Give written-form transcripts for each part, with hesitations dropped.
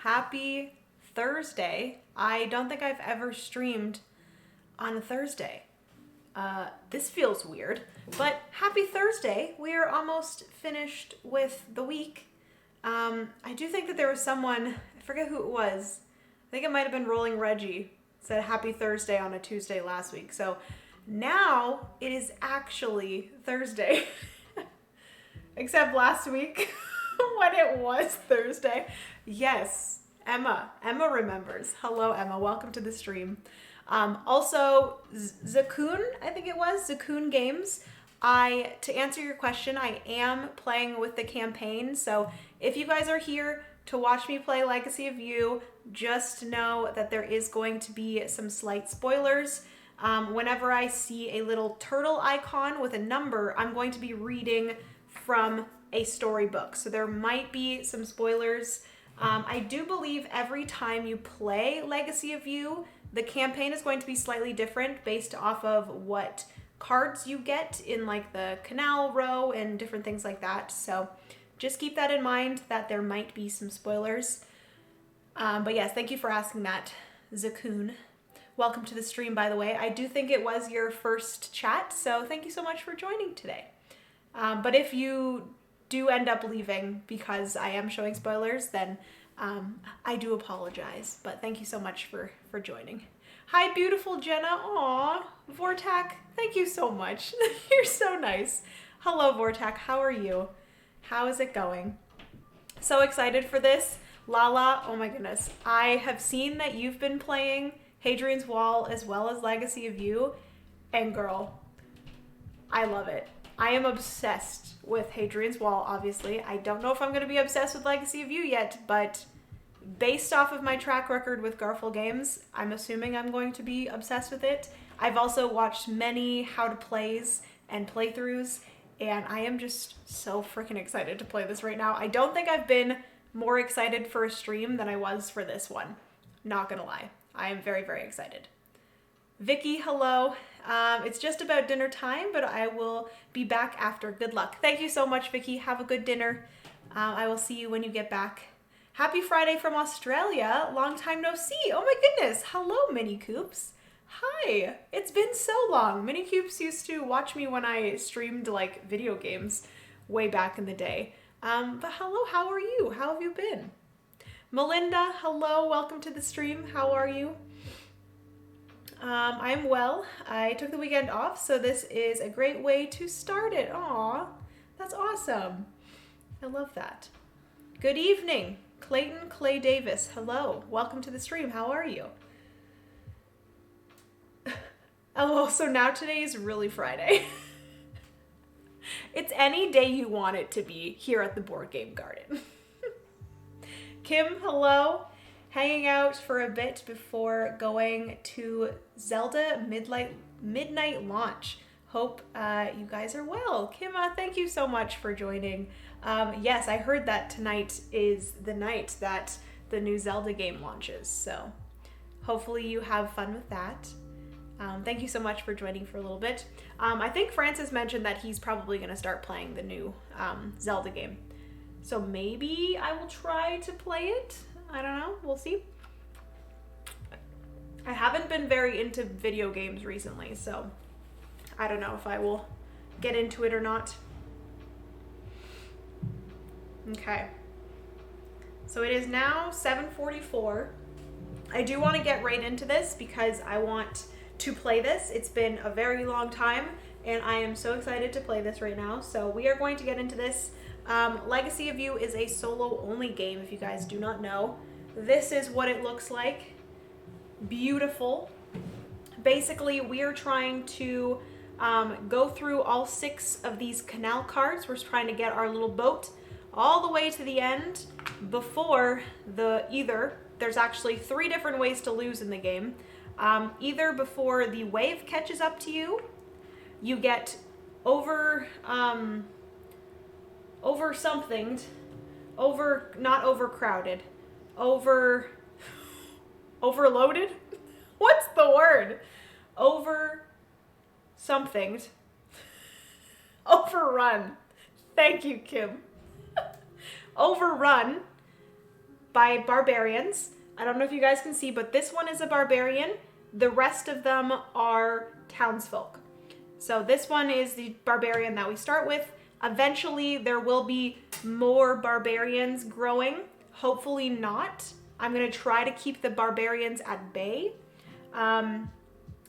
Happy Thursday. I don't think I've ever streamed on a Thursday. This feels weird, but happy Thursday. We are almost finished with the week. I do think that there was someone, I forget who it was. I think it might have been Rolling Reggie, said happy Thursday on a Tuesday last week. So now it is actually Thursday. Except last week when it was Thursday. Yes, Emma remembers. Hello, Emma. Welcome to the stream. Also, Zakun, I think it was, Zakun Games. To answer your question, I am playing with the campaign. So if you guys are here to watch me play Legacy of You, just know that there is going to be some slight spoilers. Whenever I see a little turtle icon with a number, I'm going to be reading from a storybook. So there might be some spoilers. I do believe every time you play Legacy of You, the campaign is going to be slightly different based off of what cards you get in like the canal row and different things like that. So just keep that in mind that there might be some spoilers. But yes, thank you for asking that, Zakun. Welcome to the stream, by the way. I do think it was your first chat, so thank you so much for joining today. But if you do end up leaving because I am showing spoilers, then I do apologize. But thank you so much for joining. Hi, beautiful Jenna. Aw, Vortak, thank you so much. You're so nice. Hello, Vortak. How are you? How is it going? So excited for this. Lala, oh my goodness. I have seen that you've been playing Hadrian's Wall as well as Legacy of You. And girl, I love it. I am obsessed with Hadrian's Wall, obviously. I don't know if I'm going to be obsessed with Legacy of You yet, but based off of my track record with Garphill Games, I'm assuming I'm going to be obsessed with it. I've also watched many how to plays and playthroughs, and I am just so freaking excited to play this right now. I don't think I've been more excited for a stream than I was for this one. Not gonna lie. I am very, very excited. Vicky, hello. It's just about dinner time, but I will be back after. Good luck. Thank you so much, Vicky. Have a good dinner. I will see you when you get back. Happy Friday from Australia. Long time no see. Oh my goodness. Hello, Mini Coops. Hi. It's been so long. Mini Coops used to watch me when I streamed like video games way back in the day. But hello, how are you? How have you been? Melinda, hello. Welcome to the stream. How are you? I'm well. I took the weekend off, so this is a great way to start it. Aw, that's awesome. I love that. Good evening, Clayton Clay Davis. Hello, welcome to the stream. How are you? Oh, so now today is really Friday. It's any day you want it to be here at the Board Game Garden. Kim, hello. Hanging out for a bit before going to Zelda Midnight Launch. Hope you guys are well. Kim, thank you so much for joining. Yes, I heard that tonight is the night that the new Zelda game launches, so hopefully you have fun with that. Thank you so much for joining for a little bit. I think Francis mentioned that he's probably going to start playing the new Zelda game. So maybe I will try to play it. I don't know. We'll see. I haven't been very into video games recently, so I don't know if I will get into it or not. Okay. So it is now 7:44. I do want to get right into this because I want to play this. It's been a very long time, and I am so excited to play this right now. So we are going to get into this. Legacy of You is a solo-only game, if you guys do not know. This is what it looks like. Beautiful. Basically, we are trying to go through all 6 of these canal cards. We're trying to get our little boat all the way to the end before there's actually 3 different ways to lose in the game. Either before the wave catches up to you, you get not overcrowded, overloaded? What's the word? Overrun. Thank you, Kim. Overrun by barbarians. I don't know if you guys can see, but this one is a barbarian. The rest of them are townsfolk. So this one is the barbarian that we start with. Eventually, there will be more barbarians growing. Hopefully not. I'm going to try to keep the barbarians at bay. And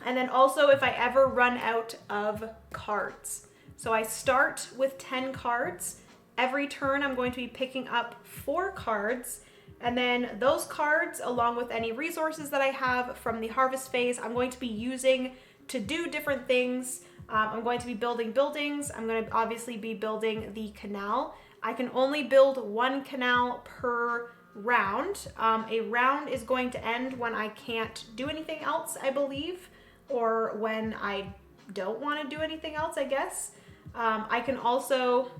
then also if I ever run out of cards. So I start with 10 cards. Every turn I'm going to be picking up 4 cards. And then those cards, along with any resources that I have from the harvest phase, I'm going to be using to do different things. I'm going to be building buildings. I'm going to obviously be building the canal. I can only build 1 canal per round. A round is going to end when I can't do anything else, I believe, or when I don't want to do anything else, I guess. I can also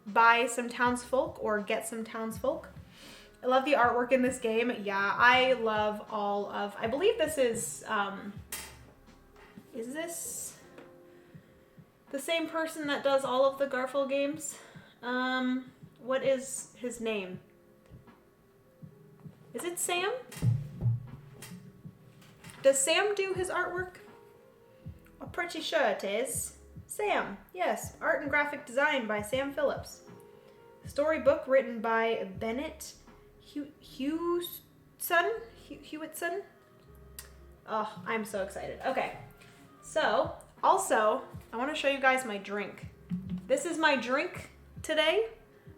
buy some townsfolk or get some townsfolk. I love the artwork in this game. Yeah, I love all of, I believe this is this the same person that does all of the Garfield games? What is his name? Is it Sam? Does Sam do his artwork? I'm pretty sure it is. Sam, yes. Art and graphic design by Sam Phillips. Storybook written by Bennett Hewitson. Oh, I'm so excited. Okay, so also, I want to show you guys my drink. This is my drink today.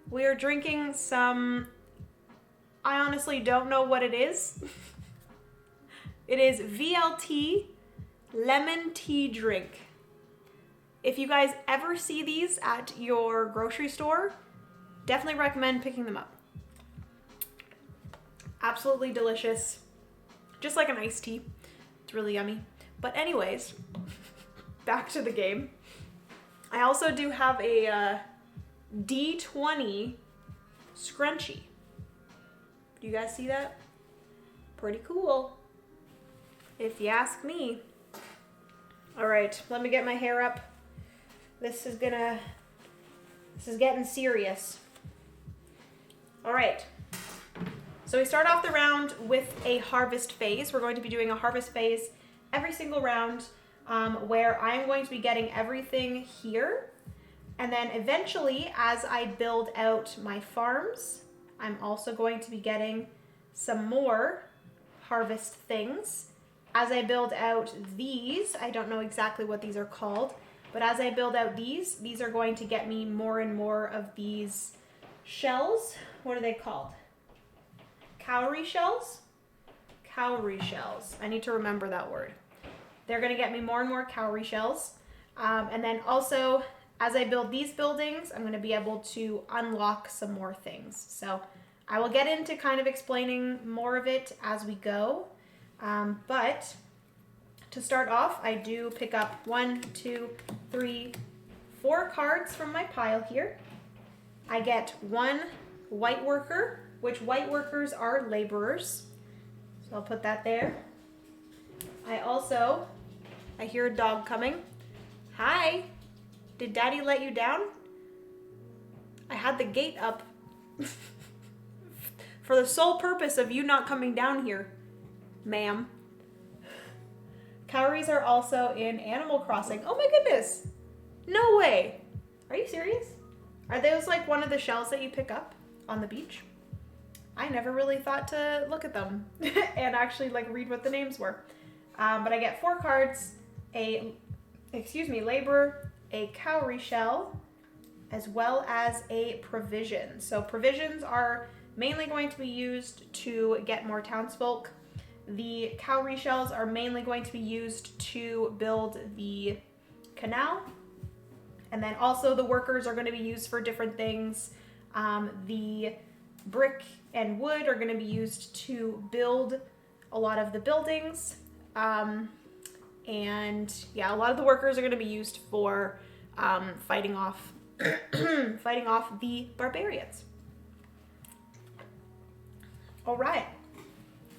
We are drinking some, I honestly don't know what it is. It is VLT lemon tea drink. If you guys ever see these at your grocery store, definitely recommend picking them up. Absolutely delicious. Just like an iced tea. It's really yummy. But anyways, back to the game. I also do have a D20 scrunchie. Do you guys see that? Pretty cool, if you ask me. All right, let me get my hair up. This is getting serious. All right. So we start off the round with a harvest phase. We're going to be doing a harvest phase every single round, where I'm going to be getting everything here. And then eventually, as I build out my farms, I'm also going to be getting some more harvest things. As I build out these, I don't know exactly what these are called, but as I build out these are going to get me more and more of these shells. What are they called? Cowrie shells? Cowrie shells. I need to remember that word. They're going to get me more and more cowrie shells. And then also, as I build these buildings, I'm going to be able to unlock some more things. So I will get into kind of explaining more of it as we go. But to start off, I do pick up 1, 2, 3, 4 cards from my pile here. I get 1 white worker, which white workers are laborers. So I'll put that there. I hear a dog coming. Hi, did Daddy let you down? I had the gate up for the sole purpose of you not coming down here, ma'am. Cowries are also in Animal Crossing. Oh my goodness. No way. Are you serious? Are those like one of the shells that you pick up on the beach? I never really thought to look at them and actually like read what the names were. But I get 4 cards, laborer, a cowrie shell, as well as a provision. So provisions are mainly going to be used to get more townsfolk. The cowrie shells are mainly going to be used to build the canal. And then also the workers are going to be used for different things. The brick and wood are going to be used to build a lot of the buildings. And yeah, a lot of the workers are going to be used for fighting off the barbarians. All right.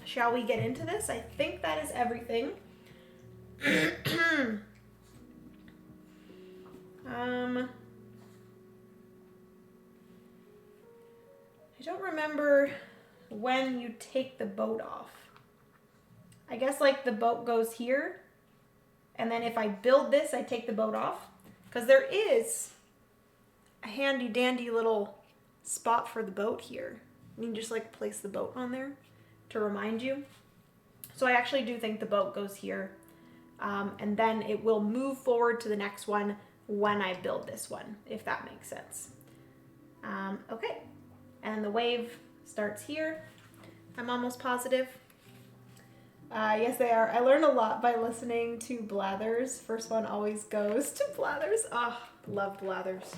Shall we get into this? I think that is everything. I don't remember when you take the boat off. I guess like the boat goes here, and then if I build this, I take the boat off. Because there is a handy dandy little spot for the boat here. You can just like place the boat on there to remind you. So I actually do think the boat goes here. And then it will move forward to the next one when I build this one, if that makes sense. Okay, and the wave starts here. I'm almost positive. Yes, they are. I learned a lot by listening to Blathers. First one always goes to Blathers. Oh, love Blathers.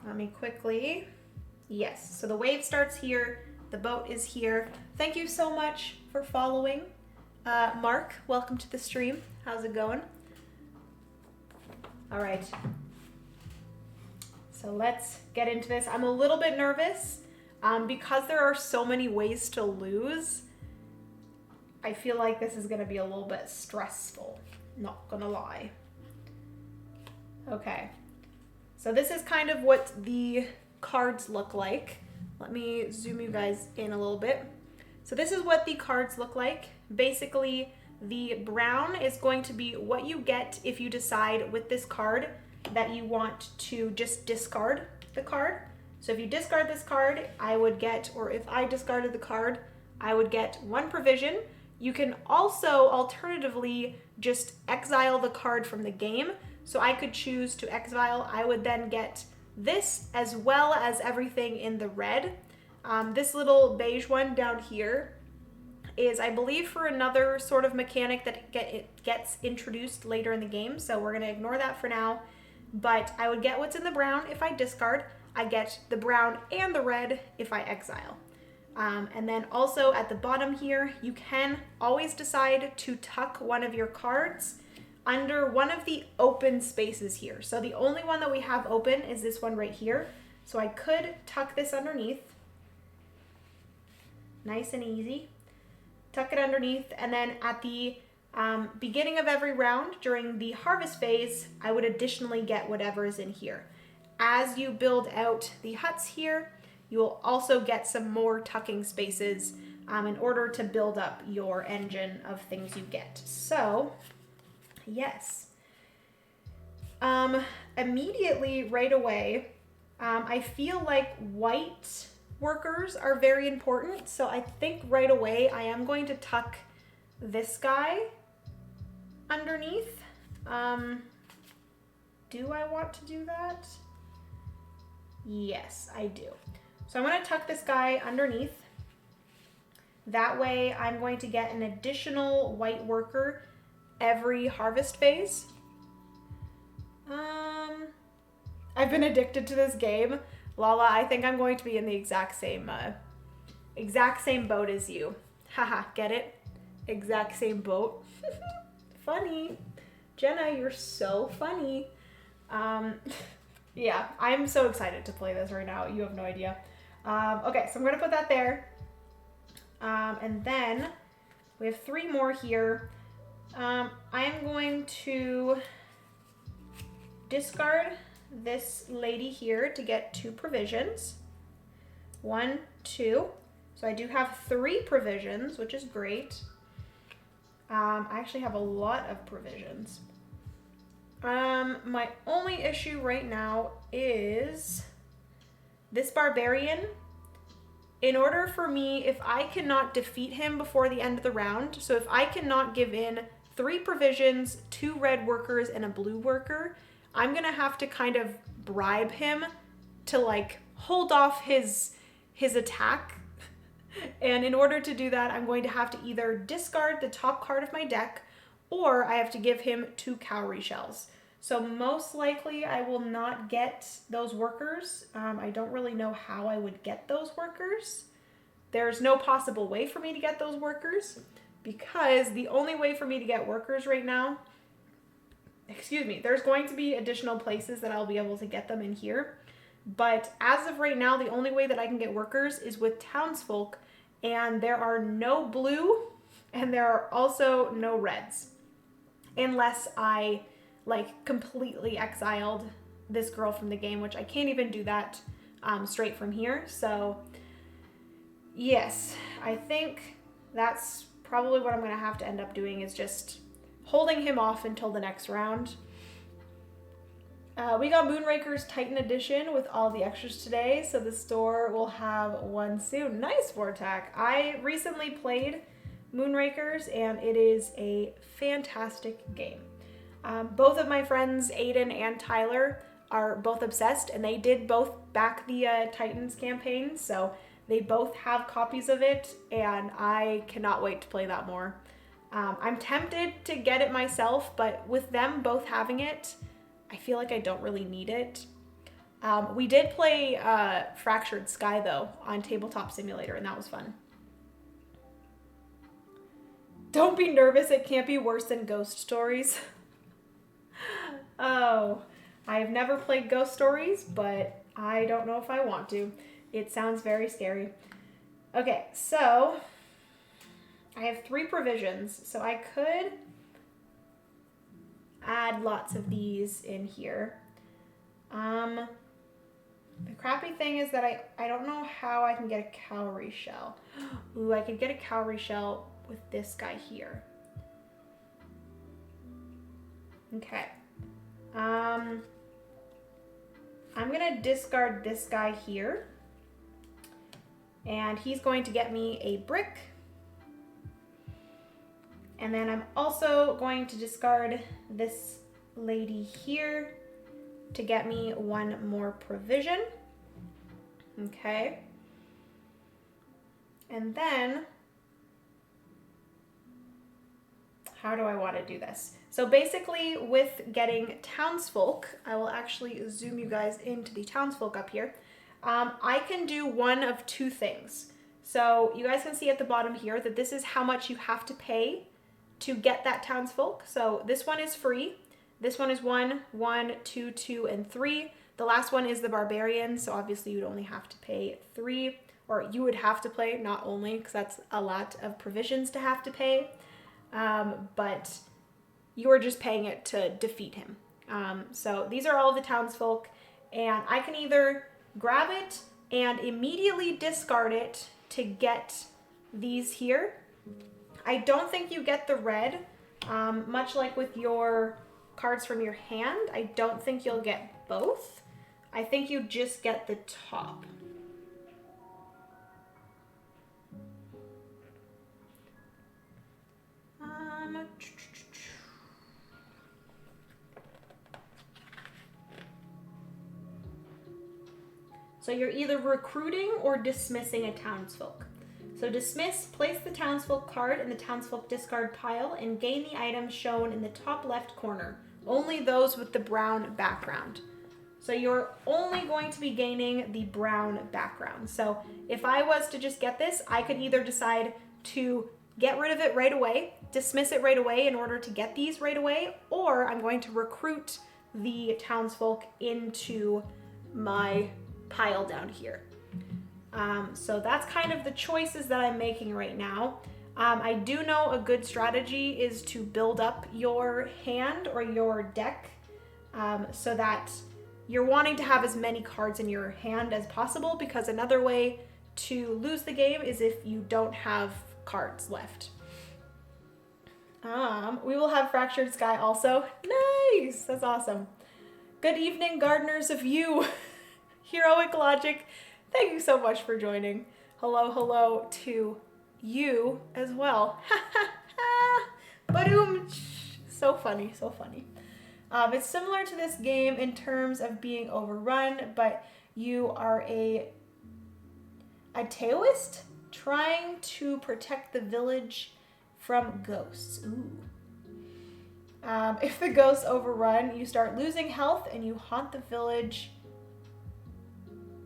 Let me quickly. Yes, so the wave starts here. The boat is here. Thank you so much for following. Mark, welcome to the stream. How's it going? All right. So let's get into this. I'm a little bit nervous because there are so many ways to lose. I feel like this is going to be a little bit stressful. Not gonna lie. Okay. So this is kind of what the cards look like. Let me zoom you guys in a little bit. So this is what the cards look like. Basically, the brown is going to be what you get if you decide with this card that you want to just discard the card. So if you discard this card, I would get, or if I discarded the card, I would get 1 provision. You can also alternatively just exile the card from the game. So I could choose to exile. I would then get this as well as everything in the red. This little beige one down here is, I believe, for another sort of mechanic that gets introduced later in the game. So we're going to ignore that for now. But I would get what's in the brown if I discard. I get the brown and the red if I exile. And then also at the bottom here, you can always decide to tuck one of your cards under one of the open spaces here. So the only one that we have open is this one right here. So I could tuck this underneath. Nice and easy. Tuck it underneath, and then at the beginning of every round during the harvest phase, I would additionally get whatever is in here. As you build out the huts here, you will also get some more tucking spaces in order to build up your engine of things you get. So, yes. Immediately, right away, I feel like white workers are very important. So I think right away I am going to tuck this guy underneath. Do I want to do that? Yes, I do. So I'm going to tuck this guy underneath. That way I'm going to get an additional white worker every harvest phase. I've been addicted to this game. Lala, I think I'm going to be in the exact same boat as you. Haha, get it? Exact same boat. Funny. Jenna, you're so funny. Yeah, I'm so excited to play this right now. You have no idea. Okay, so I'm gonna put that there. And then we have 3 more here. I'm going to discard this lady here to get 2 provisions. 1, 2. So I do have 3 provisions, which is great. I actually have a lot of provisions. My only issue right now is this barbarian. In order for me, if I cannot defeat him before the end of the round, so if I cannot give in 3 provisions, 2 red workers, and a blue worker, I'm gonna have to kind of bribe him to like hold off his attack. And in order to do that, I'm going to have to either discard the top card of my deck, or I have to give him 2 cowrie shells. So most likely I will not get those workers. I don't really know how I would get those workers. There's no possible way for me to get those workers because the only way for me to get workers right now, there's going to be additional places that I'll be able to get them in here. But as of right now, the only way that I can get workers is with townsfolk, and there are no blue and there are also no reds. Unless I like completely exiled this girl from the game, which I can't even do that. straight from here. So yes, I think that's probably what I'm going to have to end up doing, is just holding him off until the next round. We got Moonraker's Titan Edition with all the extras today, so the store will have one soon. Nice, Vortak. I recently played Moonrakers, and it is a fantastic game. Both of my friends, Aiden and Tyler, are both obsessed, and they did both back the Titans campaign, so they both have copies of it, and I cannot wait to play that more. I'm tempted to get it myself, but with them both having it, I feel like I don't really need it. We did play Fractured Sky, though, on Tabletop Simulator, and that was fun. Don't be nervous, it can't be worse than Ghost Stories. Oh, I've never played Ghost Stories, but I don't know if I want to. It sounds very scary. Okay, so I have 3 provisions, so I could add lots of these in here. The crappy thing is that I don't know how I can get a cowrie shell. Ooh, I could get a cowrie shell with this guy here. Okay. I'm gonna discard this guy here. And he's going to get me a brick. And then I'm also going to discard this lady here to get me 1 more provision. Okay. And then, how do I want to do this? So basically with getting townsfolk, I will actually zoom you guys into the townsfolk up here. I can do one of 2 things. So you guys can see at the bottom here that this is how much you have to pay to get that townsfolk. So this one is free. This one is 1, 1, 2, 2, and 3. The last one is the barbarian, so obviously you'd only have to pay 3, or you would have to pay, not only, because that's a lot of provisions to have to pay, but you are just paying it to defeat him. So these are all the townsfolk, and I can either grab it and immediately discard it to get these here. I don't think you get the red, much like with your cards from your hand. I don't think you'll get both. I think you just get the top. So you're either recruiting or dismissing a townsfolk. So dismiss, place the townsfolk card in the townsfolk discard pile and gain the items shown in the top left corner. Only those with the brown background. So you're only going to be gaining the brown background. So if I was to just get this, I could either decide to get rid of it right away, dismiss it right away in order to get these right away, or I'm going to recruit the townsfolk into my pile down here. So that's kind of the choices that I'm making right now. I do know a good strategy is to build up your hand or your deck so that you're wanting to have as many cards in your hand as possible, because another way to lose the game is if you don't have cards left. We will have Fractured Sky also. Nice! That's awesome. Good evening, gardeners of you. Heroic Logic, thank you so much for joining. Hello, hello to you as well. Ba-doom! So funny, so funny. It's similar to this game in terms of being overrun, but you are a Taoist trying to protect the village from ghosts. Ooh. If the ghosts overrun, you start losing health and you haunt the village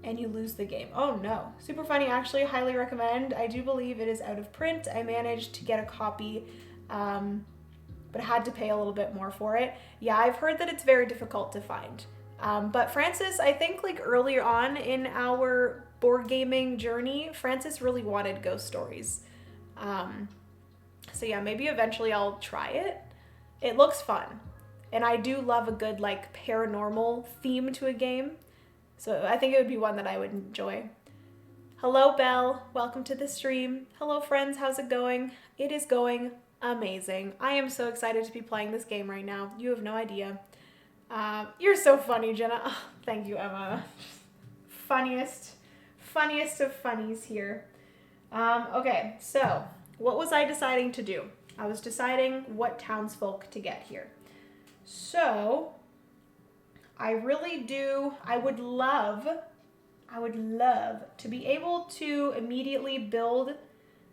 and you lose the game. Oh no. Super funny, actually, highly recommend. I do believe it is out of print. I managed to get a copy, but had to pay a little bit more for it. Yeah, I've heard that it's very difficult to find. But Francis, I think like earlier on in our board gaming journey, Francis really wanted Ghost Stories. So yeah, maybe eventually I'll try it. It looks fun. And I do love a good like paranormal theme to a game. So I think it would be one that I would enjoy. Hello, Belle. Welcome to the stream. Hello, friends. How's it going? It is going amazing. I am so excited to be playing this game right now. You have no idea. You're so funny, Jenna. Oh, thank you, Emma. Funniest of funnies here. Okay, so what was I deciding to do? I was deciding what townsfolk to get here. So I would love to be able to immediately build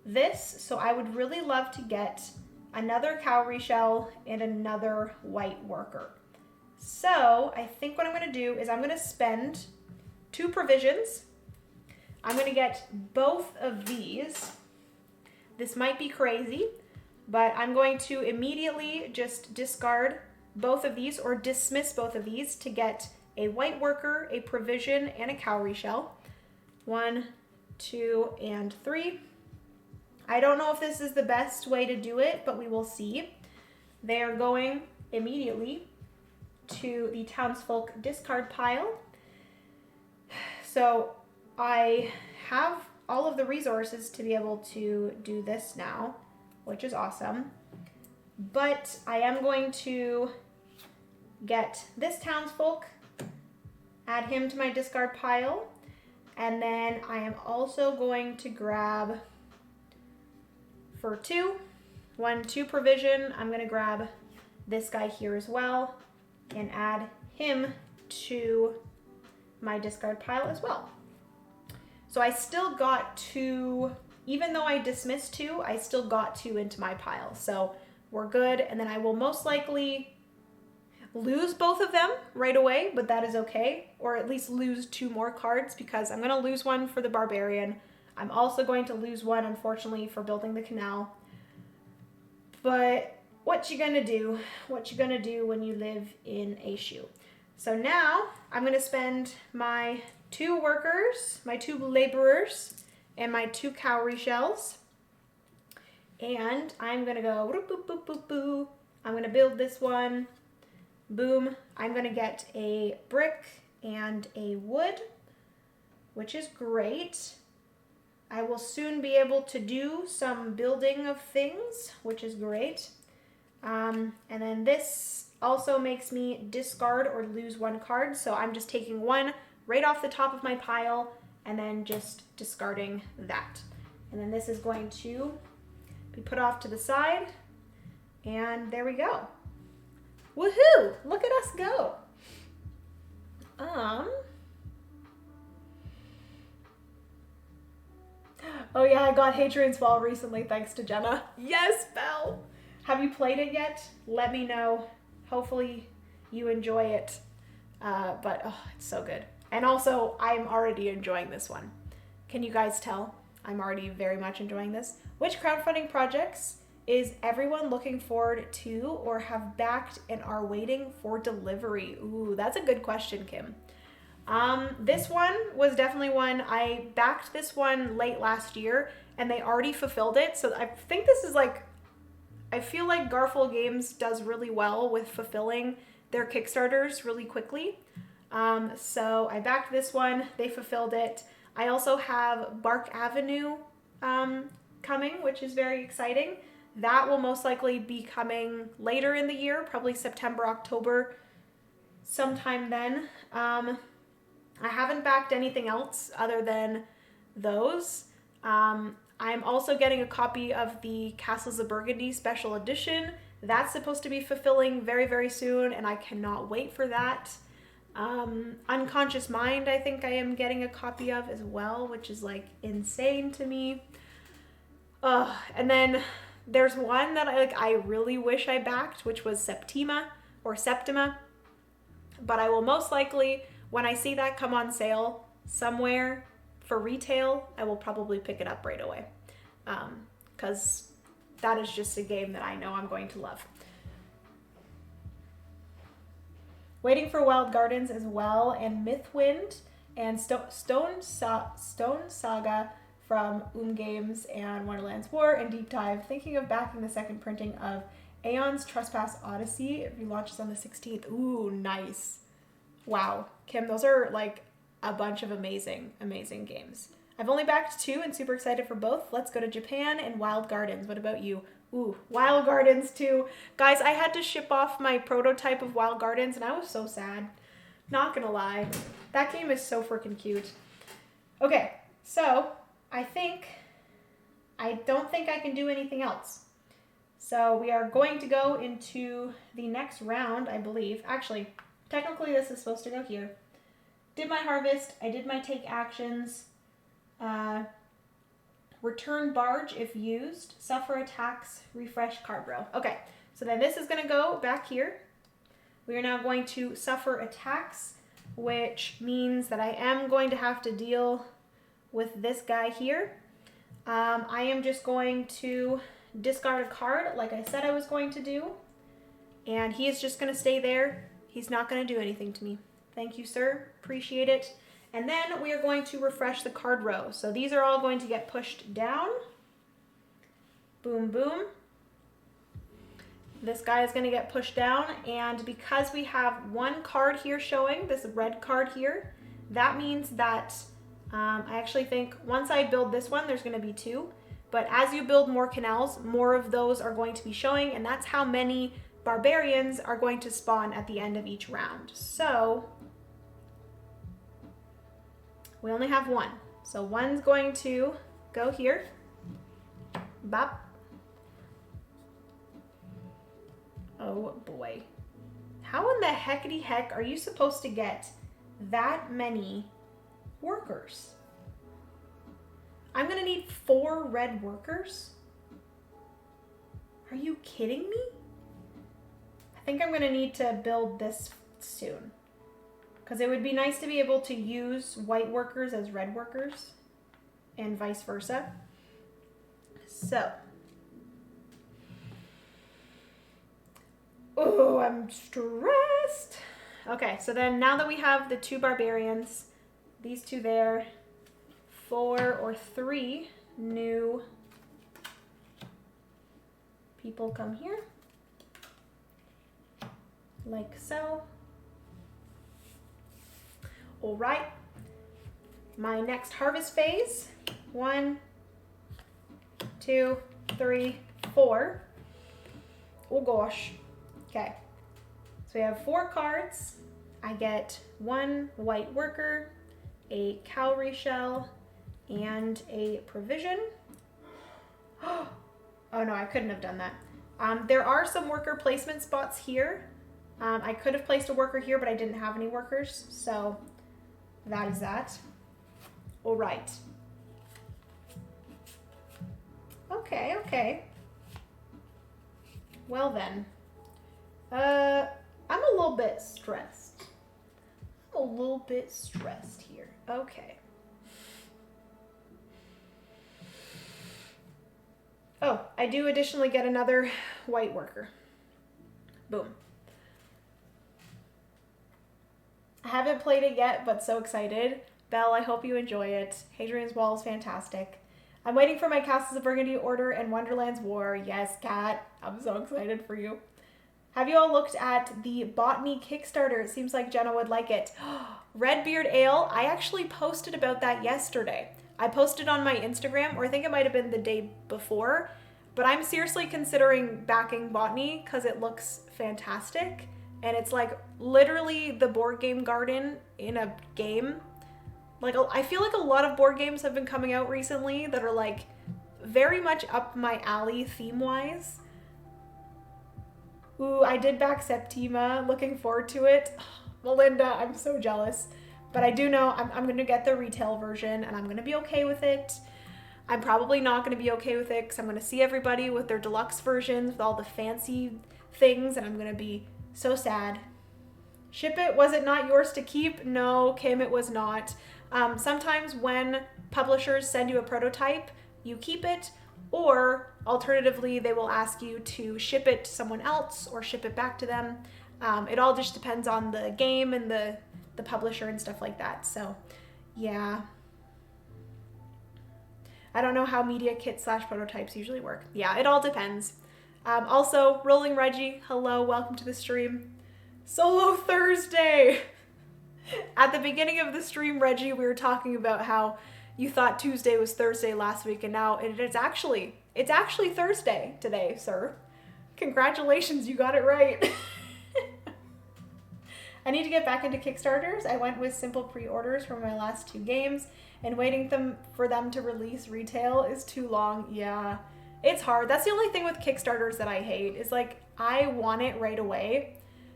this. So I would really love to get another cowrie shell and another white worker. So I think what I'm going to do is I'm going to spend 2 provisions. I'm going to get both of these. This might be crazy, but I'm going to immediately just discard both of these or dismiss both of these to get a white worker, a provision, and a cowrie shell. 1, 2, and 3. I don't know if this is the best way to do it, but we will see. They are going immediately to the townsfolk discard pile. So I have all of the resources to be able to do this now, which is awesome. But I am going to get this townsfolk, add him to my discard pile, and then I am also going to grab for 2 provision, I'm going to grab this guy here as well and add him to my discard pile as well. So I still got 2, even though I dismissed 2, I still got 2 into my pile. So we're good, and then I will most likely lose both of them right away, but that is okay, or at least lose 2 more cards because I'm going to lose one for the barbarian. I'm also going to lose one, unfortunately, for building the canal. But what you gonna do? What you gonna do when you live in a shoe? So now I'm gonna spend my 2 workers, my 2 laborers, and my 2 cowrie shells. And I'm gonna go boop, boop, boop, boop, boop. I'm gonna build this one. Boom. I'm gonna get a brick and a wood, which is great. I will soon be able to do some building of things, which is great. And then this also makes me discard or lose 1 card. So I'm just taking 1 right off the top of my pile and then just discarding that. And then this is going to be put off to the side. And there we go. Woohoo! Look at us go. Oh yeah, I got Hadrian's Wall recently thanks to Jenna. Yes, Belle! Have you played it yet? Let me know. Hopefully you enjoy it. But it's so good. And also, I'm already enjoying this one. Can you guys tell? I'm already very much enjoying this. Which crowdfunding projects is everyone looking forward to or have backed and are waiting for delivery? Ooh, that's a good question, Kim. This one was definitely one. I backed this one late last year and they already fulfilled it. So I think this is like, I feel like Garfield Games does really well with fulfilling their Kickstarters really quickly. So I backed this one. They fulfilled it. I also have Bark Avenue coming, which is very exciting. That will most likely be coming later in the year, probably September, October, sometime then. I haven't backed anything else other than those. I'm also getting a copy of the Castles of Burgundy special edition. That's supposed to be fulfilling very, very soon, and I cannot wait for that. Unconscious Mind, I think I am getting a copy of as well, which is like insane to me. And then there's one that I really wish I backed, which was Septima, but I will most likely, when I see that come on sale somewhere for retail, I will probably pick it up right away. Because that is just a game that I know I'm going to love. Waiting for Wild Gardens as well, and Mythwind and Stone Saga from Games and Wonderland's War and Deep Dive. Thinking of backing the second printing of Aeon's Trespass Odyssey. It relaunches on the 16th. Ooh, nice. Wow. Kim, those are like a bunch of amazing, amazing games. I've only backed 2 and super excited for both. Let's Go to Japan and Wild Gardens. What about you? Ooh, Wild Gardens too. Guys, I had to ship off my prototype of Wild Gardens and I was so sad. Not gonna lie. That game is so freaking cute. Okay, so I don't think I can do anything else. So we are going to go into the next round, I believe. Actually, technically this is supposed to go here. Did my harvest, I did my take actions. Return barge if used, suffer attacks, refresh card row. Okay, so then this is going to go back here. We are now going to suffer attacks, which means that I am going to have to deal with this guy here. I am just going to discard a card like I said I was going to do, and he is just going to stay there. He's not going to do anything to me. Thank you, sir. Appreciate it. And then we are going to refresh the card row. So these are all going to get pushed down. Boom, boom. This guy is going to get pushed down. And because we have one card here showing, this red card here, that means that I actually think once I build this one, there's going to be 2. But as you build more canals, more of those are going to be showing. And that's how many barbarians are going to spawn at the end of each round. So we only have 1. So 1's going to go here. Bop. Oh boy. How in the heckity heck are you supposed to get that many workers? I'm gonna need 4 red workers? Are you kidding me? I think I'm gonna need to build this soon. Because it would be nice to be able to use white workers as red workers and vice versa. So. Oh, I'm stressed. Okay, so then now that we have the 2 barbarians, these 2 there, 4 or 3 new people come here. Like so. All right, my next harvest phase, 1, 2, 3, 4. Oh gosh. Okay, so we have 4 cards. I get 1 white worker, a cowrie shell, and a provision. Oh no, I couldn't have done that. There are some worker placement spots here. I could have placed a worker here, but I didn't have any workers, so that is that. All right. Okay. Well then. I'm a little bit stressed. Here. Okay. Oh, I do additionally get another white worker. Boom. I haven't played it yet, but so excited. Belle, I hope you enjoy it. Hadrian's Wall is fantastic. I'm waiting for my Castles of Burgundy Order and Wonderland's War. Yes, Kat, I'm so excited for you. Have you all looked at the Botany Kickstarter? It seems like Jenna would like it. Redbeard Ale, I actually posted about that yesterday. I posted on my Instagram, or I think it might have been the day before, but I'm seriously considering backing Botany because it looks fantastic. And it's like literally the board game garden in a game. Like, I feel like a lot of board games have been coming out recently that are like very much up my alley theme-wise. Ooh, I did back Septima. Looking forward to it. Melinda, I'm so jealous. But I do know I'm going to get the retail version and I'm going to be okay with it. I'm probably not going to be okay with it because I'm going to see everybody with their deluxe versions with all the fancy things and I'm going to be so sad. Ship it. Was it not yours to keep? No, Kim, it was not. Sometimes when publishers send you a prototype, you keep it, or alternatively, they will ask you to ship it to someone else or ship it back to them. It all just depends on the game and the publisher and stuff like that. So, yeah. I don't know how media kit / prototypes usually work. Yeah, it all depends. Also, Rolling Reggie, hello, welcome to the stream. Solo Thursday! At the beginning of the stream, Reggie, we were talking about how you thought Tuesday was Thursday last week, and now it's actually Thursday today, sir. Congratulations, you got it right. I need to get back into Kickstarters. I went with simple pre-orders for my last 2 games, and waiting for them to release retail is too long. Yeah, it's hard. That's the only thing with Kickstarters that I hate, is like I want it right away.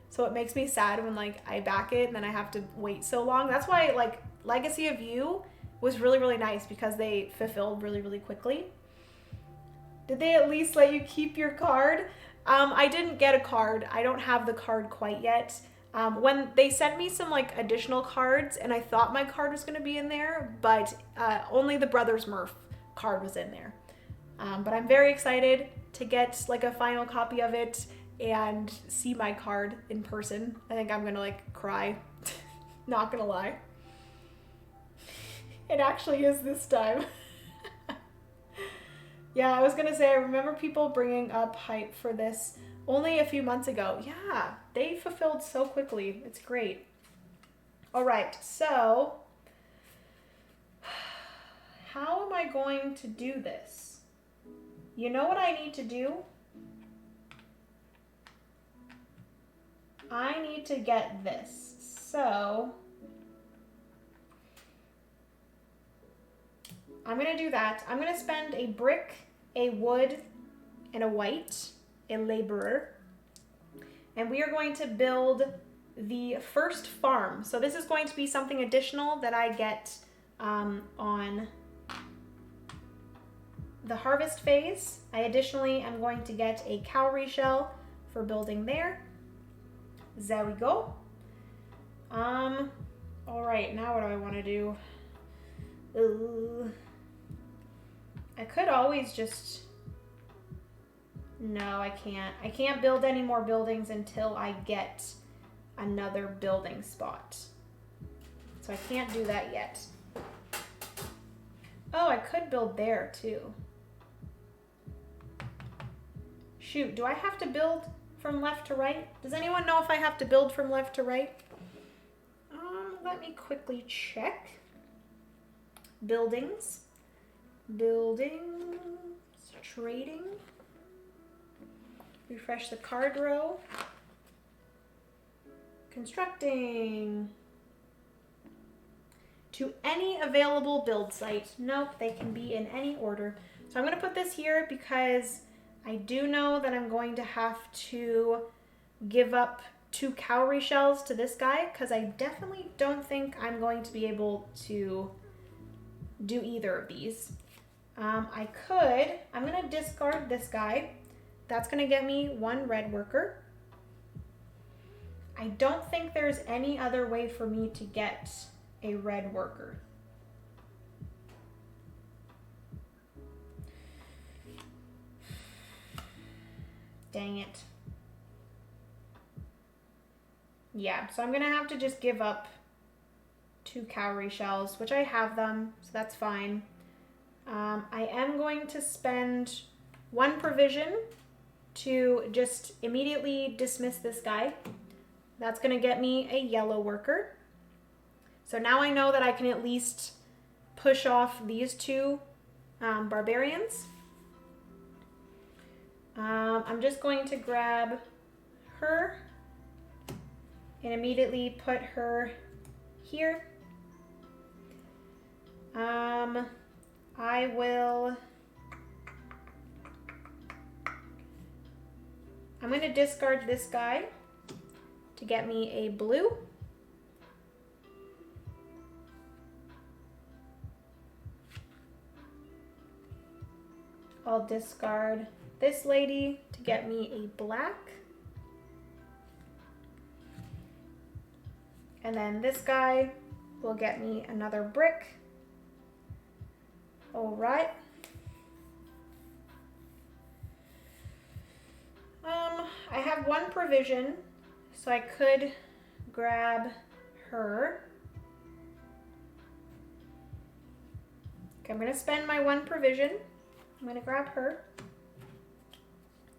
So it makes me sad when like I back it and then I have to wait so long. That's why like Legacy of You was really, really nice, because they fulfilled really, really quickly. Did they at least let you keep your card? I didn't get a card. I don't have the card quite yet. When they sent me some like additional cards, and I thought my card was going to be in there, but only the Brothers Murph card was in there. But I'm very excited to get like a final copy of it and see my card in person. I think I'm gonna like cry. Not gonna lie. It actually is this time. Yeah, I was gonna say, I remember people bringing up hype for this only a few months ago. Yeah, they fulfilled so quickly. It's great. All right, so how am I going to do this? You know what I need to do? I need to get this. So I'm going to do that. I'm going to spend a brick, a wood, and a white, a laborer. And we are going to build the first farm. So this is going to be something additional that I get on the harvest phase. I additionally am going to get a cowrie shell for building there. There we go. All right, now what do I want to do? I could always just... No, I can't. I can't build any more buildings until I get another building spot. So I can't do that yet. Oh, I could build there too. Shoot, do I have to build from left to right? Does anyone know if I have to build from left to right? Let me quickly check. Buildings. Buildings. Trading. Refresh the card row. Constructing. To any available build site. Nope, they can be in any order. So I'm going to put this here because I do know that I'm going to have to give up 2 cowrie shells to this guy, because I definitely don't think I'm going to be able to do either of these. I'm going to discard this guy. That's going to get me 1 red worker. I don't think there's any other way for me to get a red worker. Dang it. Yeah, so I'm gonna have to just give up 2 cowrie shells, which I have them, so that's fine. I am going to spend 1 provision to just immediately dismiss this guy. That's gonna get me a yellow worker. So now I know that I can at least push off these 2 barbarians. I'm just going to grab her and immediately put her here. I'm going to discard this guy to get me a blue. I'll discard this lady to get me a black. And then this guy will get me another brick. All right. I have 1 provision, so I could grab her. Okay, I'm gonna spend my 1 provision. I'm gonna grab her.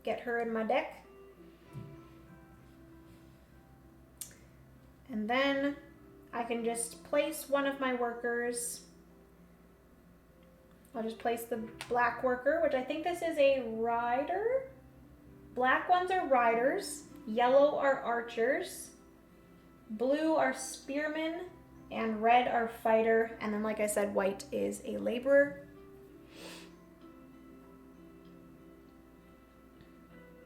Get her in my deck. And then I can just place one of my workers. I'll just place the black worker, which I think this is a rider. Black ones are riders, yellow are archers, blue are spearmen, and red are fighter. And then, like I said, white is a laborer.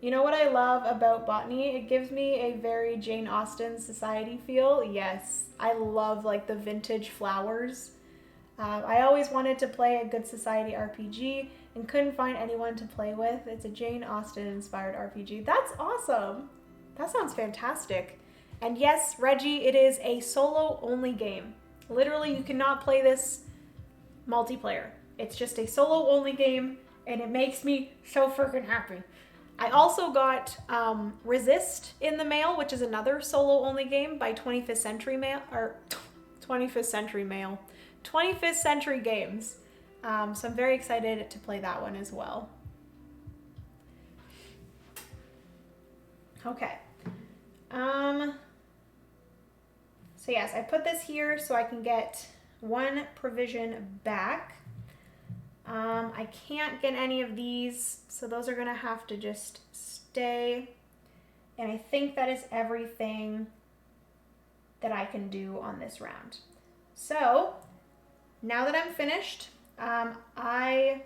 You know what I love about botany? It gives me a very Jane Austen society feel. Yes, I love like the vintage flowers. I always wanted to play a good society RPG and couldn't find anyone to play with. It's a Jane Austen inspired RPG. That's awesome. That sounds fantastic. And yes, Reggie, it is a solo only game. Literally, you cannot play this multiplayer. It's just a solo only game, and it makes me so freaking happy. I also got Resist in the mail, which is another solo only game by 25th Century Mail, or 25th Century Mail, 25th Century Games. So I'm very excited to play that one as well. Okay. So yes, I put this here so I can get one provision back. I can't get any of these, so those are gonna have to just stay. And I think that is everything that I can do on this round. So now that I'm finished, I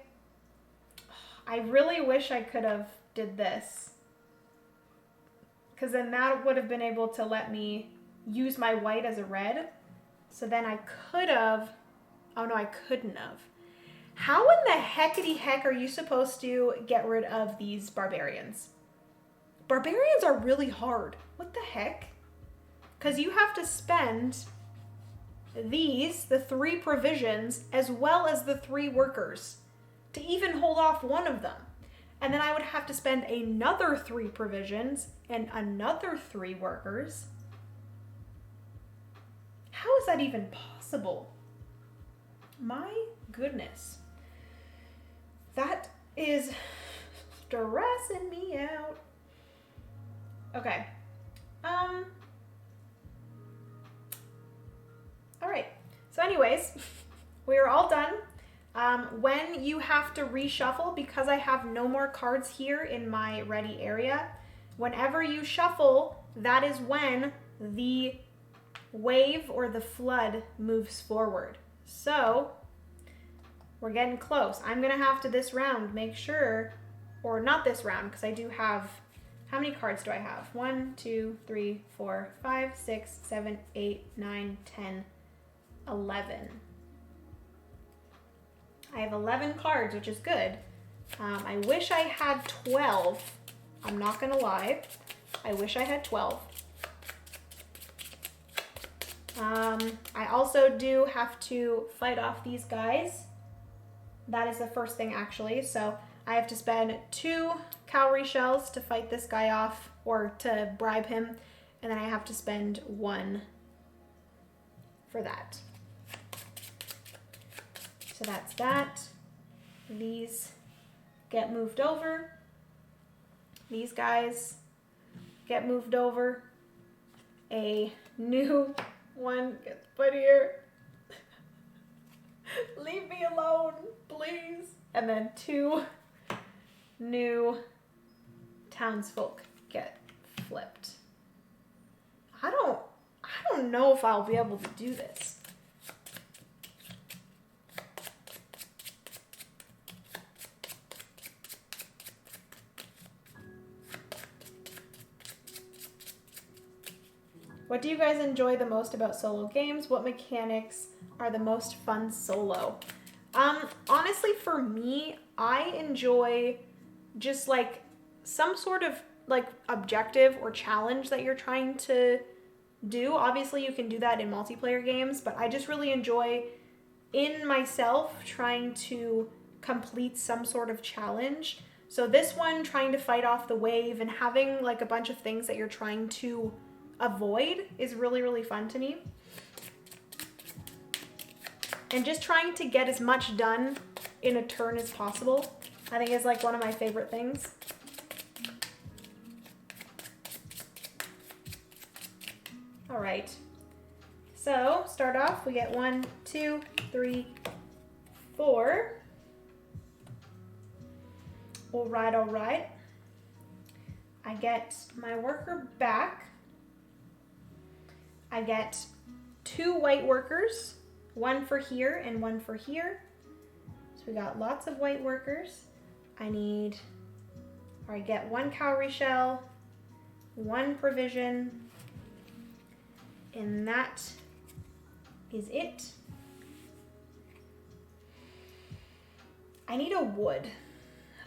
really wish I could have did this, because then that would have been able to let me use my white as a red. So then I could have, oh no, I couldn't have. How in the heckity heck are you supposed to get rid of these barbarians? Barbarians are really hard. What the heck? Because you have to spend these, the 3 provisions, as well as the 3 workers to even hold off one of them. And then I would have to spend another 3 provisions and another 3 workers. How is that even possible? My goodness. That is stressing me out. Okay. All right. So anyways, we are all done. When you have to reshuffle, because I have no more cards here in my ready area, whenever you shuffle, that is when the wave or the flood moves forward. So we're getting close. I'm gonna have to this round make sure, or not this round, because I do have, how many cards do I have? 1, 2, 3, 4, 5, 6, 7, 8, 9, 10, 11. I have 11 cards, which is good. I wish I had 12. I'm not gonna lie. I wish I had 12. I also do have to fight off these guys. That is the first thing, actually. So I have to spend 2 cowrie shells to fight this guy off, or to bribe him, and then I have to spend 1 for that. So that's that. These get moved over. These guys get moved over. A new one gets put here. Leave me alone, please. And then 2 new townsfolk get flipped. I don't know if I'll be able to do this. What do you guys enjoy the most about solo games? What mechanics are the most fun solo? Honestly, for me, I enjoy just like some sort of like objective or challenge that you're trying to do. Obviously, you can do that in multiplayer games, but I just really enjoy in myself trying to complete some sort of challenge. So this one, trying to fight off the wave and having like a bunch of things that you're trying to avoid, is really, really fun to me. And just trying to get as much done in a turn as possible, I think is like one of my favorite things. All right. So start off, we get 1, 2, 3, 4. All right, all right. I get my worker back. I get 2 white workers, 1 for here and 1 for here. So we got lots of white workers. I get 1 cowrie shell, 1 provision, and that is it. I need a wood.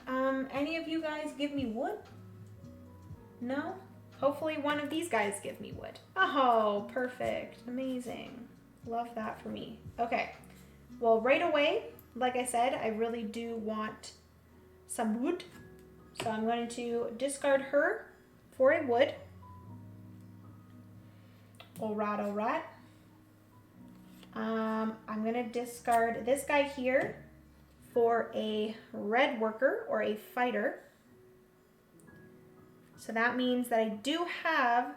Any of you guys give me wood? No? Hopefully one of these guys give me wood. Oh, perfect. Amazing. Love that for me. Okay. Well, right away, like I said, I really do want some wood. So I'm going to discard her for a wood. All right, all right. I'm going to discard this guy here for a red worker or a fighter. So that means that I do have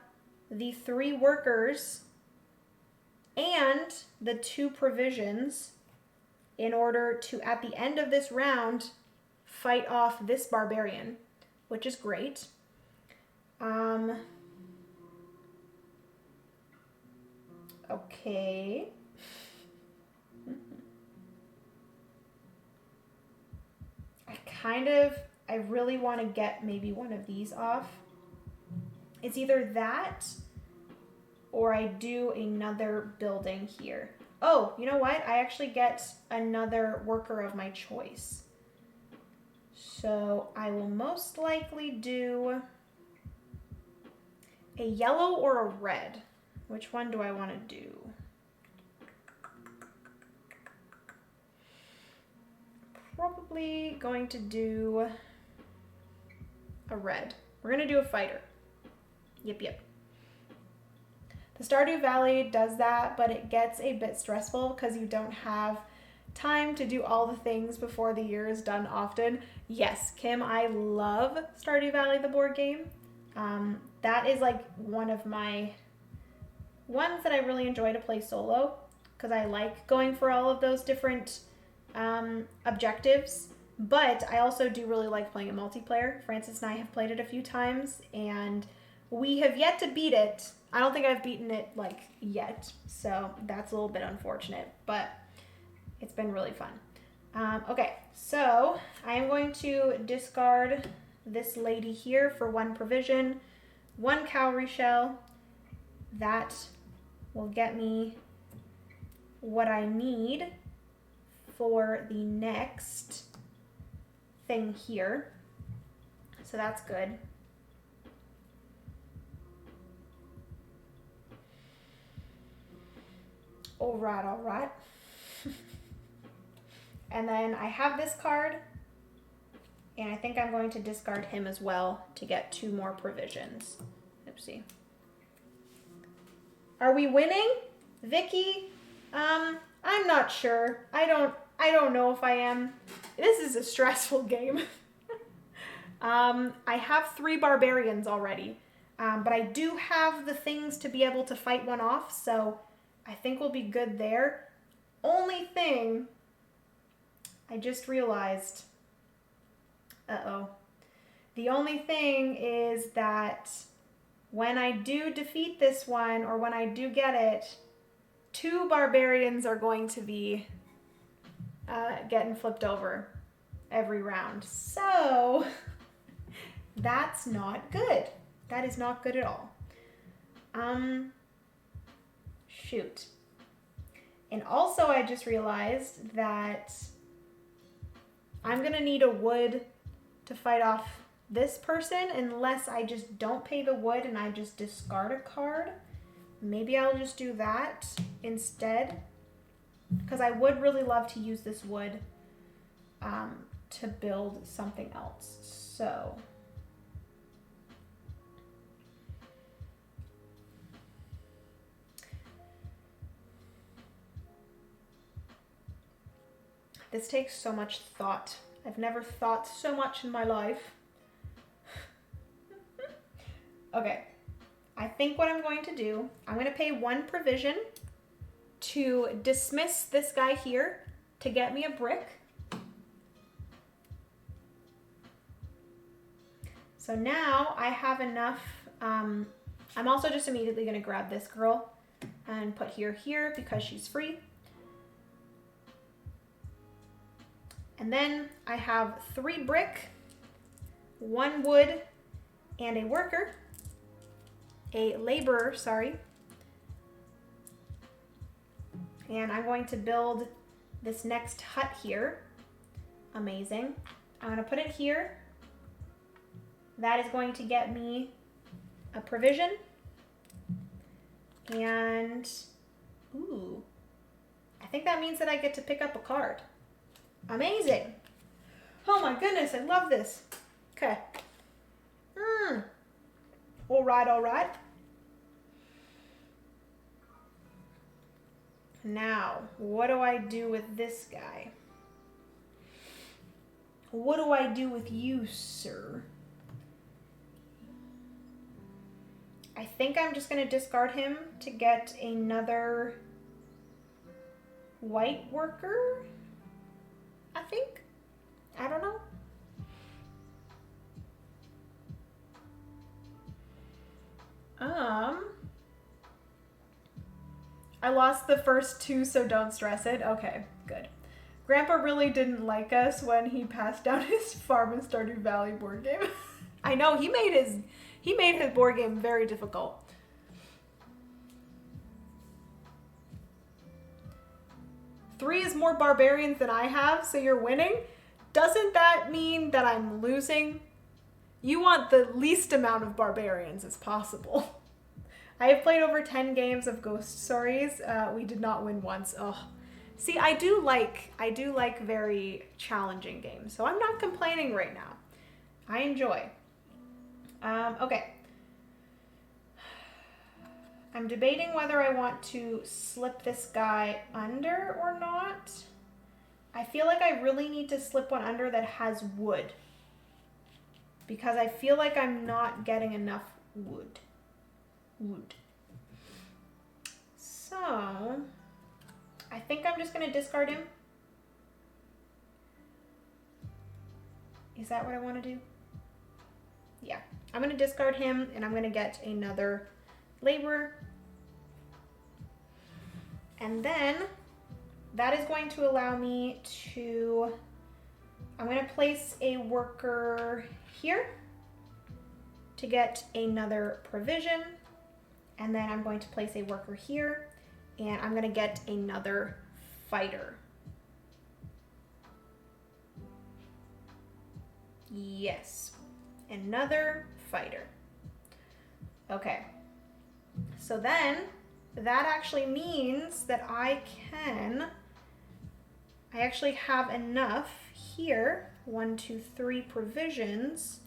the 3 workers and the 2 provisions in order to, at the end of this round, fight off this barbarian, which is great. Okay. I really want to get maybe one of these off. It's either that or I do another building here. Oh, you know what? I actually get another worker of my choice. So I will most likely do a yellow or a red. Which one do I want to do? Probably going to do a red. We're going to do a fighter. Yep. The Stardew Valley does that, but it gets a bit stressful because you don't have time to do all the things before the year is done often. Yes, Kim, I love Stardew Valley, the board game. That is like one of my ones that I really enjoy to play solo because I like going for all of those different objectives. But I also do really like playing it multiplayer. Francis and I have played it a few times and we have yet to beat it. I don't think I've beaten it like yet, so that's a little bit unfortunate, but it's been really fun. Okay, so I am going to discard this lady here for 1 provision, 1 cowrie shell. That will get me what I need for the next thing here. So that's good. All right. And then I have this card, and I think I'm going to discard him as well to get 2 more provisions. Oopsie. Are we winning? Vicky? I'm not sure. I don't know if I am. This is a stressful game. I have 3 barbarians already, but I do have the things to be able to fight one off, so I think we'll be good there. Only thing, I just realized, the only thing is that when I do defeat this one, or when I do get it, 2 barbarians are going to be getting flipped over every round. So that's not good. That is not good at all. Shoot. And also I just realized that I'm gonna need a wood to fight off this person unless I just don't pay the wood and I just discard a card. Maybe I'll just do that instead, because I would really love to use this wood to build something else. So this takes so much thought. I've never thought so much in my life. Okay, I think what I'm going to do, I'm going to pay 1 provision to dismiss this guy here to get me a brick. So now I have enough. I'm also just immediately going to grab this girl and put here because she's free. And then I have 3 brick, 1 wood, and a worker. A laborer, sorry. And I'm going to build this next hut here. Amazing. I'm going to put it here. That is going to get me a provision. And, ooh, I think that means that I get to pick up a card. Amazing. Oh my goodness, I love this. Okay. All right, all right. Now, what do I do with this guy? What do I do with you, sir? I think I'm just going to discard him to get another white worker, I think. I don't know. I lost the first 2, so don't stress it. Okay, good. Grandpa really didn't like us when he passed down his farm in Stardew Valley board game. I know, he made his board game very difficult. Three is more barbarians than I have, so you're winning. Doesn't that mean that I'm losing? You want the least amount of barbarians as possible. I have played over 10 games of Ghost Stories. We did not win once. Ugh. See, I do like very challenging games, so I'm not complaining right now. I enjoy. Okay. I'm debating whether I want to slip this guy under or not. I feel like I really need to slip one under that has wood, because I feel like I'm not getting enough wood. So, I think I'm just going to discard him. Is that what I want to do? Yeah, I'm going to discard him and I'm going to get another laborer. And then that is going to allow me to, I'm going to place a worker here to get another provision. And then I'm going to place a worker here and I'm going to get another fighter. Yes, another fighter. Okay, so then that actually means that I actually have enough here, 1, 2, 3 provisions,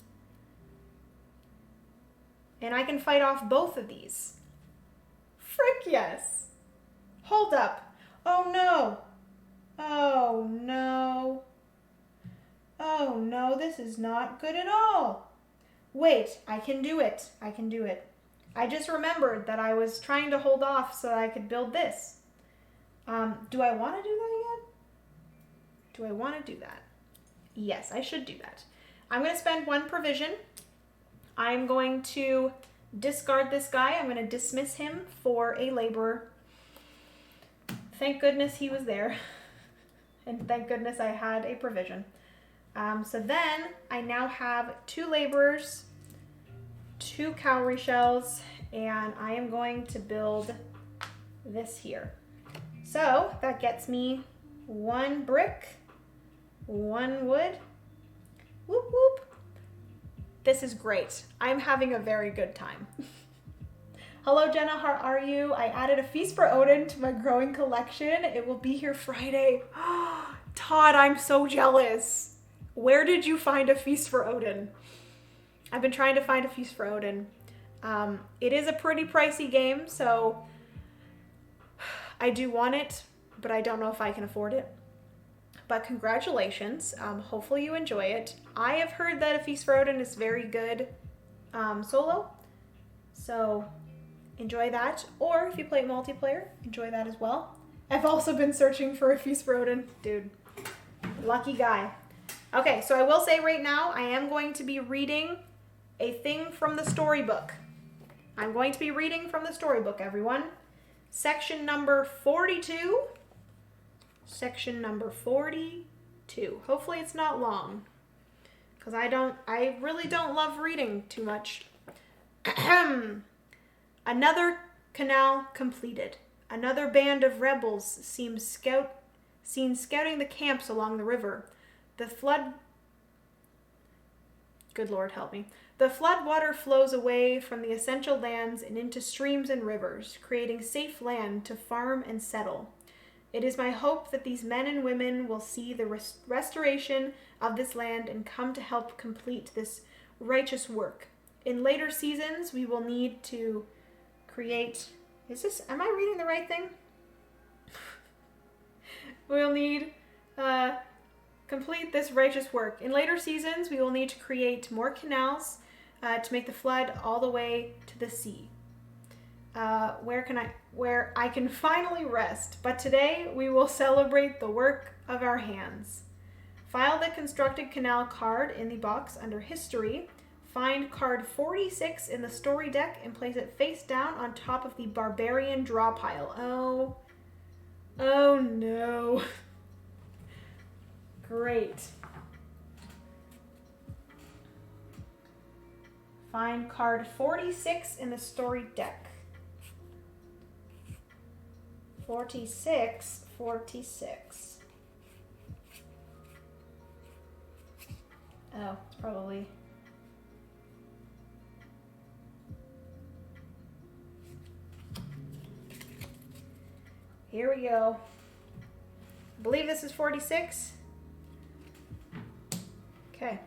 and I can fight off both of these. Frick yes. Hold up. Oh no. Oh no. Oh no, this is not good at all. Wait, I can do it. I can do it. I just remembered that I was trying to hold off so I could build this. Do I want to do that yet? Do I want to do that? Yes, I should do that. I'm going to spend 1 provision. I'm going to discard this guy. I'm going to dismiss him for a laborer. Thank goodness he was there. And thank goodness I had a provision. So then I now have 2 laborers, 2 cowrie shells, and I am going to build this here. So that gets me 1 brick, 1 wood. Whoop whoop. This is great. I'm having a very good time. Hello Jenna, how are you? I added a Feast for Odin to my growing collection. It will be here Friday. Todd, I'm so jealous. Where did you find a Feast for Odin? I've been trying to find a Feast for Odin. It is a pretty pricey game, so I do want it, but I don't know if I can afford it. But congratulations. Hopefully you enjoy it. I have heard that a Feast for Odin is very good solo, so enjoy that. Or if you play multiplayer, enjoy that as well. I've also been searching for a Fiesbroden. Dude, lucky guy. Okay, so I will say right now, I am going to be reading a thing from the storybook. I'm going to be reading from the storybook, everyone. Section number 42. Section number 42. Hopefully it's not long, because I really don't love reading too much. Another canal completed. Another band of rebels seen scouting the camps along the river. Good Lord, help me. The flood water flows away from the essential lands and into streams and rivers, creating safe land to farm and settle. It is my hope that these men and women will see the restoration of this land and come to help complete this righteous work. In later seasons, we will need to create... am I reading the right thing? We'll need... complete this righteous work. In later seasons, we will need to create more canals to make the flood all the way to the sea. Where I can finally rest. But today we will celebrate the work of our hands. File the constructed canal card in the box under History. Find card 46 in the story deck and place it face down on top of the Barbarian draw pile. Oh no. Great. Find card 46 in the story deck. 46. Oh, it's probably... Here we go. I believe this is 46. Okay.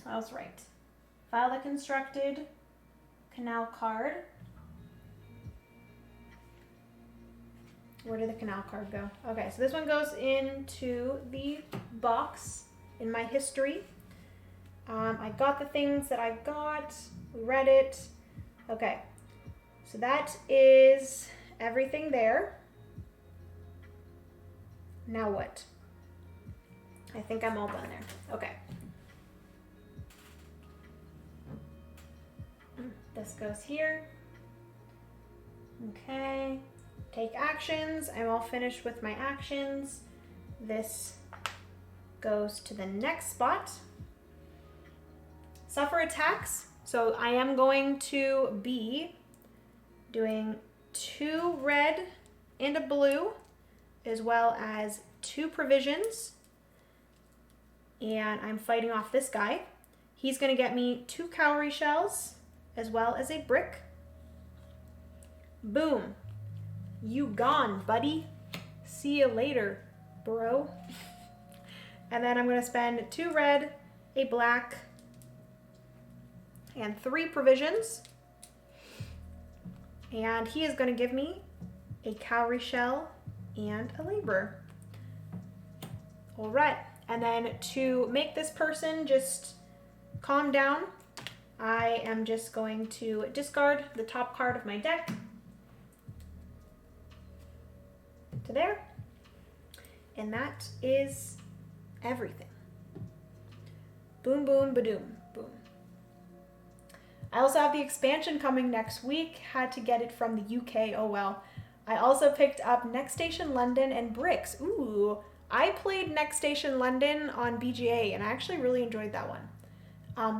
I was right. File the constructed canal card. Where did the canal card go? Okay, so this one goes into the box in my history. I got the things that I got. We read it. Okay, so that is everything there. Now what? I think I'm all done there. Okay. This goes here. Okay. Take actions. I'm all finished with my actions. This goes to the next spot. Suffer attacks. So I am going to be doing 2 red and a blue, as well as 2 provisions. And I'm fighting off this guy. He's going to get me 2 cowrie shells, as well as a brick. Boom. You gone, buddy. See you later, bro. And then I'm going to spend 2 red, a black, and 3 provisions. And he is going to give me a cowrie shell and a laborer. All right. And then to make this person just calm down, I am just going to discard the top card of my deck to there. And that is everything. Boom, boom, ba-doom, boom. I also have the expansion coming next week. Had to get it from the UK, oh well. I also picked up Next Station London and Bricks. Ooh, I played Next Station London on BGA and I actually really enjoyed that one.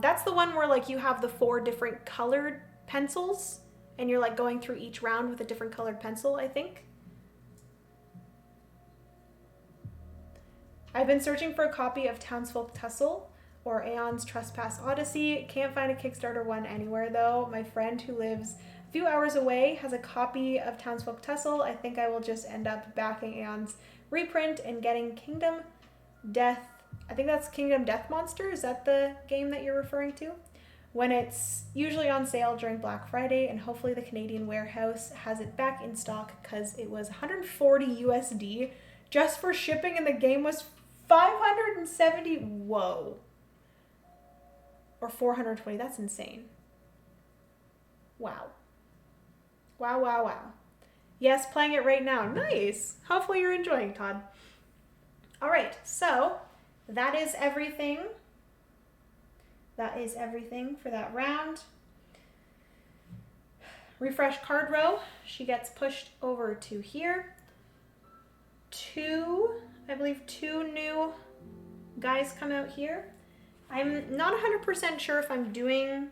That's the one where like you have the 4 different colored pencils and you're like going through each round with a different colored pencil, I think. I've been searching for a copy of Townsfolk Tussle or Aeon's Trespass Odyssey. Can't find a Kickstarter one anywhere though. My friend who lives a few hours away has a copy of Townsfolk Tussle. I think I will just end up backing Aeon's reprint and getting Kingdom Death. I think that's Kingdom Death Monster. Is that the game that you're referring to? When it's usually on sale during Black Friday, and hopefully the Canadian warehouse has it back in stock because it was 140 USD just for shipping and the game was 570. Whoa. Or 420. That's insane. Wow. Wow, wow, wow. Yes, playing it right now. Nice. Hopefully you're enjoying, Todd. All right, so that is everything. That is everything for that round. Refresh card row. She gets pushed over to here. I believe two new guys come out here. I'm not 100% sure if I'm doing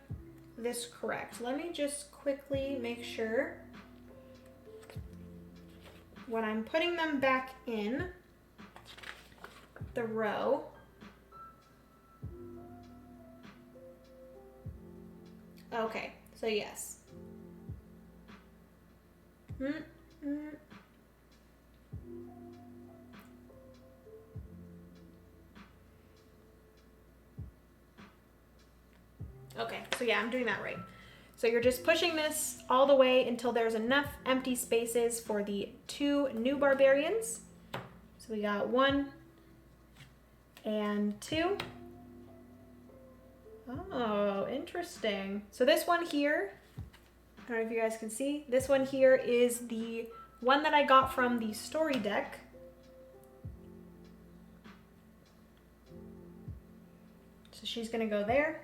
this correct. Let me just quickly make sure. When I'm putting them back in the row, okay, so yes. Okay, so yeah, I'm doing that right. So you're just pushing this all the way until there's enough empty spaces for the two new barbarians. So we got 1 and 2. Oh, interesting. So this one here, I don't know if you guys can see, this one here is the one that I got from the story deck. So she's gonna go there.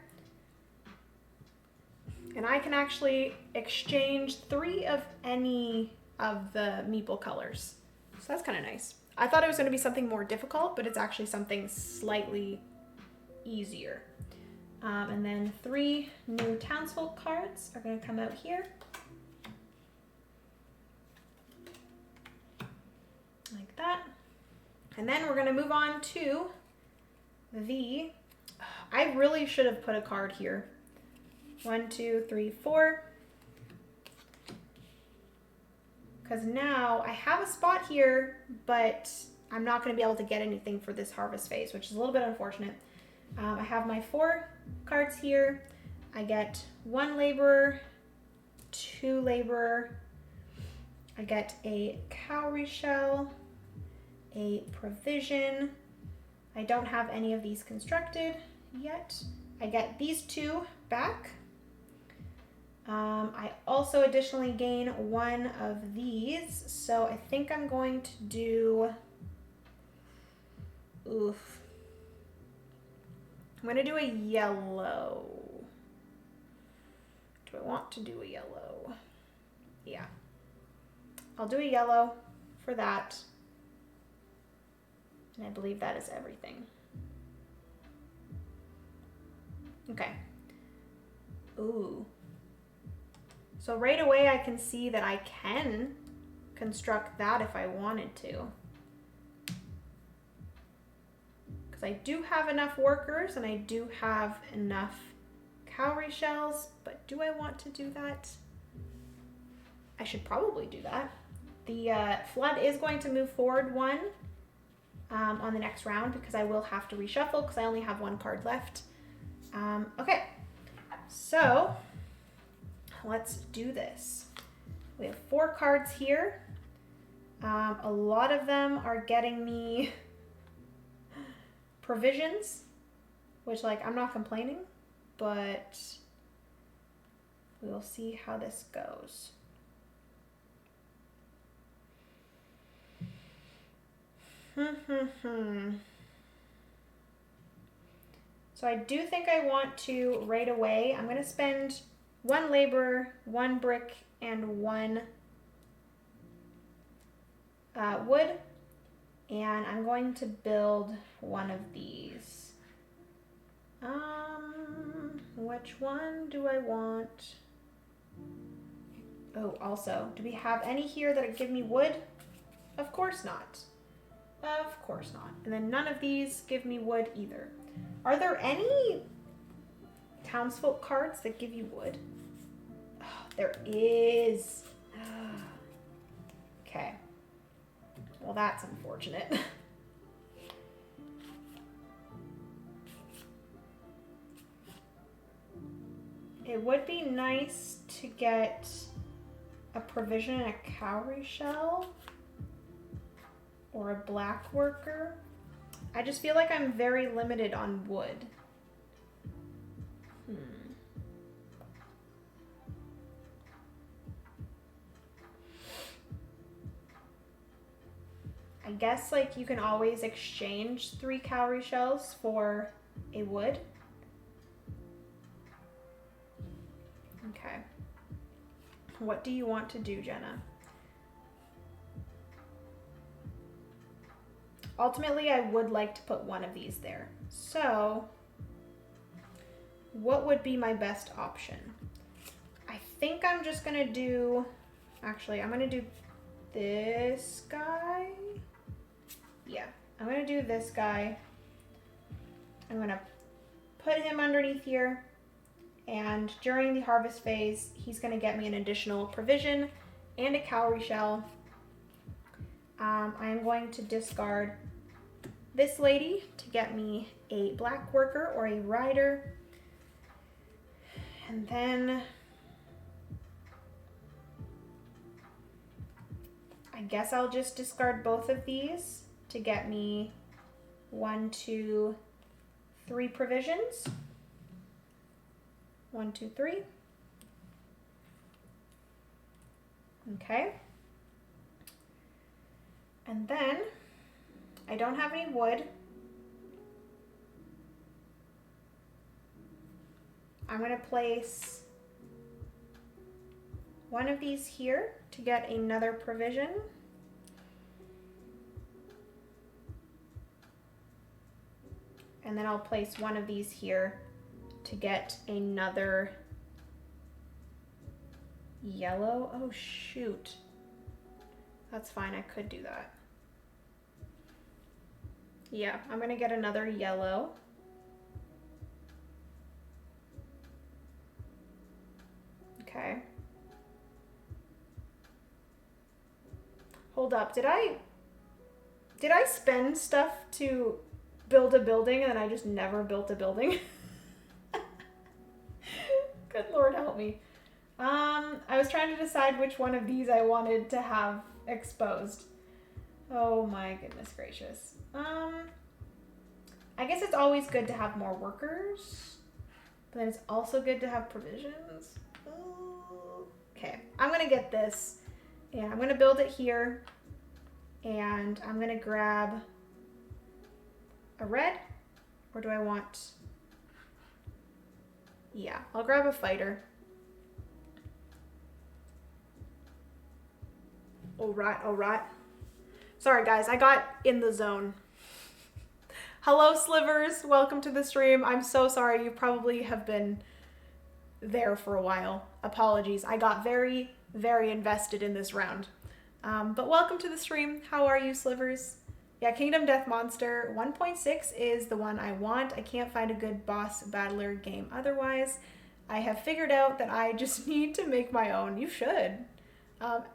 And I can actually exchange 3 of any of the meeple colors. So that's kind of nice. I thought it was going to be something more difficult, but it's actually something slightly easier. And then 3 new townsfolk cards are going to come out here. Like that. And then we're going to move on to the... I really should have put a card here. 1, 2, 3, 4. Because now I have a spot here, but I'm not going to be able to get anything for this harvest phase, which is a little bit unfortunate. I have my 4 cards here. I get 1 laborer, 2 laborer. I get a cowrie shell, a provision. I don't have any of these constructed yet. I get these 2 back. I also additionally gain 1 of these, so I think I'm going to do, I'm going to do a yellow. Do I want to do a yellow? Yeah. I'll do a yellow for that. And I believe that is everything. Okay. Ooh. So right away I can see that I can construct that if I wanted to. Because I do have enough workers and I do have enough cowrie shells, but do I want to do that? I should probably do that. The flood is going to move forward 1 on the next round because I will have to reshuffle because I only have 1 card left. Okay, so let's do this. We have 4 cards here. A lot of them are getting me provisions, which, like, I'm not complaining, but we will see how this goes. So I do think I want to right away, I'm going to spend 1 labor, 1 brick, and 1 wood. And I'm going to build one of these. Which one do I want? Oh, also, do we have any here that give me wood? Of course not. Of course not. And then none of these give me wood either. Are there any townsfolk cards that give you wood? Oh, there is. Okay. Well, that's unfortunate. It would be nice to get a provision and a cowrie shell or a black worker. I just feel like I'm very limited on wood. guess like you can always exchange 3 cowrie shells for a wood. Okay. What do you want to do, Jenna? Ultimately, I would like to put one of these there. So, what would be my best option? I think I'm just gonna do, actually, I'm gonna do this guy. Yeah, I'm gonna do this guy. I'm gonna put him underneath here. And during the harvest phase, he's gonna get me an additional provision and a cowrie shell. I am going to discard this lady to get me a black worker or a rider. And then I guess I'll just discard both of these to get me 1, 2, 3 provisions. 1, 2, 3. Okay. And then I don't have any wood. I'm going to place one of these here to get another provision. And then I'll place one of these here to get another yellow. Oh shoot. That's fine, I could do that. Yeah, I'm gonna get another yellow. Okay. Hold up, did I spend stuff to build a building and then I just never built a building? Good Lord help me. I was trying to decide which one of these I wanted to have exposed. Oh my goodness gracious. I guess it's always good to have more workers, but then it's also good to have provisions. Okay, I'm gonna get this, and I'm gonna build it here, and I'm gonna grab a red, or do I want... Yeah, I'll grab a fighter. All right. Sorry guys, I got in the zone. Hello Slivers, welcome to the stream. I'm so sorry, you probably have been there for a while. Apologies, I got very, very invested in this round. But welcome to the stream. How are you, Slivers? Yeah, Kingdom Death Monster 1.6 is the one I want. I can't find a good boss battler game otherwise. I have figured out that I just need to make my own. You should.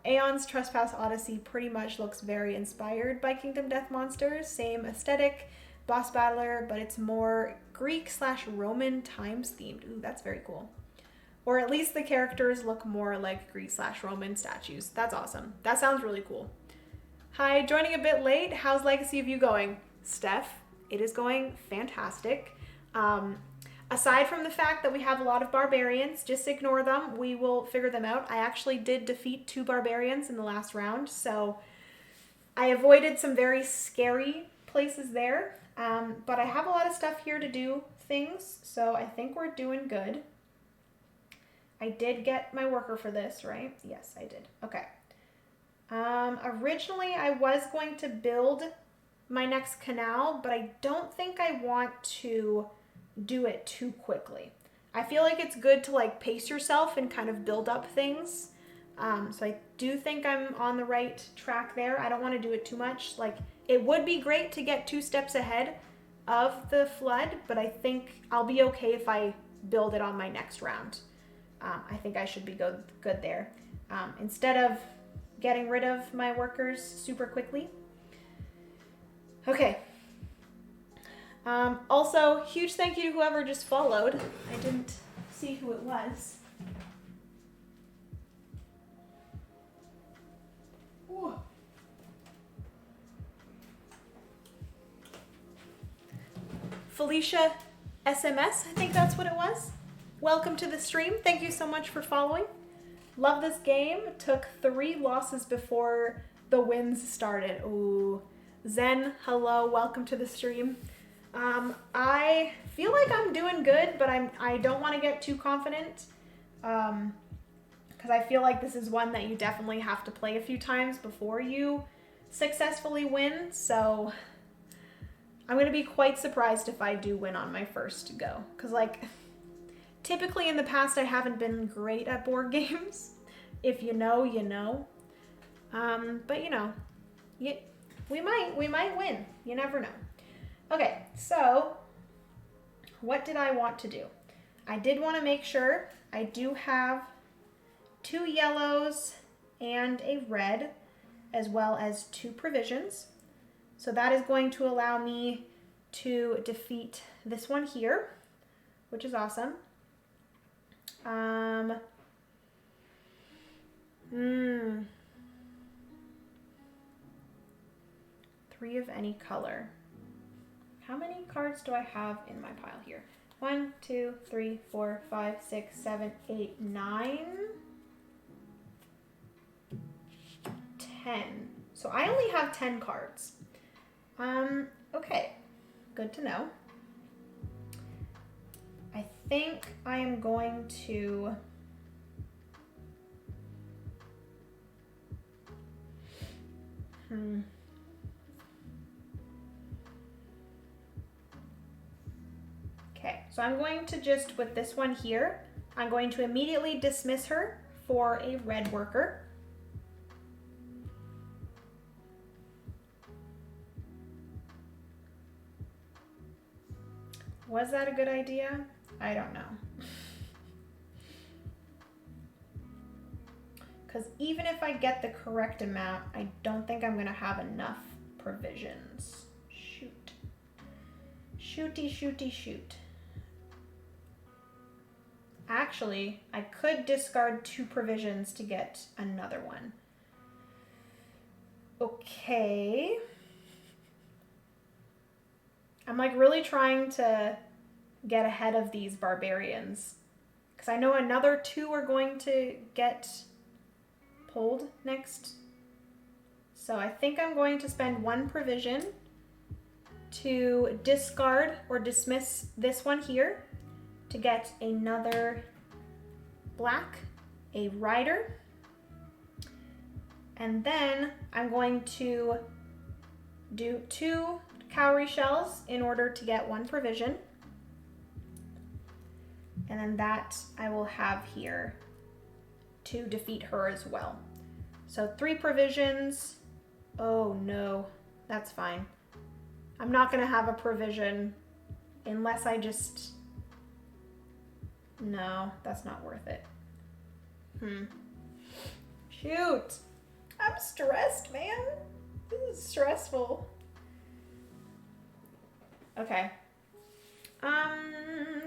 Aeon's Trespass Odyssey pretty much looks very inspired by Kingdom Death Monster. Same aesthetic, boss battler, but it's more Greek/Roman times themed. Ooh, that's very cool. Or at least the characters look more like Greek/Roman statues. That's awesome. That sounds really cool. Hi, joining a bit late. How's Legacy of You going? Steph, it is going fantastic. Aside from the fact that we have a lot of barbarians, just ignore them. We will figure them out. I actually did defeat 2 barbarians in the last round, so I avoided some very scary places there. But I have a lot of stuff here to do things, so I think we're doing good. I did get my worker for this, right? Yes, I did. Okay. Originally, I was going to build my next canal, but I don't think I want to do it too quickly. I feel like it's good to like pace yourself and kind of build up things. So I do think I'm on the right track there. I don't want to do it too much. Like, it would be great to get 2 steps ahead of the flood, but I think I'll be okay if I build it on my next round. I think I should be good there. Instead of getting rid of my workers super quickly. Okay. Also, huge thank you to whoever just followed. I didn't see who it was. Ooh. Felicia SMS, I think that's what it was. Welcome to the stream. Thank you so much for following. Love this game. Took 3 losses before the wins started. Ooh, Zen, hello, welcome to the stream. I feel like I'm doing good, but I don't want to get too confident. Because I feel like this is one that you definitely have to play a few times before you successfully win. So I'm going to be quite surprised if I do win on my first go. Because like, typically in the past I haven't been great at board games. If you know, you know. But you know, we might win. You never know. Okay, so what did I want to do? I did want to make sure I do have 2 yellows and a red, as well as 2 provisions. So that is going to allow me to defeat this one here, which is awesome. 3 of any color. How many cards do I have in my pile here? 1, 2, 3, 4, 5, 6, 7, 8, 9, 10. So I only have 10 cards. Okay, good to know. I think I am going to Okay, so I'm going to just, with this one here, I'm going to immediately dismiss her for a red worker. Was that a good idea? I don't know. Because even if I get the correct amount, I don't think I'm going to have enough provisions. Shoot. Shooty, shooty, shoot. Actually, I could discard 2 provisions to get another one. Okay. I'm like really trying to get ahead of these barbarians. Because I know another 2 are going to get pulled next. So I think I'm going to spend 1 provision to discard or dismiss this one here to get another black, a rider. And then I'm going to do 2 cowrie shells in order to get 1 provision. And then that I will have here to defeat her as well. So 3 provisions. Oh no, that's fine. I'm not gonna have a provision unless I just... No, that's not worth it. Shoot. I'm stressed, man. This is stressful. Okay.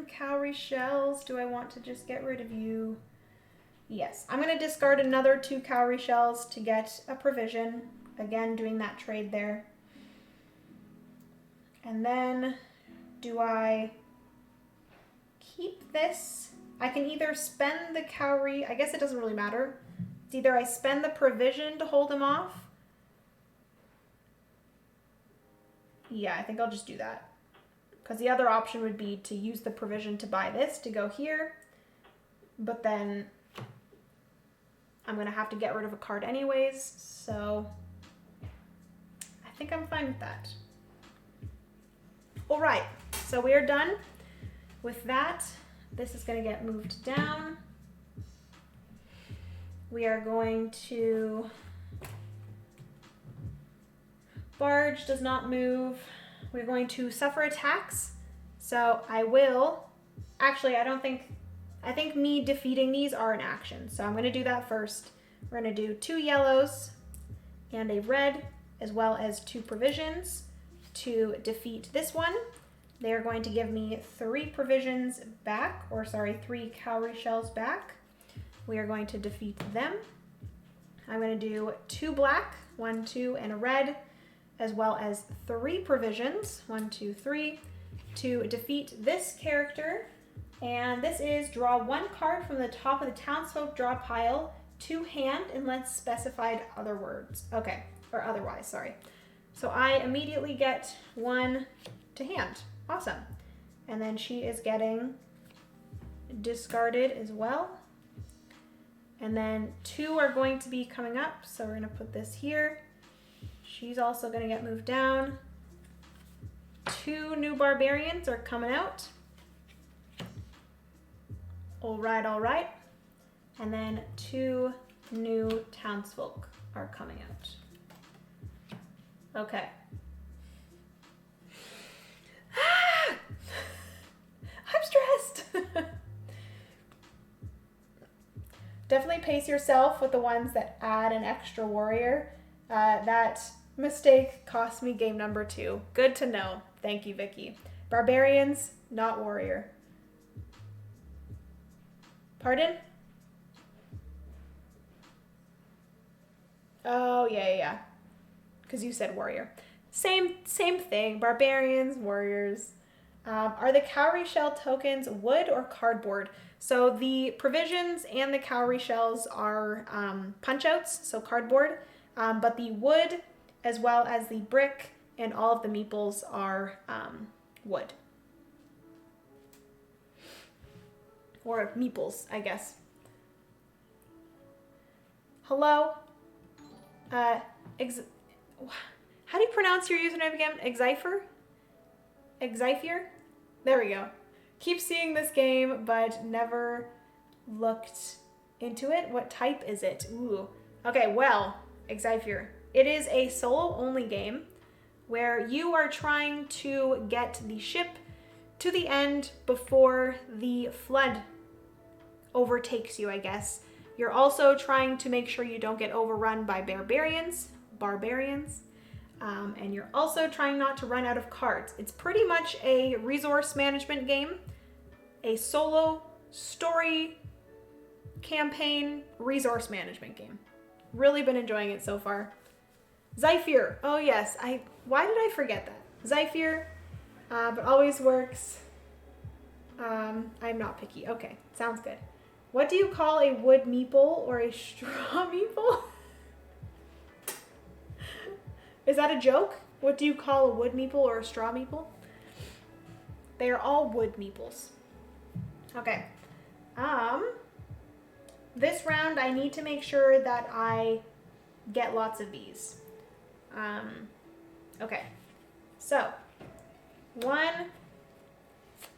Cowrie shells. Do I want to just get rid of you? Yes. I'm going to discard another 2 cowrie shells to get a provision. Again, doing that trade there. And then, do I keep this? I can either spend the cowrie. I guess it doesn't really matter. It's either I spend the provision to hold him off. Yeah, I think I'll just do that. Because the other option would be to use the provision to buy this to go here. But then I'm going to have to get rid of a card anyways. So I think I'm fine with that. All right, so we are done with that. This is going to get moved down. We are going to... Barge does not move. We're going to suffer attacks. So I will... Actually, I think me defeating these are an action. So I'm going to do that first. We're going to do 2 yellows and a red, as well as 2 provisions to defeat this one. They are going to give me 3 provisions back, or sorry, 3 cowrie shells back. We are going to defeat them. I'm going to do 2 black, 1, 2, and a red, as well as 3 provisions, 1, 2, 3, to defeat this character. And this is draw 1 card from the top of the townsfolk draw pile to hand unless specified other words. Okay, or otherwise, sorry. So I immediately get 1 to hand. Awesome. And then she is getting discarded as well. And then 2 are going to be coming up. So we're going to put this here. She's also going to get moved down. 2 new barbarians are coming out. All right, all right. And then 2 new townsfolk are coming out. Okay. I'm stressed. Definitely pace yourself with the ones that add an extra warrior. That mistake cost me game number 2. Good to know. Thank you, Vicky. Barbarians, not warrior. Pardon? Oh, yeah. Because you said warrior. Same thing. Barbarians, warriors. Are the cowrie shell tokens wood or cardboard? So the provisions and the cowrie shells are punch outs, so cardboard. But the wood, as well as the brick and all of the meeples are wood. Or meeples, I guess. Hello? How do you pronounce your username again? Excypher? There we go. Keep seeing this game, but never looked into it. What type is it? Ooh. Okay, well, Excypher. It is a solo-only game where you are trying to get the ship to the end before the flood overtakes you, I guess. You're also trying to make sure you don't get overrun by barbarians. And you're also trying not to run out of cards. It's pretty much a resource management game, a solo story campaign resource management game. Really been enjoying it so far. Zephyr. Oh yes, why did I forget that? Zephyr, but always works. I'm not picky. Okay, sounds good. What do you call a wood meeple or a straw meeple? Is that a joke? What do you call a wood meeple or a straw meeple? They are all wood meeples. Okay. This round I need to make sure that I get lots of these. Okay. So, 1,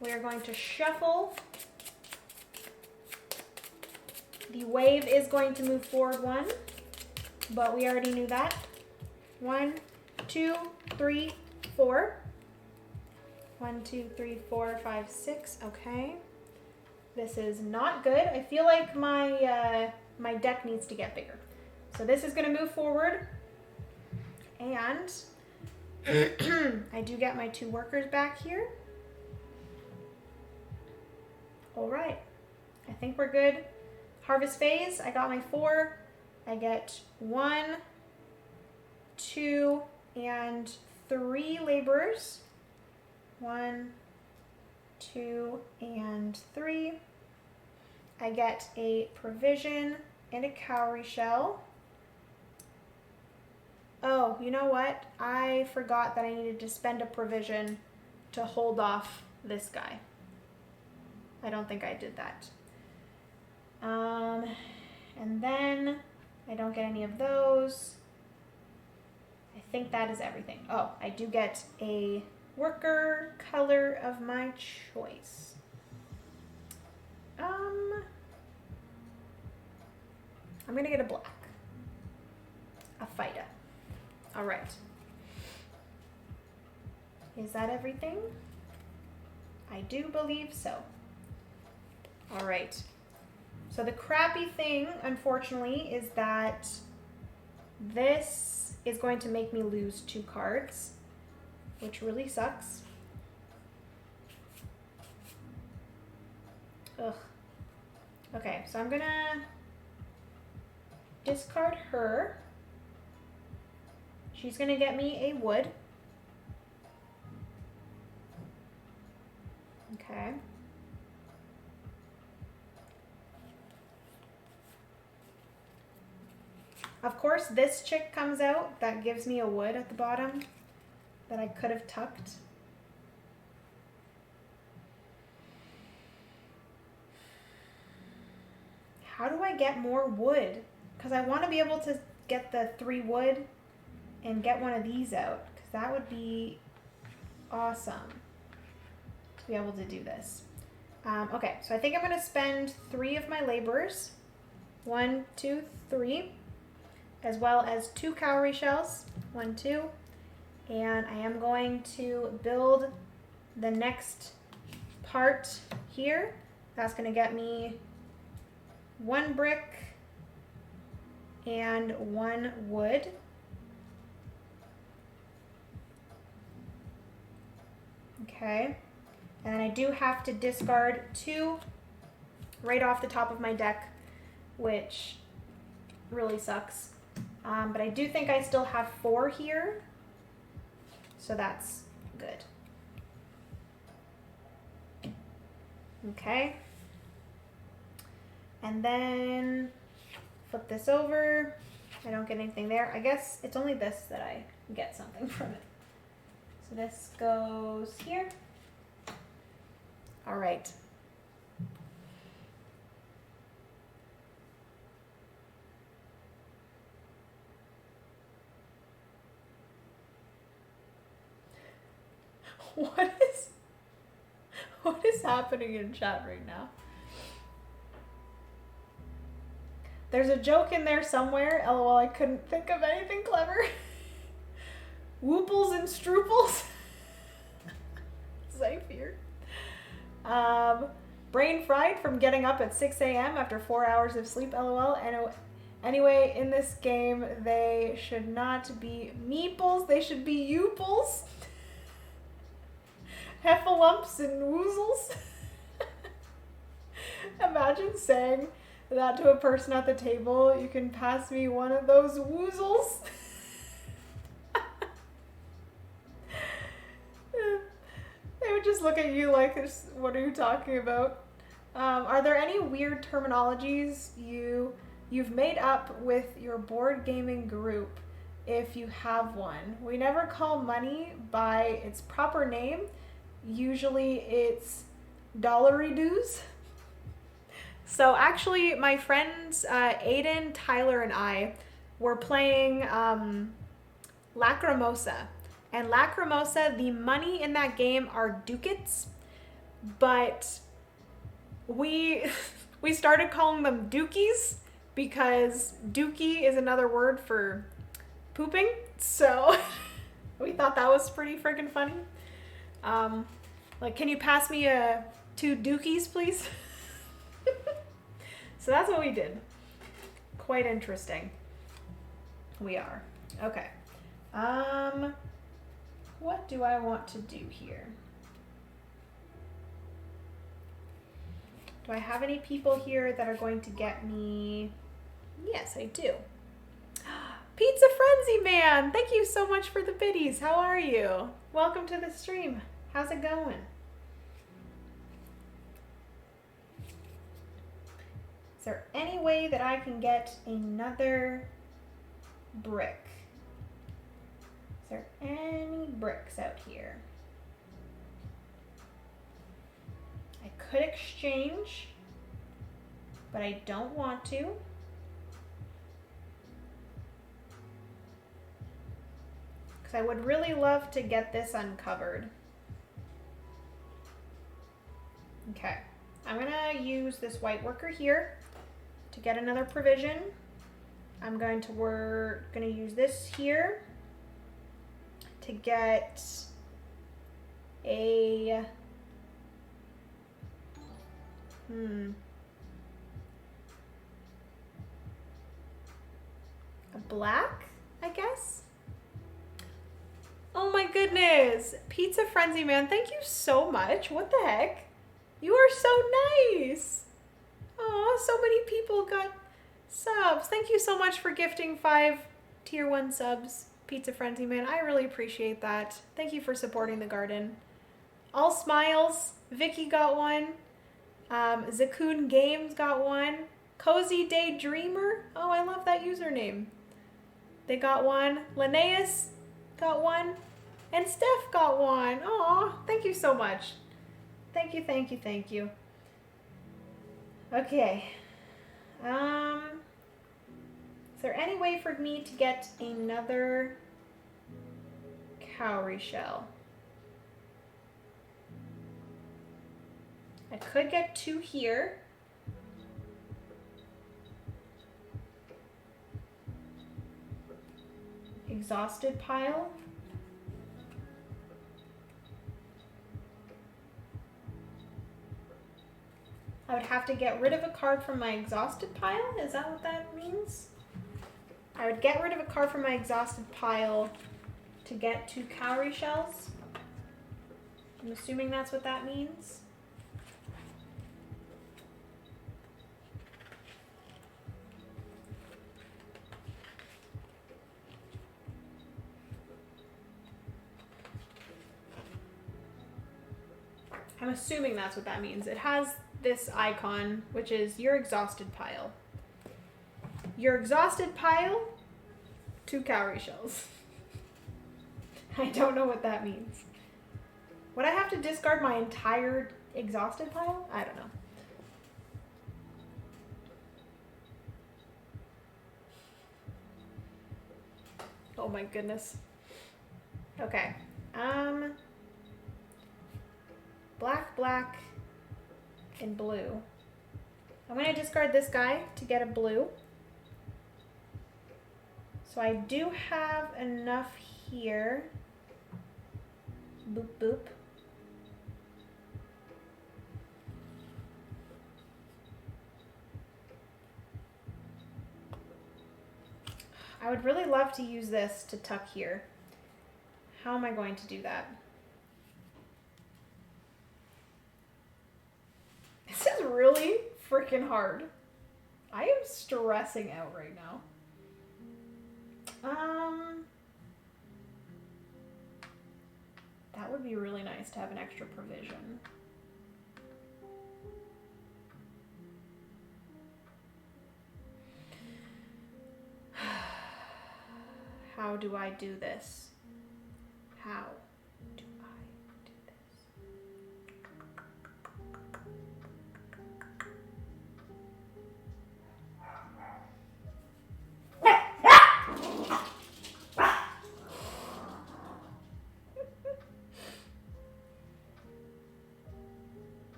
we are going to shuffle. The wave is going to move forward 1, but we already knew that. 1, 2, 3, 4. 1, 2, 3, 4, 5, 6. Okay. This is not good. I feel like my deck needs to get bigger. So this is going to move forward. And I do get my 2 workers back here. All right. I think we're good. Harvest phase. I got my 4. I get 1, 2, and 3 laborers. 1, 2, and 3. I get a provision and a cowrie shell. Oh, you know what? I forgot that I needed to spend a provision to hold off this guy. I don't think I did that. And then I don't get any of those. I think that is everything. Oh, I do get a worker color of my choice. I'm gonna get a black. A FIDA. All right. Is that everything? I do believe so. All right. So the crappy thing, unfortunately, is that this is going to make me lose 2 cards, which really sucks. Ugh. Okay, so I'm gonna discard her. She's gonna get me a wood. Okay. Of course, this chick comes out. That gives me a wood at the bottom that I could have tucked. How do I get more wood? Because I want to be able to get the 3 wood and get one of these out. Because that would be awesome to be able to do this. Okay, so I think I'm going to spend 3 of my laborers. 1, 2, 3. As well as 2 cowrie shells. 1, 2. And I am going to build the next part here. That's going to get me 1 brick and 1 wood. Okay. And then I do have to discard 2 right off the top of my deck, which really sucks. But I do think I still have 4 here, so that's good. Okay. And then flip this over. I don't get anything there. I guess it's only this that I get something from it. So this goes here. All right. What is happening in chat right now? There's a joke in there somewhere. LOL, I couldn't think of anything clever. Whooples and strooples. Zephyr. Brain fried from getting up at 6 a.m. after 4 hours of sleep. LOL. And anyway, in this game, they should not be meeples. They should be youples. Heffalumps and woozles. Imagine saying that to a person at the table. You can pass me one of those woozles. They would just look at you like, what are you talking about? Are there any weird terminologies you've made up with your board gaming group, if you have one? We never call money by its proper name. Usually it's dollary dues. So actually, my friends Aiden, Tyler, and I were playing Lacrimosa. And Lacrimosa, the money in that game are ducats, but we started calling them dookies because dookie is another word for pooping. So we thought that was pretty freaking funny. Like, can you pass me 2 dookies, please? So that's what we did. Quite interesting. We are. Okay. What do I want to do here? Do I have any people here that are going to get me? Yes, I do. Pizza Frenzy Man! Thank you so much for the biddies. How are you? Welcome to the stream. How's it going? Is there any way that I can get another brick? Is there any bricks out here? I could exchange, but I don't want to. Because I would really love to get this uncovered. Okay, I'm gonna use this white worker here to get another provision. We're gonna use this here to get a black, I guess. Oh my goodness, Pizza Frenzy Man, thank you so much. What the heck? You are so nice. Oh, so many people got subs. Thank you so much for gifting 5 tier 1 subs, Pizza Frenzy Man. I really appreciate that. Thank you for supporting the garden. All smiles. Vicky got one. Zakoon Games got one. Cozy Daydreamer. Oh, I love that username. They got one. Linnaeus got one. And Steph got one. Aw, thank you so much. Thank you, thank you, thank you. Okay. Is there any way for me to get another cowrie shell? I could get 2 here. Exhausted pile. I would have to get rid of a card from my exhausted pile? Is that what that means? I would get rid of a card from my exhausted pile to get 2 cowrie shells. I'm assuming that's what that means. I'm assuming that's what that means. It has this icon, which is your exhausted pile. Your exhausted pile, 2 cowrie shells. I don't know what that means. Would I have to discard my entire exhausted pile? I don't know. Oh my goodness. Okay. Black, black, and blue. I'm going to discard this guy to get a blue. So I do have enough here. Boop, boop. I would really love to use this to tuck here. How am I going to do that? This is really freaking hard. I am stressing out right now. That would be really nice to have an extra provision. How do I do this? How do I do this?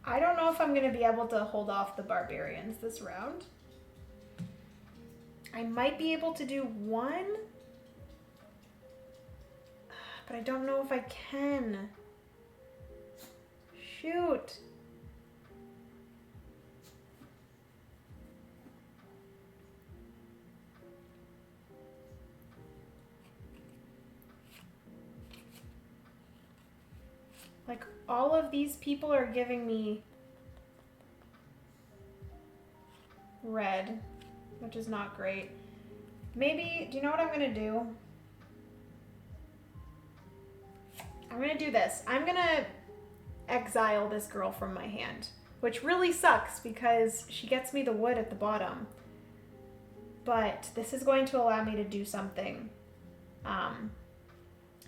I don't know if I'm going to be able to hold off the barbarians this round. I might be able to do 1, but I don't know if I can. Shoot. Like, all of these people are giving me red, which is not great. Maybe, do you know what I'm gonna do? I'm gonna do this. I'm gonna exile this girl from my hand, which really sucks because she gets me the wood at the bottom. But this is going to allow me to do something.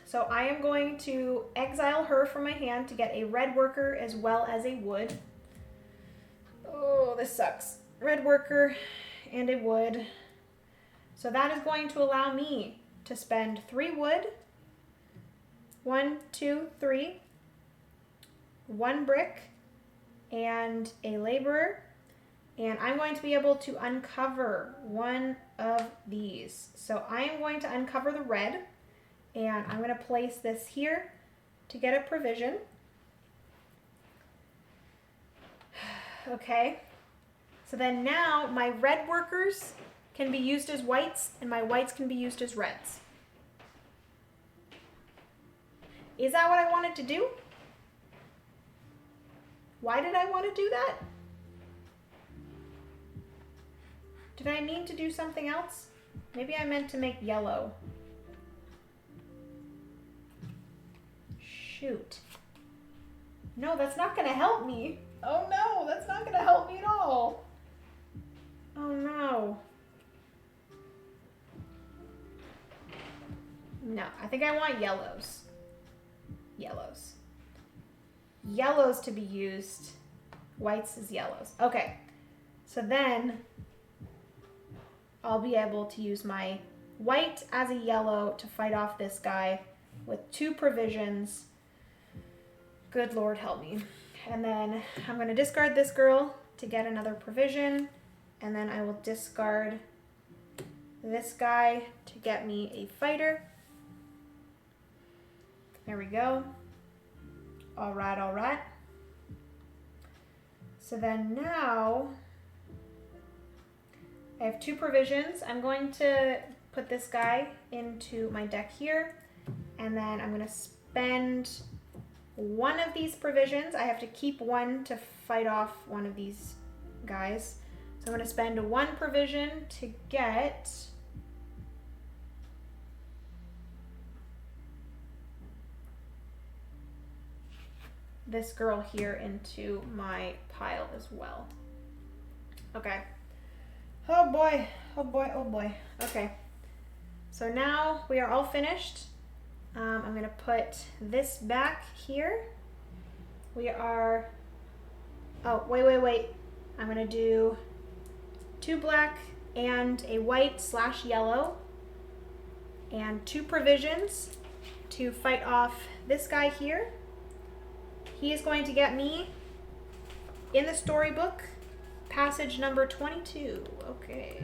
So I am going to exile her from my hand to get a red worker as well as a wood. Oh, this sucks. Red worker and a wood. So that is going to allow me to spend 3 wood. 1, 2, 3. 1 brick and a laborer. And I'm going to be able to uncover one of these. So I am going to uncover the red. And I'm going to place this here to get a provision. Okay. So then now my red workers can be used as whites and my whites can be used as reds. Is that what I wanted to do? Why did I want to do that? Did I mean to do something else? Maybe I meant to make yellow. Shoot. No, that's not going to help me. Oh no, that's not gonna help me at all. Oh no. No, I think I want yellows. Yellows. Yellows to be used. Whites is yellows. Okay. So then I'll be able to use my white as a yellow to fight off this guy with 2 provisions. Good Lord help me. And then I'm going to discard this girl to get another provision. And then I will discard this guy to get me a fighter. There we go. All right, all right. So then now I have 2 provisions. I'm going to put this guy into my deck here, and then I'm going to spend one of these provisions. I have to keep one to fight off one of these guys. So I'm going to spend 1 provision to get this girl here into my pile as well. Okay. Oh boy, oh boy, oh boy. Okay. So now we are all finished. I'm gonna put this back here. We are, oh, wait. I'm gonna do 2 black and a white / yellow and 2 provisions to fight off this guy here. He is going to get me, in the storybook, passage number 22. Okay.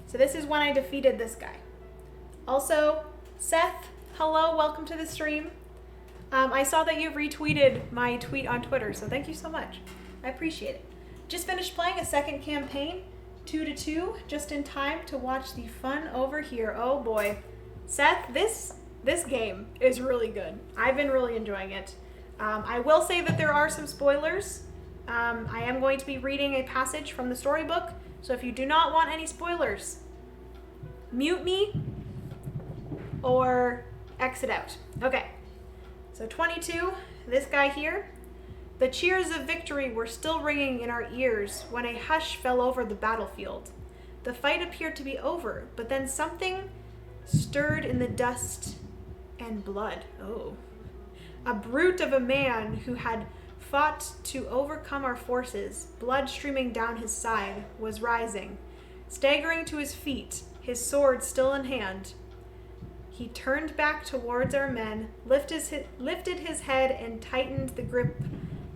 So this is when I defeated this guy. Also, Seth, hello, welcome to the stream. I saw that you retweeted my tweet on Twitter, so thank you so much. I appreciate it. Just finished playing a second campaign, 2-2, just in time to watch the fun over here. Oh boy. Seth, this game is really good. I've been really enjoying it. I will say that there are some spoilers. I am going to be reading a passage from the storybook, so if you do not want any spoilers, mute me or exit out. Okay, so 22, this guy here. The cheers of victory were still ringing in our ears when a hush fell over the battlefield. The fight appeared to be over, but then something stirred in the dust and blood. Oh. A brute of a man who had fought to overcome our forces, blood streaming down his side, was rising. Staggering to his feet, his sword still in hand, he turned back towards our men, lifted his head and tightened the grip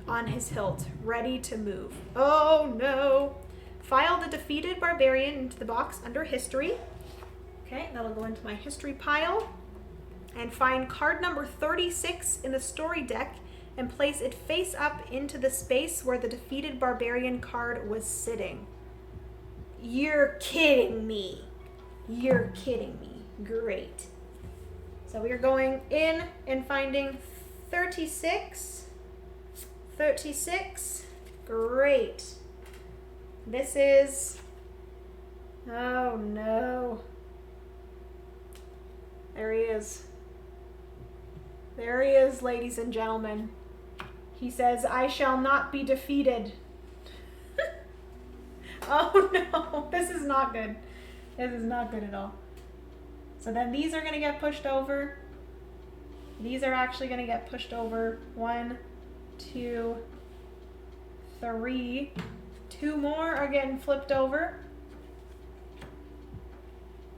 on his hilt, ready to move. Oh no! File the defeated barbarian into the box under history. Okay, that'll go into my history pile. And find card number 36 in the story deck and place it face up into the space where the defeated barbarian card was sitting. You're kidding me. You're kidding me. Great. So we are going in and finding 36. 36. Great. This is... Oh no. There he is. There he is, ladies and gentlemen. He says, I shall not be defeated. Oh no, this is not good. This is not good at all. So then these are going to get pushed over. These are actually going to get pushed over. 1, 2, 3. 2 more are getting flipped over.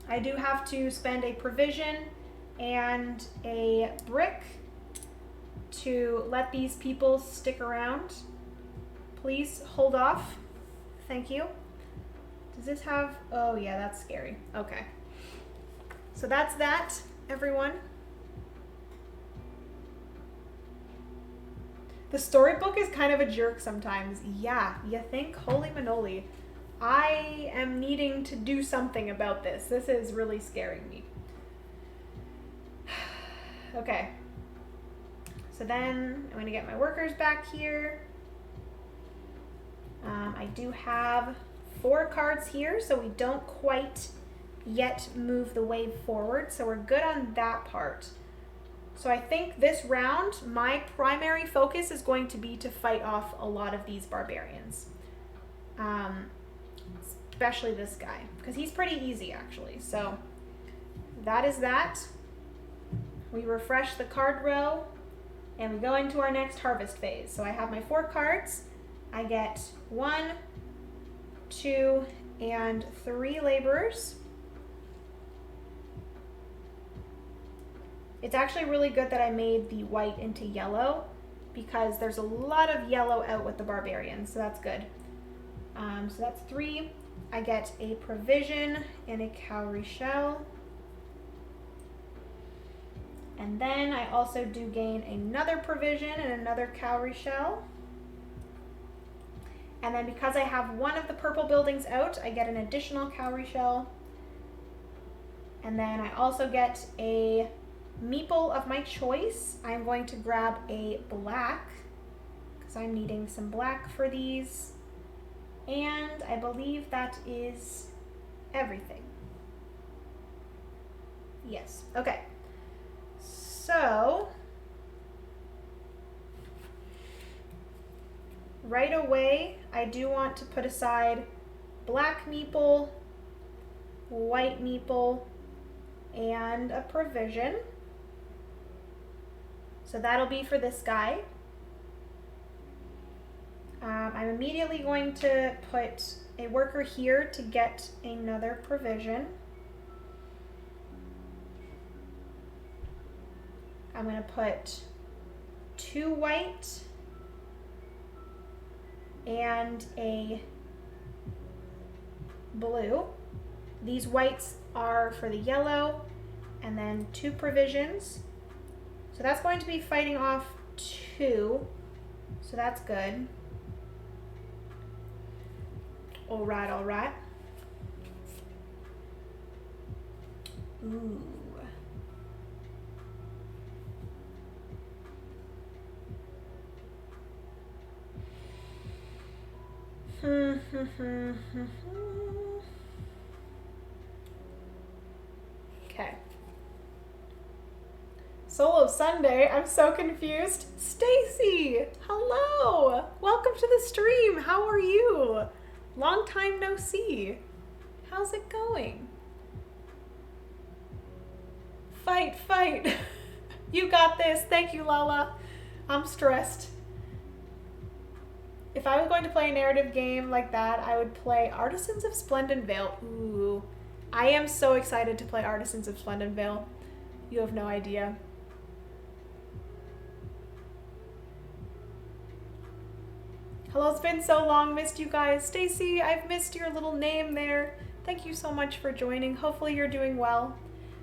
I do have to spend a provision and a brick to let these people stick around. Please hold off. Thank you. Does this have... Oh yeah, that's scary. Okay. So that's that, everyone. The storybook is kind of a jerk sometimes. Yeah, you think? Holy manoli. I am needing to do something about this. This is really scaring me. Okay. So then I'm going to get my workers back here. I do have 4 cards here, so we don't quite yet move the wave forward. So we're good on that part. So I think this round, my primary focus is going to be to fight off a lot of these barbarians. Especially this guy, because he's pretty easy actually. So that is that. We refresh the card row and we go into our next harvest phase. So I have my 4 cards. I get 1, 2, and 3 laborers. It's actually really good that I made the white into yellow because there's a lot of yellow out with the barbarians, so that's good. So that's 3. I get a provision and a cowrie shell. And then I also do gain another provision and another cowrie shell. And then because I have one of the purple buildings out, I get an additional cowrie shell. And then I also get a meeple of my choice. I'm going to grab a black because I'm needing some black for these. And I believe that is everything. Yes, okay. So, right away, I do want to put aside black meeple, white meeple, and a provision. So that'll be for this guy. I'm immediately going to put a worker here to get another provision. I'm going to put 2 white and a blue. These whites are for the yellow, and then 2 provisions. So that's going to be fighting off 2, so that's good. All right, all right. Ooh. Okay. Solo Sunday, I'm so confused. Stacy, hello. Welcome to the stream. How are you? Long time no see. How's it going? Fight, fight. You got this. Thank you, Lala. I'm stressed. If I was going to play a narrative game like that, I would play Artisans of Splendid Vale. Ooh. I am so excited to play Artisans of Splendid Vale. You have no idea. Hello, it's been so long. Missed you guys. Stacy, I've missed your little name there. Thank you so much for joining. Hopefully you're doing well.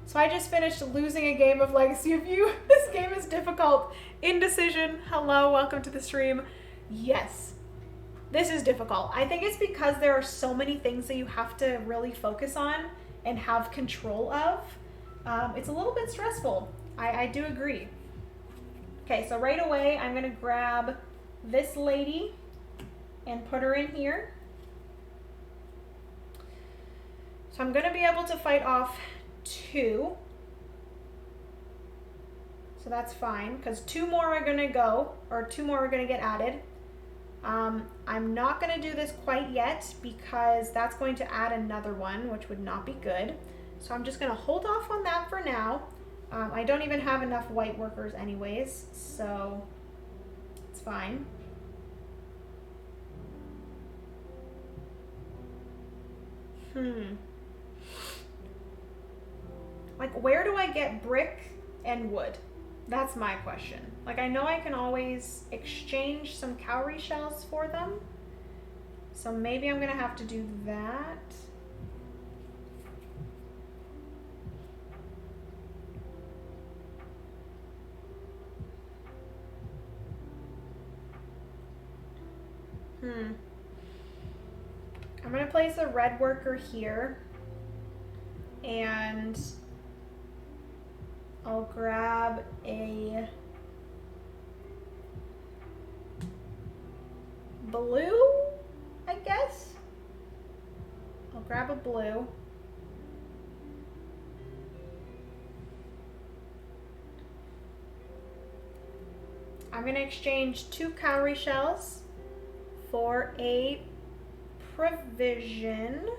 So I just finished losing a game of Legacy of You. This game is difficult. Indecision. Hello, welcome to the stream. Yes. This is difficult. I think it's because there are so many things that you have to really focus on and have control of. It's a little bit stressful. I do agree. Okay, so right away I'm gonna grab this lady and put her in here. So I'm gonna be able to fight off 2. So that's fine, because 2 more are gonna go, or 2 more are gonna get added. I'm not going to do this quite yet because that's going to add another one, which would not be good. So I'm just going to hold off on that for now. I don't even have enough white workers anyways, so it's fine. Like, where do I get brick and wood? That's my question. Like, I know I can always exchange some cowrie shells for them. So maybe I'm gonna have to do that. I'm gonna place a red worker here. And I'll grab a blue, I guess. I'll grab a blue. I'm gonna exchange 2 cowrie shells for a provision.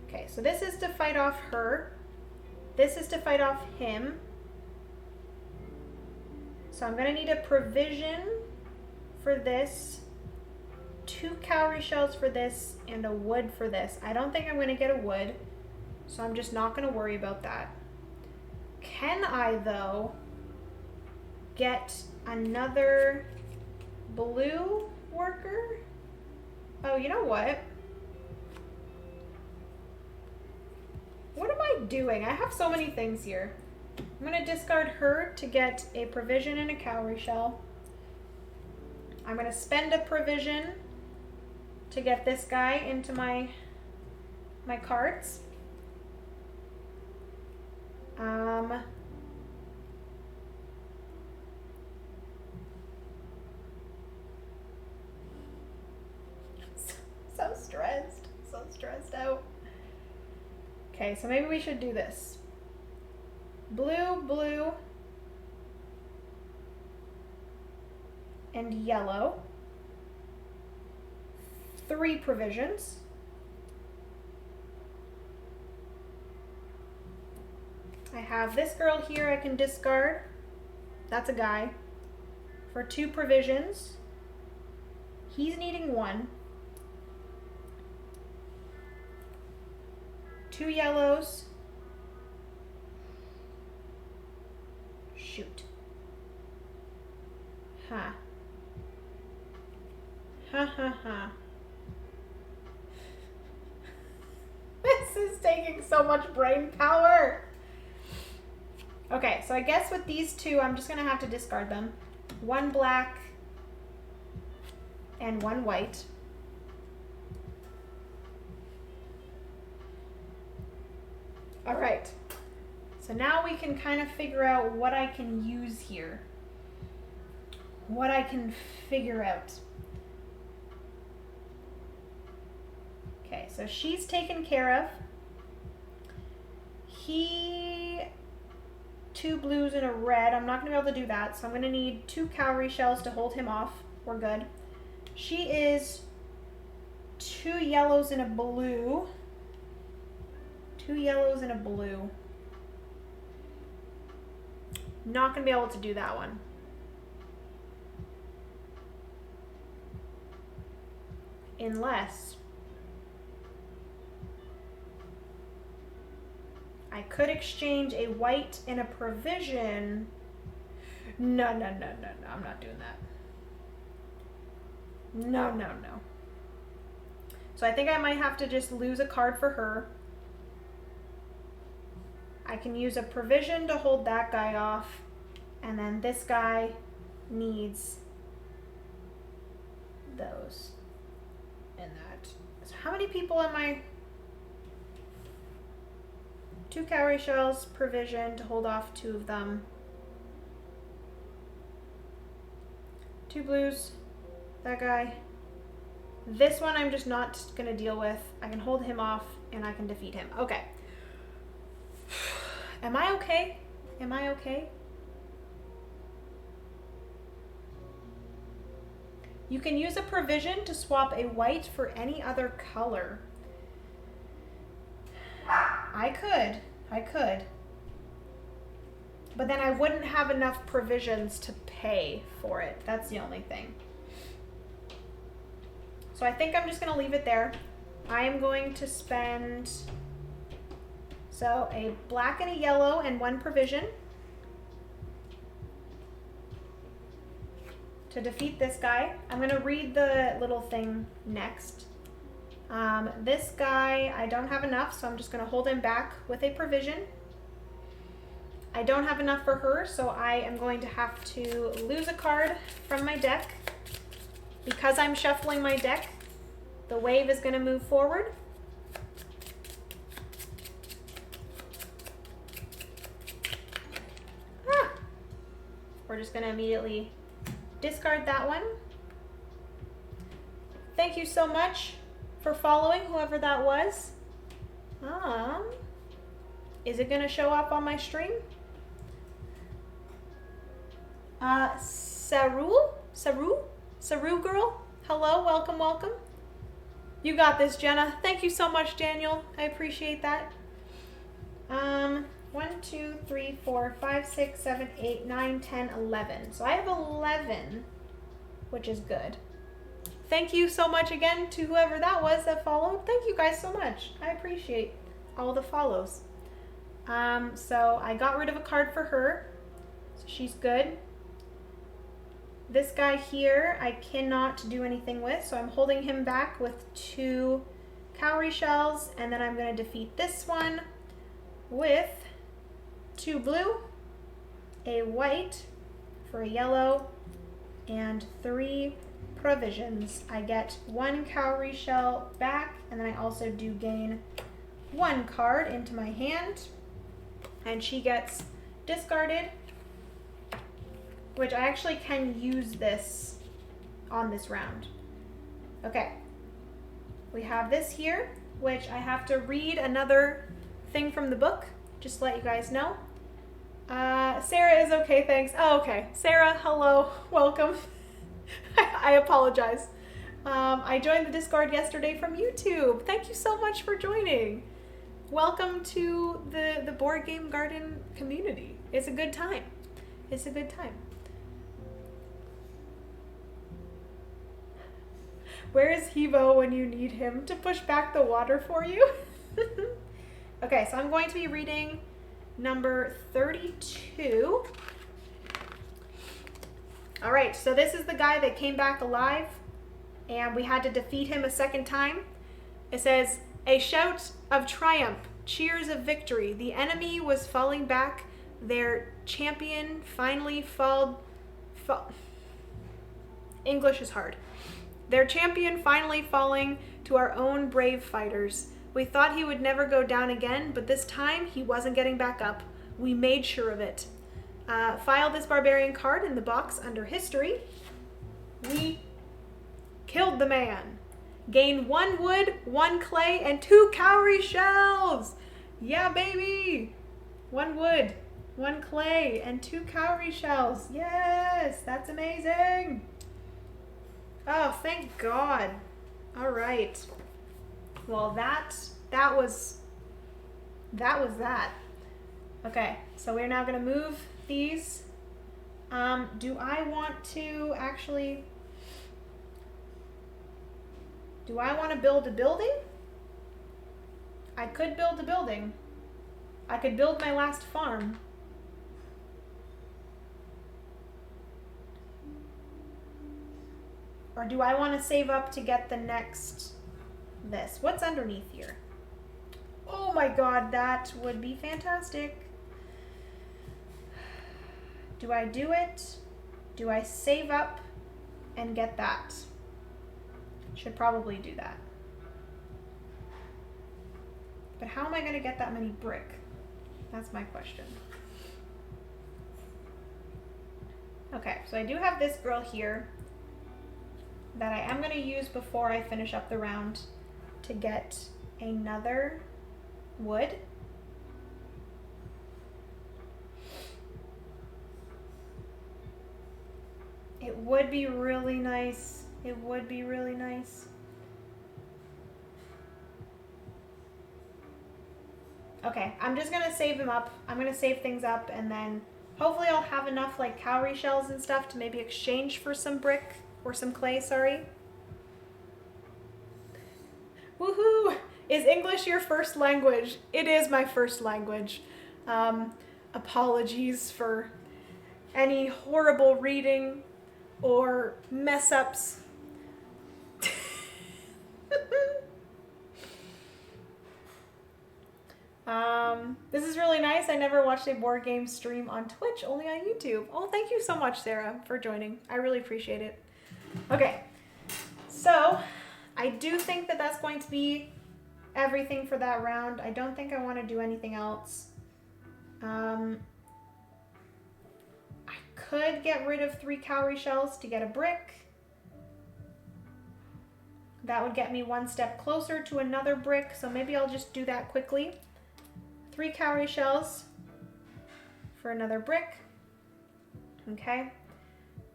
Okay, so this is to fight off her. This is to fight off him. So I'm gonna need a provision for this, 2 cowrie shells for this, and a wood for this. I don't think I'm gonna get a wood, so I'm just not gonna worry about that. Can I, though, get another blue worker? Oh, you know what? What am I doing? I have so many things here. I'm gonna discard her to get a provision and a cowrie shell. I'm gonna spend a provision to get this guy into my cards. So stressed out. Okay, so maybe we should do this. Blue, blue, and yellow. 3 provisions. I have this girl here I can discard. That's a guy. For 2 provisions. He's needing 1. 2 yellows. Shoot. Ha. Ha ha ha. This is taking so much brain power. Okay, so I guess with these 2, I'm just gonna have to discard them. 1 black and 1 white. All right, so now we can kind of figure out what I can use here. What I can figure out. Okay, so she's taken care of. He, 2 blues and a red. I'm not gonna be able to do that, so I'm gonna need 2 cowrie shells to hold him off. We're good. She is 2 yellows and a blue. 2 yellows and a blue. Not gonna be able to do that one. Unless I could exchange a white and a provision. No, I'm not doing that. No. So I think I might have to just lose a card for her. I can use a provision to hold that guy off, and then this guy needs those and that. So how many people am I? 2 cowrie shells, provision to hold off 2 of them. 2 blues, that guy. This one I'm just not gonna deal with. I can hold him off and I can defeat him. Okay. Am I okay? Am I okay? You can use a provision to swap a white for any other color. I could. But then I wouldn't have enough provisions to pay for it. That's the only thing. So I think I'm just gonna leave it there. I am going to spend, so a black and a yellow and 1 provision to defeat this guy. I'm gonna read the little thing next. This guy, I don't have enough, so I'm just gonna hold him back with a provision. I don't have enough for her, so I am going to have to lose a card from my deck. Because I'm shuffling my deck, the wave is gonna move forward. We're just gonna immediately discard that one. thank you so much for following, whoever that was. Is it gonna show up on my stream? Saru girl. Hello, welcome, welcome. You got this, Jenna. Thank you so much, Daniel. I appreciate that. 1, 2, 3, 4, 5, 6, 7, 8, 9, 10, 11. So I have 11, which is good. Thank you so much again to whoever that was that followed. Thank you guys so much. I appreciate all the follows. So I got rid of a card for her. So she's good. This guy here, I cannot do anything with, so I'm holding him back with 2 cowrie shells, and then I'm going to defeat this one with 2 blue, a white for a yellow, and 3 provisions. I get 1 cowrie shell back, and then I also do gain 1 card into my hand, and she gets discarded, which I actually can use this on this round. Okay, we have this here, which I have to read another thing from the book, just to let you guys know. Sarah is okay, thanks. Oh, okay. Sarah, hello, welcome. I apologize. I joined the Discord yesterday from YouTube. Thank you so much for joining. Welcome to the Board Game Garden community. It's a good time. It's a good time. Where is Hevo when you need him to push back the water for you? Okay, so I'm going to be reading number 32. All right, so this is the guy that came back alive, and we had to defeat him a second time. It says, a shout of triumph, cheers of victory. The enemy was falling back. Their champion finally English is hard. Their champion finally falling to our own brave fighters. We thought he would never go down again, but this time he wasn't getting back up. We made sure of it. File this barbarian card in the box under history. We killed the man. Gain 1 wood, 1 clay, and 2 cowrie shells. Yeah, baby. 1 wood, 1 clay, and 2 cowrie shells. Yes, that's amazing. Oh, thank God. All right. Well, that was that. Okay, so we're now going to move these. Do I want to actually... Do I want to build a building? I could build a building. I could build my last farm. Or do I want to save up to get the next this? What's underneath here? Oh my God, that would be fantastic. Do I do it? Do I save up and get that? Should probably do that. But how am I going to get that many brick? That's my question. Okay, so I do have this girl here that I am going to use before I finish up the round to get another wood. It would be really nice. It would be really nice. Okay, I'm just going to save them up. I'm going to save things up, and then hopefully I'll have enough like cowrie shells and stuff to maybe exchange for some brick or some clay, sorry. Woohoo! Is English your first language? It is my first language. Apologies for any horrible reading or mess ups. This is really nice. I never watched a board game stream on Twitch, only on YouTube. Oh, thank you so much, Sarah, for joining. I really appreciate it. Okay, so I do think that that's going to be everything for that round. I don't think I want to do anything else. I could get rid of 3 cowrie shells to get a brick. that would get me one step closer to another brick, so maybe I'll just do that quickly. 3 cowrie shells for another brick. Okay,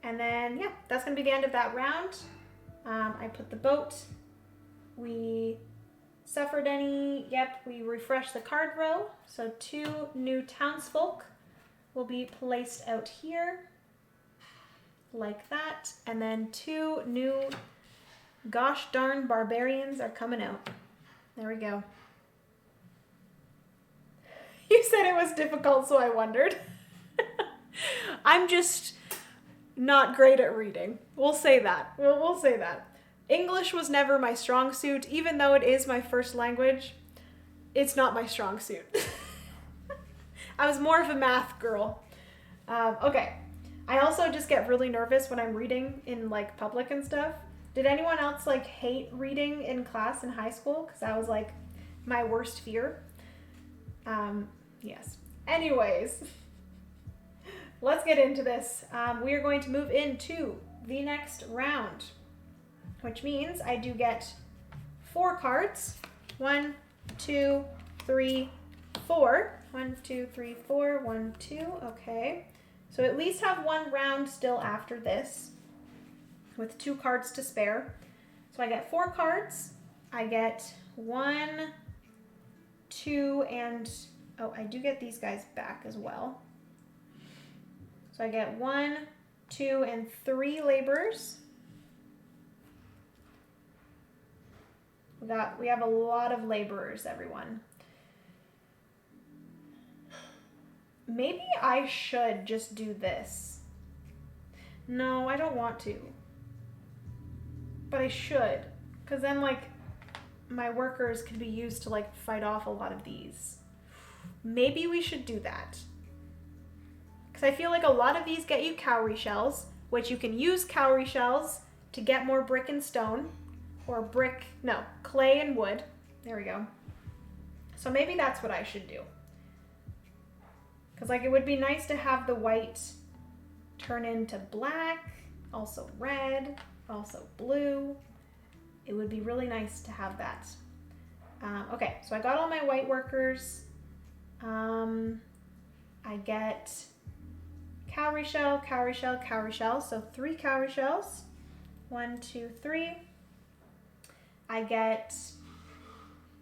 and then yeah, that's gonna be the end of that round. I put the boat. We suffered any, yep, we refreshed the card row. So 2 new townsfolk will be placed out here, like that. And then 2 new gosh darn barbarians are coming out. There we go. You said it was difficult, so I wondered. I'm just not great at reading. We'll say that. We'll say that. English was never my strong suit, even though it is my first language. It's not my strong suit. I was more of a math girl. Okay. I also just get really nervous when I'm reading in like public and stuff. Did anyone else like hate reading in class in high school? Because that was like my worst fear. Yes. Anyways, let's get into this. We are going to move into the next round, which means I do get 4 cards. 1, 2, 3, 4. 1, 2, 3, 4. 1, 2. Okay. So at least have 1 round still after this with 2 cards to spare. So I get 4 cards. I get 1, 2, and oh, I do get these guys back as well. So I get 1, 2, and 3 laborers. We have a lot of laborers, everyone. Maybe I should just do this. No, I don't want to. But I should. Because then, like, my workers could be used to, like, fight off a lot of these. Maybe we should do that. Because I feel like a lot of these get you cowrie shells, which you can use cowrie shells to get more brick and stone. Or clay and wood. There we go. So maybe that's what I should do. Because, like, it would be nice to have the white turn into black, also red, also blue. It would be really nice to have that. Okay, so I got all my white workers. I get cowrie shell, cowrie shell, cowrie shell. So 3 cowrie shells. 1, 2, 3. I get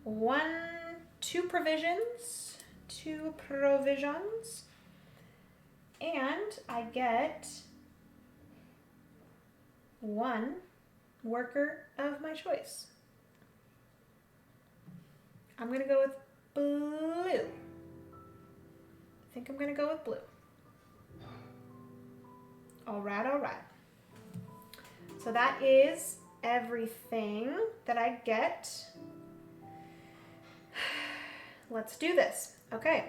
2 provisions. 2 provisions. And I get 1 worker of my choice. I'm going to go with blue. I think I'm going to go with blue. All right. So that is everything that I get. Let's do this. Okay.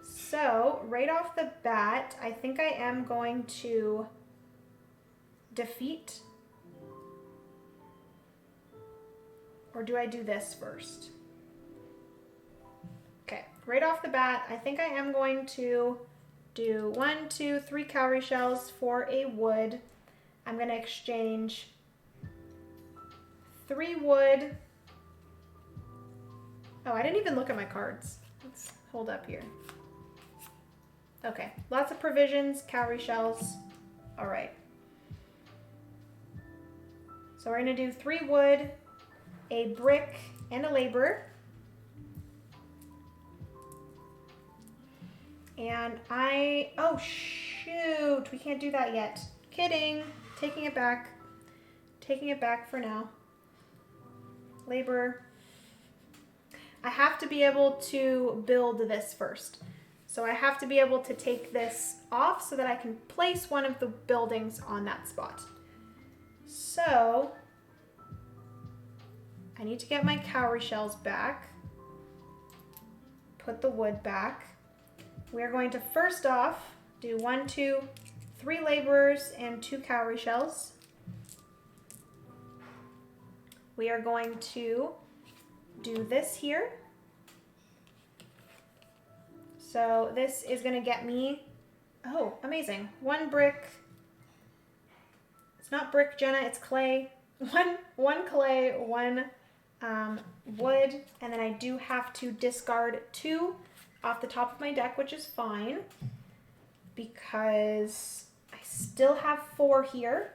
So right off the bat, I think I am going to defeat. Or do I do this first? Okay, right off the bat, I think I am going to do 1, 2, 3 cowrie shells for a wood. I'm going to exchange 3 wood. Oh, I didn't even look at my cards. Let's hold up here. Okay, lots of provisions, cowrie shells. All right. So we're going to do 3 wood, a brick, and a laborer. And oh shoot, we can't do that yet. Kidding, taking it back. Taking it back for now. Laborer. I have to be able to build this first. So I have to be able to take this off so that I can place one of the buildings on that spot. So I need to get my cowrie shells back. Put the wood back. We're going to first off do 1, 2, 3 laborers and 2 cowrie shells. We are going to do this here. So this is going to get me, oh, amazing, 1 brick. It's not brick, Jenna, it's clay. one clay, one wood, and then I do have to discard 2 off the top of my deck, which is fine because I still have 4 here.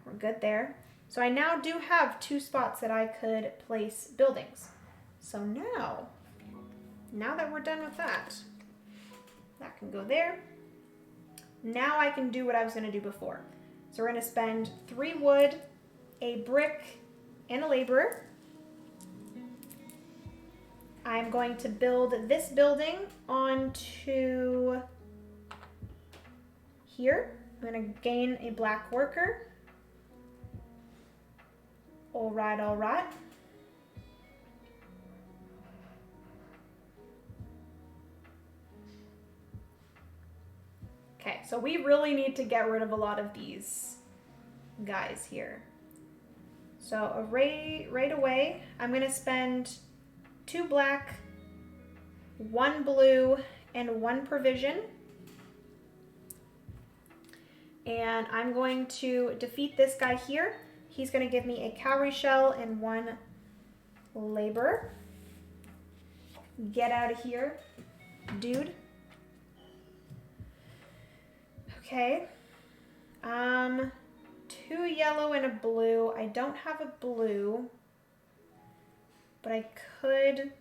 We're good there. So I now do have 2 spots that I could place buildings. So now that we're done with that can go there. Now I can do what I was going to do before. So we're going to spend 3 wood, a brick, and a laborer. I'm going to build this building onto here. I'm going to gain a black worker. All right, all right. Okay, so we really need to get rid of a lot of these guys here. So right away, I'm gonna spend 2 black, 1 blue, and 1 provision. And I'm going to defeat this guy here. He's gonna give me a cowrie shell and 1 labor. Get out of here, dude. Okay. 2 yellow and a blue. I don't have a blue, but I could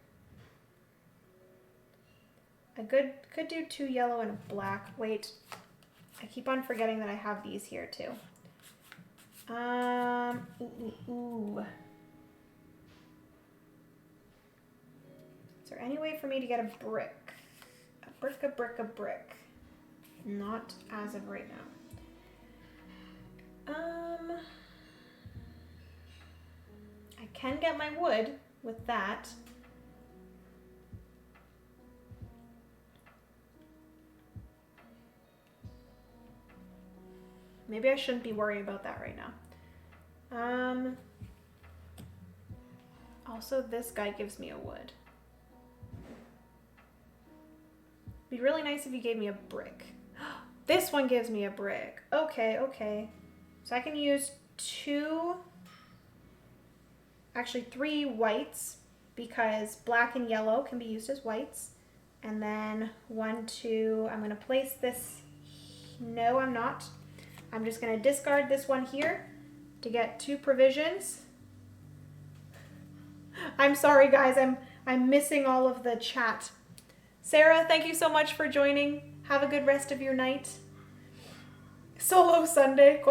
do 2 yellow and a black. Wait, I keep on forgetting that I have these here too. Ooh. Is there any way for me to get a brick? A brick. Not as of right now. I can get my wood with that. Maybe I shouldn't be worrying about that right now. Also, this guy gives me a wood. It'd be really nice if you gave me a brick. This one gives me a brick. Okay. So I can use 3 whites because black and yellow can be used as whites. And then 1, 2, I'm gonna place this. No, I'm not. I'm just gonna discard this one here to get 2 provisions. I'm sorry guys, I'm missing all of the chat. Sarah, thank you so much for joining. Have a good rest of your night. Solo Sunday, ?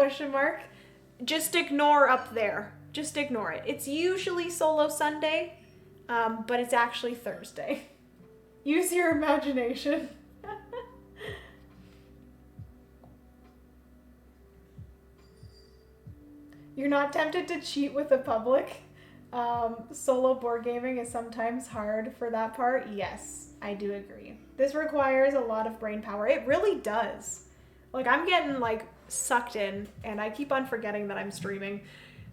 Just ignore up there. Just ignore it. It's usually Solo Sunday, but it's actually Thursday. Use your imagination. You're not tempted to cheat with the public? Solo board gaming is sometimes hard for that part. Yes, I do agree. This requires a lot of brain power. It really does. Like, I'm getting, sucked in, and I keep on forgetting that I'm streaming.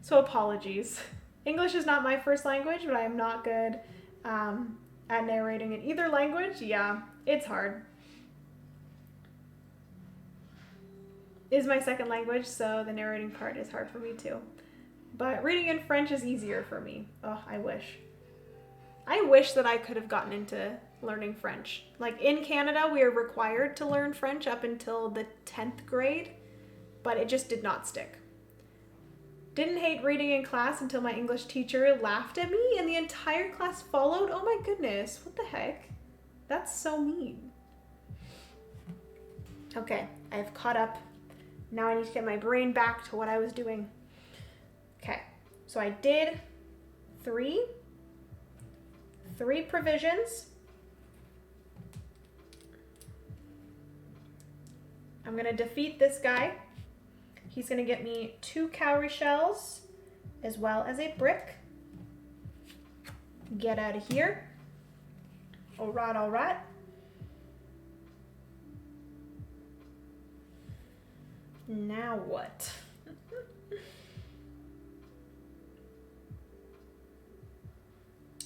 So apologies. English is not my first language, but I am not good at narrating in either language. Yeah, it's hard. Is my second language, so the narrating part is hard for me too. But reading in French is easier for me. Oh, I wish. I wish that I could have gotten into learning French. Like, in Canada, we are required to learn French up until the 10th grade, but it just did not stick. Didn't hate reading in class until my English teacher laughed at me and the entire class followed. Oh my goodness, what the heck? That's so mean. Okay, I've caught up. Now I need to get my brain back to what I was doing. Okay, so I did 3 provisions. I'm gonna defeat this guy. He's gonna get me 2 cowrie shells as well as a brick. Get out of here. All right. Now what?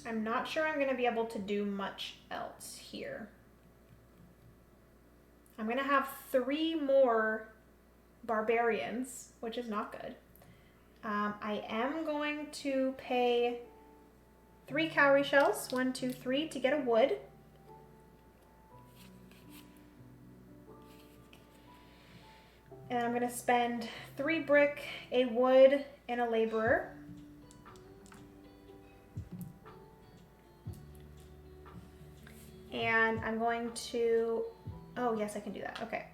I'm not sure I'm going to be able to do much else here. I'm going to have 3 more barbarians, which is not good. I am going to pay 3 cowrie shells, 1, 2, 3, to get a wood. And I'm gonna spend 3 brick, a wood, and a laborer. And I'm going to, oh yes, I can do that, okay.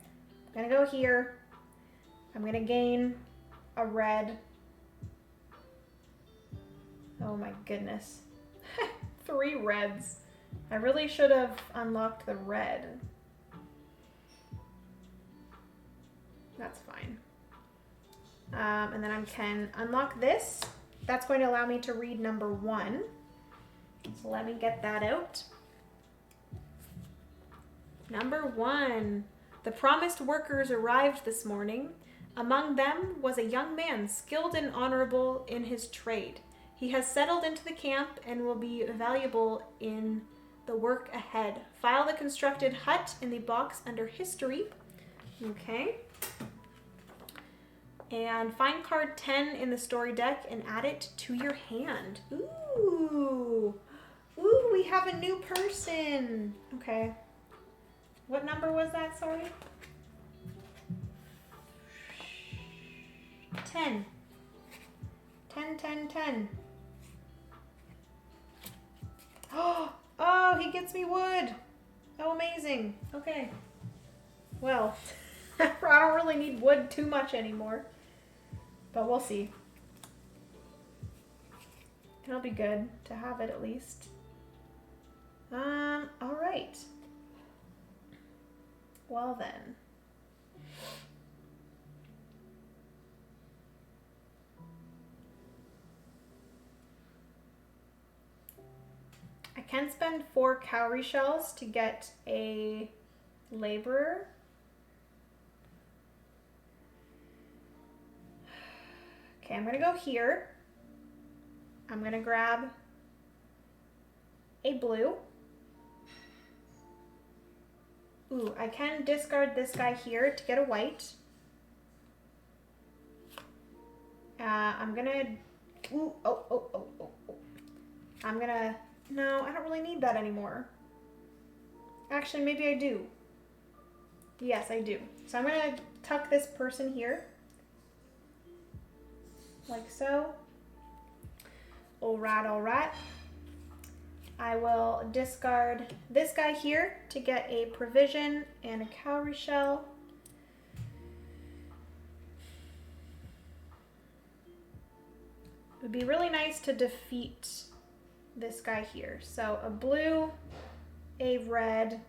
I'm gonna go here. I'm gonna gain a red. Oh my goodness. 3 reds. I really should have unlocked the red. That's fine. And then I can unlock this. That's going to allow me to read number 1. So let me get that out. Number 1. The promised workers arrived this morning. Among them was a young man skilled and honorable in his trade. He has settled into the camp and will be valuable in the work ahead. File the constructed hut in the box under history. Okay. And find card 10 in the story deck and add it to your hand. Ooh. Ooh, we have a new person. Okay. What number was that, sorry? 10. 10, 10, 10. Oh, he gets me wood. Oh, amazing. Okay. Well, I don't really need wood too much anymore. But we'll see. It'll be good to have it at least. All right. Well then. I can spend 4 cowrie shells to get a laborer. Okay, I'm gonna go here. I'm gonna grab a blue. Ooh, I can discard this guy here to get a white. I'm gonna, ooh, oh. I'm gonna, no, I don't really need that anymore. Actually, maybe I do. Yes, I do. So I'm gonna tuck this person here. Like so. All right. I will discard this guy here to get a provision and a cowrie shell. It would be really nice to defeat this guy here. So a blue, a red,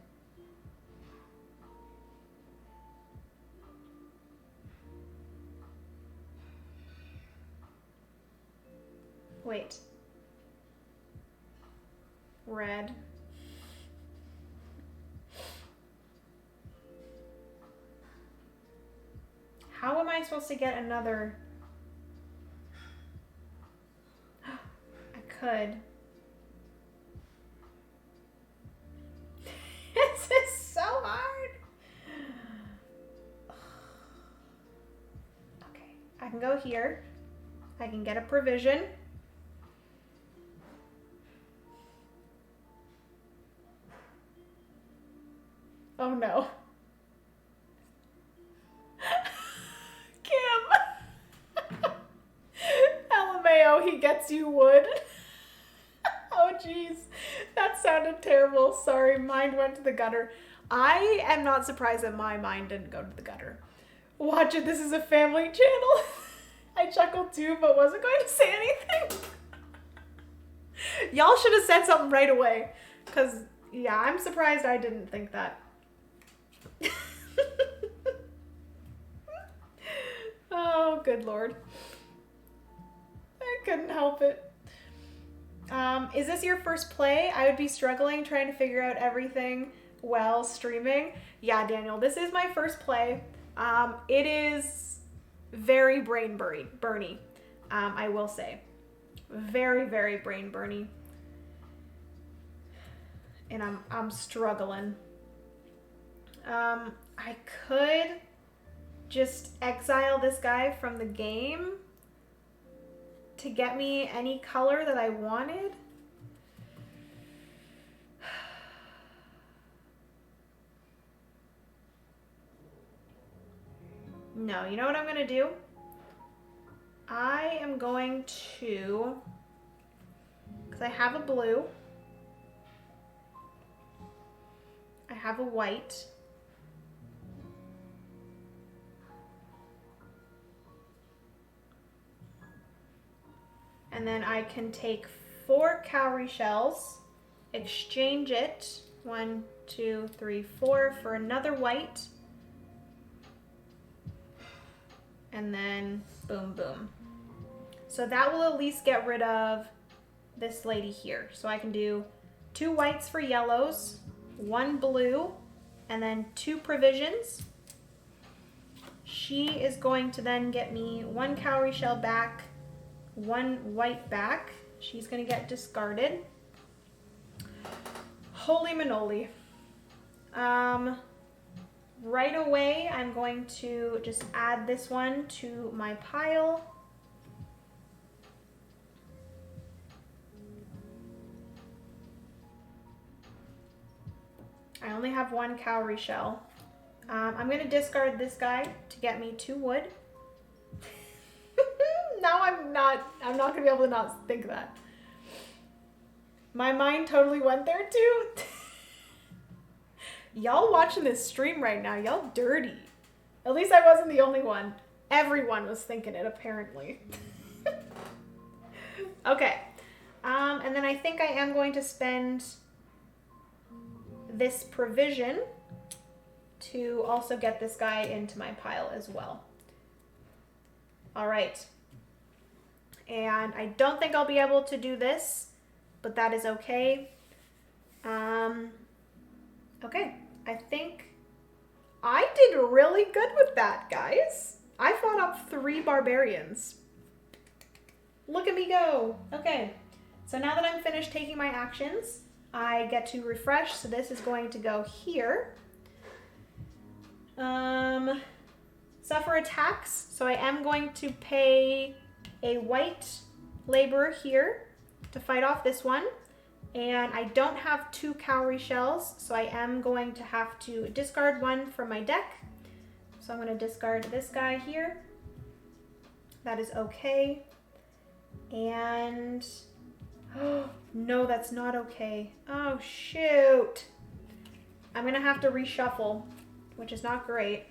wait, red, how am I supposed to get another? I could. This is so hard. Okay, I can go here. I can get a provision. Oh no. Kim. LMAO, he gets you wood. Oh jeez. That sounded terrible. Sorry, mind went to the gutter. I am not surprised that my mind didn't go to the gutter. Watch it, this is a family channel. I chuckled too, but wasn't going to say anything. Y'all should have said something right away. Because, yeah, I'm surprised I didn't think that. Oh, good Lord. I couldn't help it. Is this your first play? I would be struggling trying to figure out everything while streaming. Yeah, Daniel, this is my first play. It is very brain burny, I will say. Very, very brain burny. And I'm struggling. I could just exile this guy from the game to get me any color that I wanted. No, you know what I'm gonna do? I am going to, because I have a blue, I have a white, and then I can take 4 cowrie shells, exchange it, 1, 2, 3, 4, for another white, and then boom, boom. So that will at least get rid of this lady here. So I can do 2 whites for yellows, 1 blue, and then 2 provisions. She is going to then get me 1 cowrie shell back, 1 white back. She's gonna get discarded. Holy manoli. Right away, I'm going to just add this one to my pile. I only have 1 cowrie shell. I'm gonna discard this guy to get me 2 wood. Now I'm not gonna be able to not think that. My mind totally went there too. Y'all watching this stream right now, y'all dirty. At least I wasn't the only one. Everyone was thinking it, apparently. Okay. And then I think I am going to spend this provision to also get this guy into my pile as well. All right. And I don't think I'll be able to do this, but that is okay. Okay. I think I did really good with that, guys. I fought up 3 barbarians. Look at me go. Okay, so now that I'm finished taking my actions, I get to refresh. So this is going to go here. Suffer attacks. So I am going to pay a white laborer here to fight off this one. And I don't have 2 cowrie shells, so I am going to have to discard 1 from my deck. So I'm going to discard this guy here. That is okay. And, oh, no, that's not okay. Oh, shoot. I'm going to have to reshuffle, which is not great.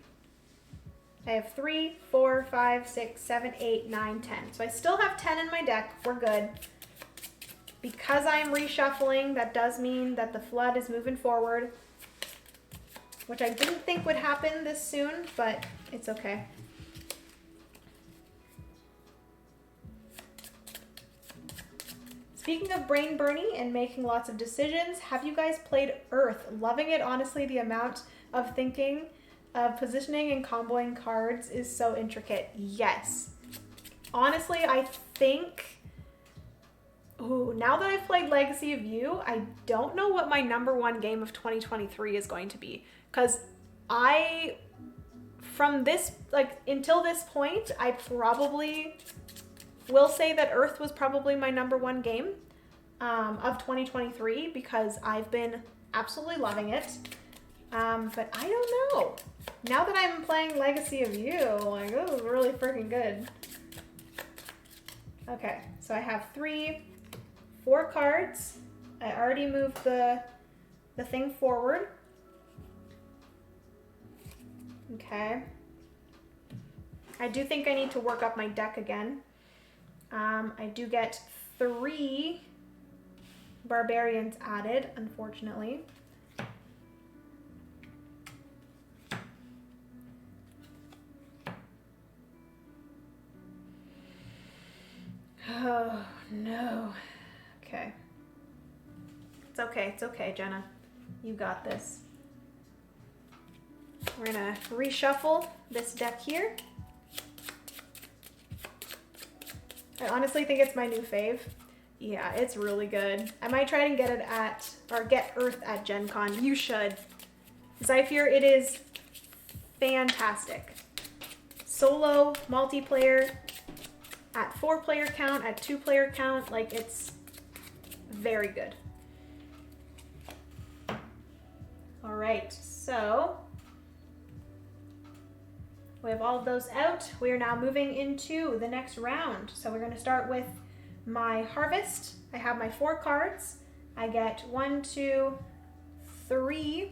I have 3, 4, 5, 6, 7, 8, 9, 10. So I still have 10 in my deck. We're good. Because I'm reshuffling, that does mean that the flood is moving forward, which I didn't think would happen this soon, but it's okay. Speaking of brain burning and making lots of decisions, have you guys played Earth? Loving it, honestly. The amount of thinking, of positioning and comboing cards is so intricate. Yes. Honestly, I think... Ooh, now that I've played Legacy of You, I don't know what my #1 game of 2023 is going to be. Because from this, until this point, I probably will say that Earth was probably my #1 game of 2023 because I've been absolutely loving it. But I don't know. Now that I'm playing Legacy of You, this is really freaking good. Okay, so I have 4 cards. I already moved the thing forward. Okay. I do think I need to work up my deck again. I do get 3 barbarians added, unfortunately. Oh, no. Okay. It's okay, Jenna. You got this. We're gonna reshuffle this deck here. I honestly think it's my new fave. Yeah, it's really good. I might try and get it get Earth at Gen Con. You should. Because I fear it is fantastic. solo, multiplayer, at 4-player count, at 2-player count. Like, it's very good. All right, so we have all of those out. We are now moving into the next round. So we're going to start with my harvest. I have my 4 cards. I get 1, 2, 3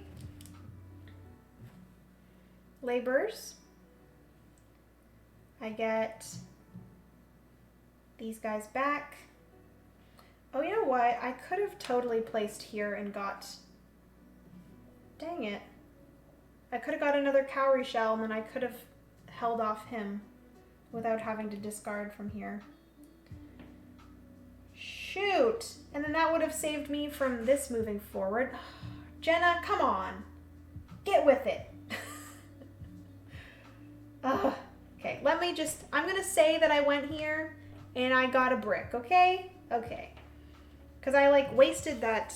laborers. I get these guys back. Oh, you know what? I could have totally placed here and got... Dang it. I could have got another cowrie shell and then I could have held off him without having to discard from here. Shoot! And then that would have saved me from this moving forward. Jenna, come on. Get with it. Okay, I'm gonna say that I went here and I got a brick, okay? Okay. Because I like wasted that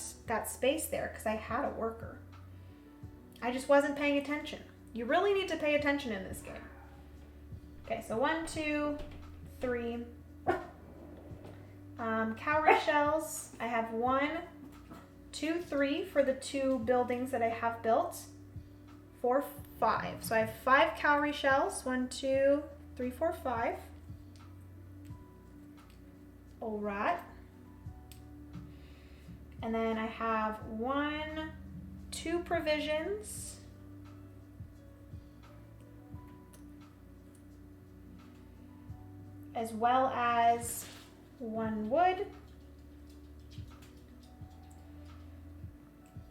space there because I had a worker. I just wasn't paying attention. You really need to pay attention in this game. Okay, so 1, 2, 3. Cowrie shells. I have 1, 2, 3 for the 2 buildings that I have built. 4, 5. So I have 5 cowrie shells. 1, 2, 3, 4, 5. All right. And then I have 1, 2 provisions. As well as 1 wood.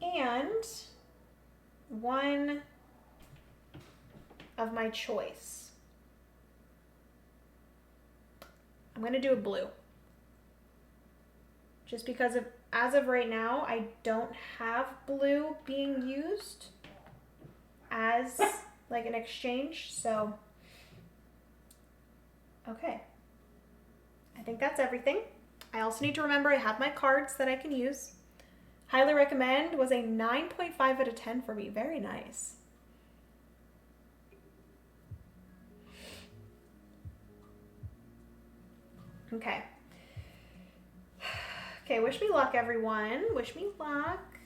And 1 of my choice. I'm going to do a blue. Just because as of right now, I don't have blue being used as like an exchange, so okay. I think that's everything. I also need to remember I have my cards that I can use. Highly recommend was a 9.5 out of 10 for me. Very nice. Okay. Okay, wish me luck, everyone. Wish me luck.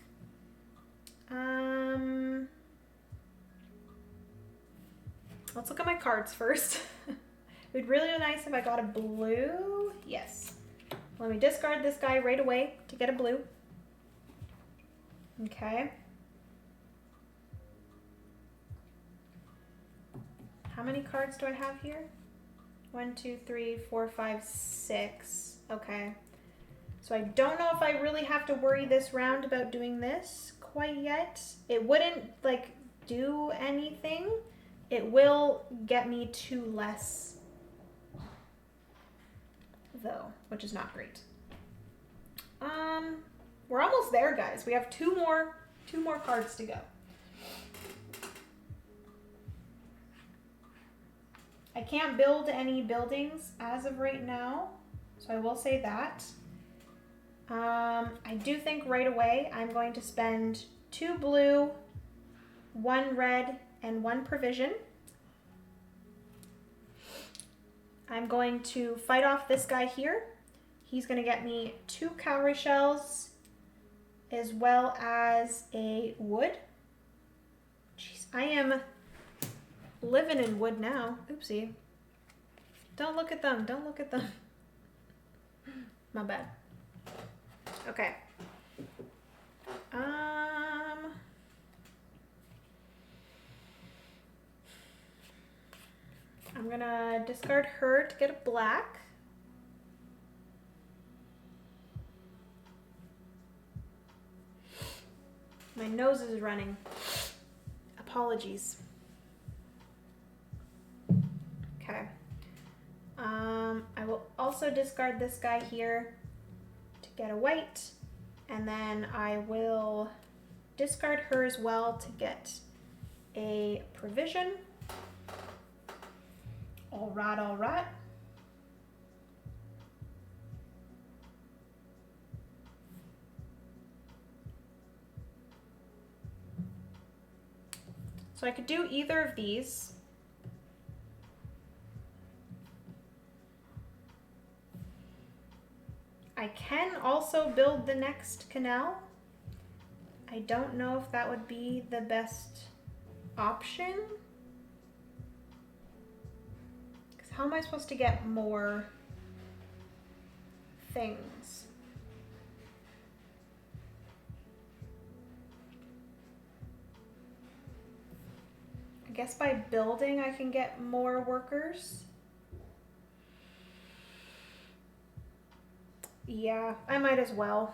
Let's look at my cards first. It would really be nice if I got a blue. Yes. Let me discard this guy right away to get a blue. Okay. How many cards do I have here? 1, 2, 3, 4, 5, 6. Okay. So I don't know if I really have to worry this round about doing this quite yet. It wouldn't like do anything. It will get me 2 less though, which is not great. We're almost there, guys. We have 2 more cards to go. I can't build any buildings as of right now, so I will say that. I do think right away I'm going to spend 2 blue, 1 red, and 1 provision. I'm going to fight off this guy here. He's going to get me 2 cowrie shells as well as a wood. Jeez, I am living in wood now. Oopsie. Don't look at them. Don't look at them. My bad. Okay. I'm gonna discard her to get a black. My nose is running. Apologies. Okay. I will also discard this guy here to get a white, and then I will discard her as well to get a provision. All right, all right. So I could do either of these. also build the next canal. I don't know if that would be the best option. Because how am I supposed to get more things? I guess by building I can get more workers. Yeah, I might as well.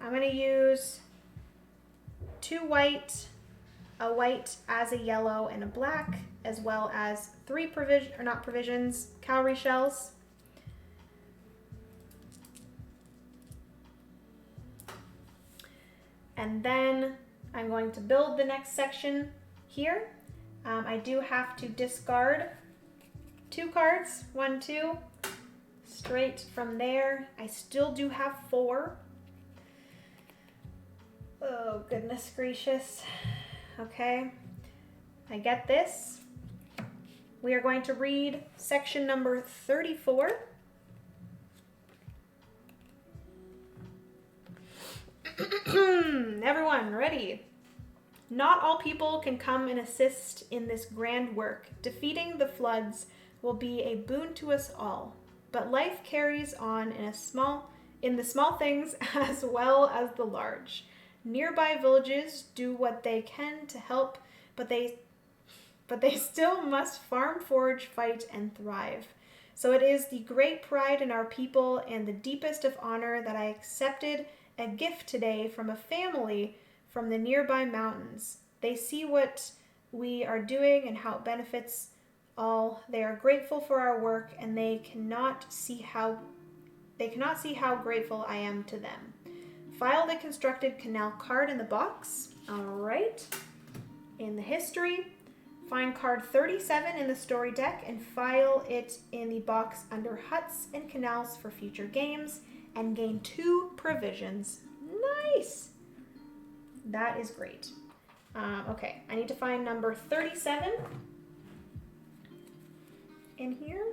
I'm gonna use 2 white, a white as a yellow and a black, as well as 3 cowrie shells. And then I'm going to build the next section here. I do have to discard 2 cards, 1, 2. Straight from there, I still do have 4. Oh, goodness gracious. Okay, I get this. We are going to read section number 34. Everyone, ready? Not all people can come and assist in this grand work. Defeating the floods will be a boon to us all. But life carries on in the small things as well as the large. Nearby villages do what they can to help, but they still must farm, forage, fight, and thrive. So it is the great pride in our people and the deepest of honor that I accepted a gift today from a family from the nearby mountains. They see what we are doing and how it benefits all. They are grateful for our work, and they cannot see how grateful I am to them. File the constructed canal card in the box. All right. In the history, find card 37 in the story deck and file it in the box under huts and canals for future games, and gain 2 provisions. Nice. That is great. Okay, I need to find number 37 in here.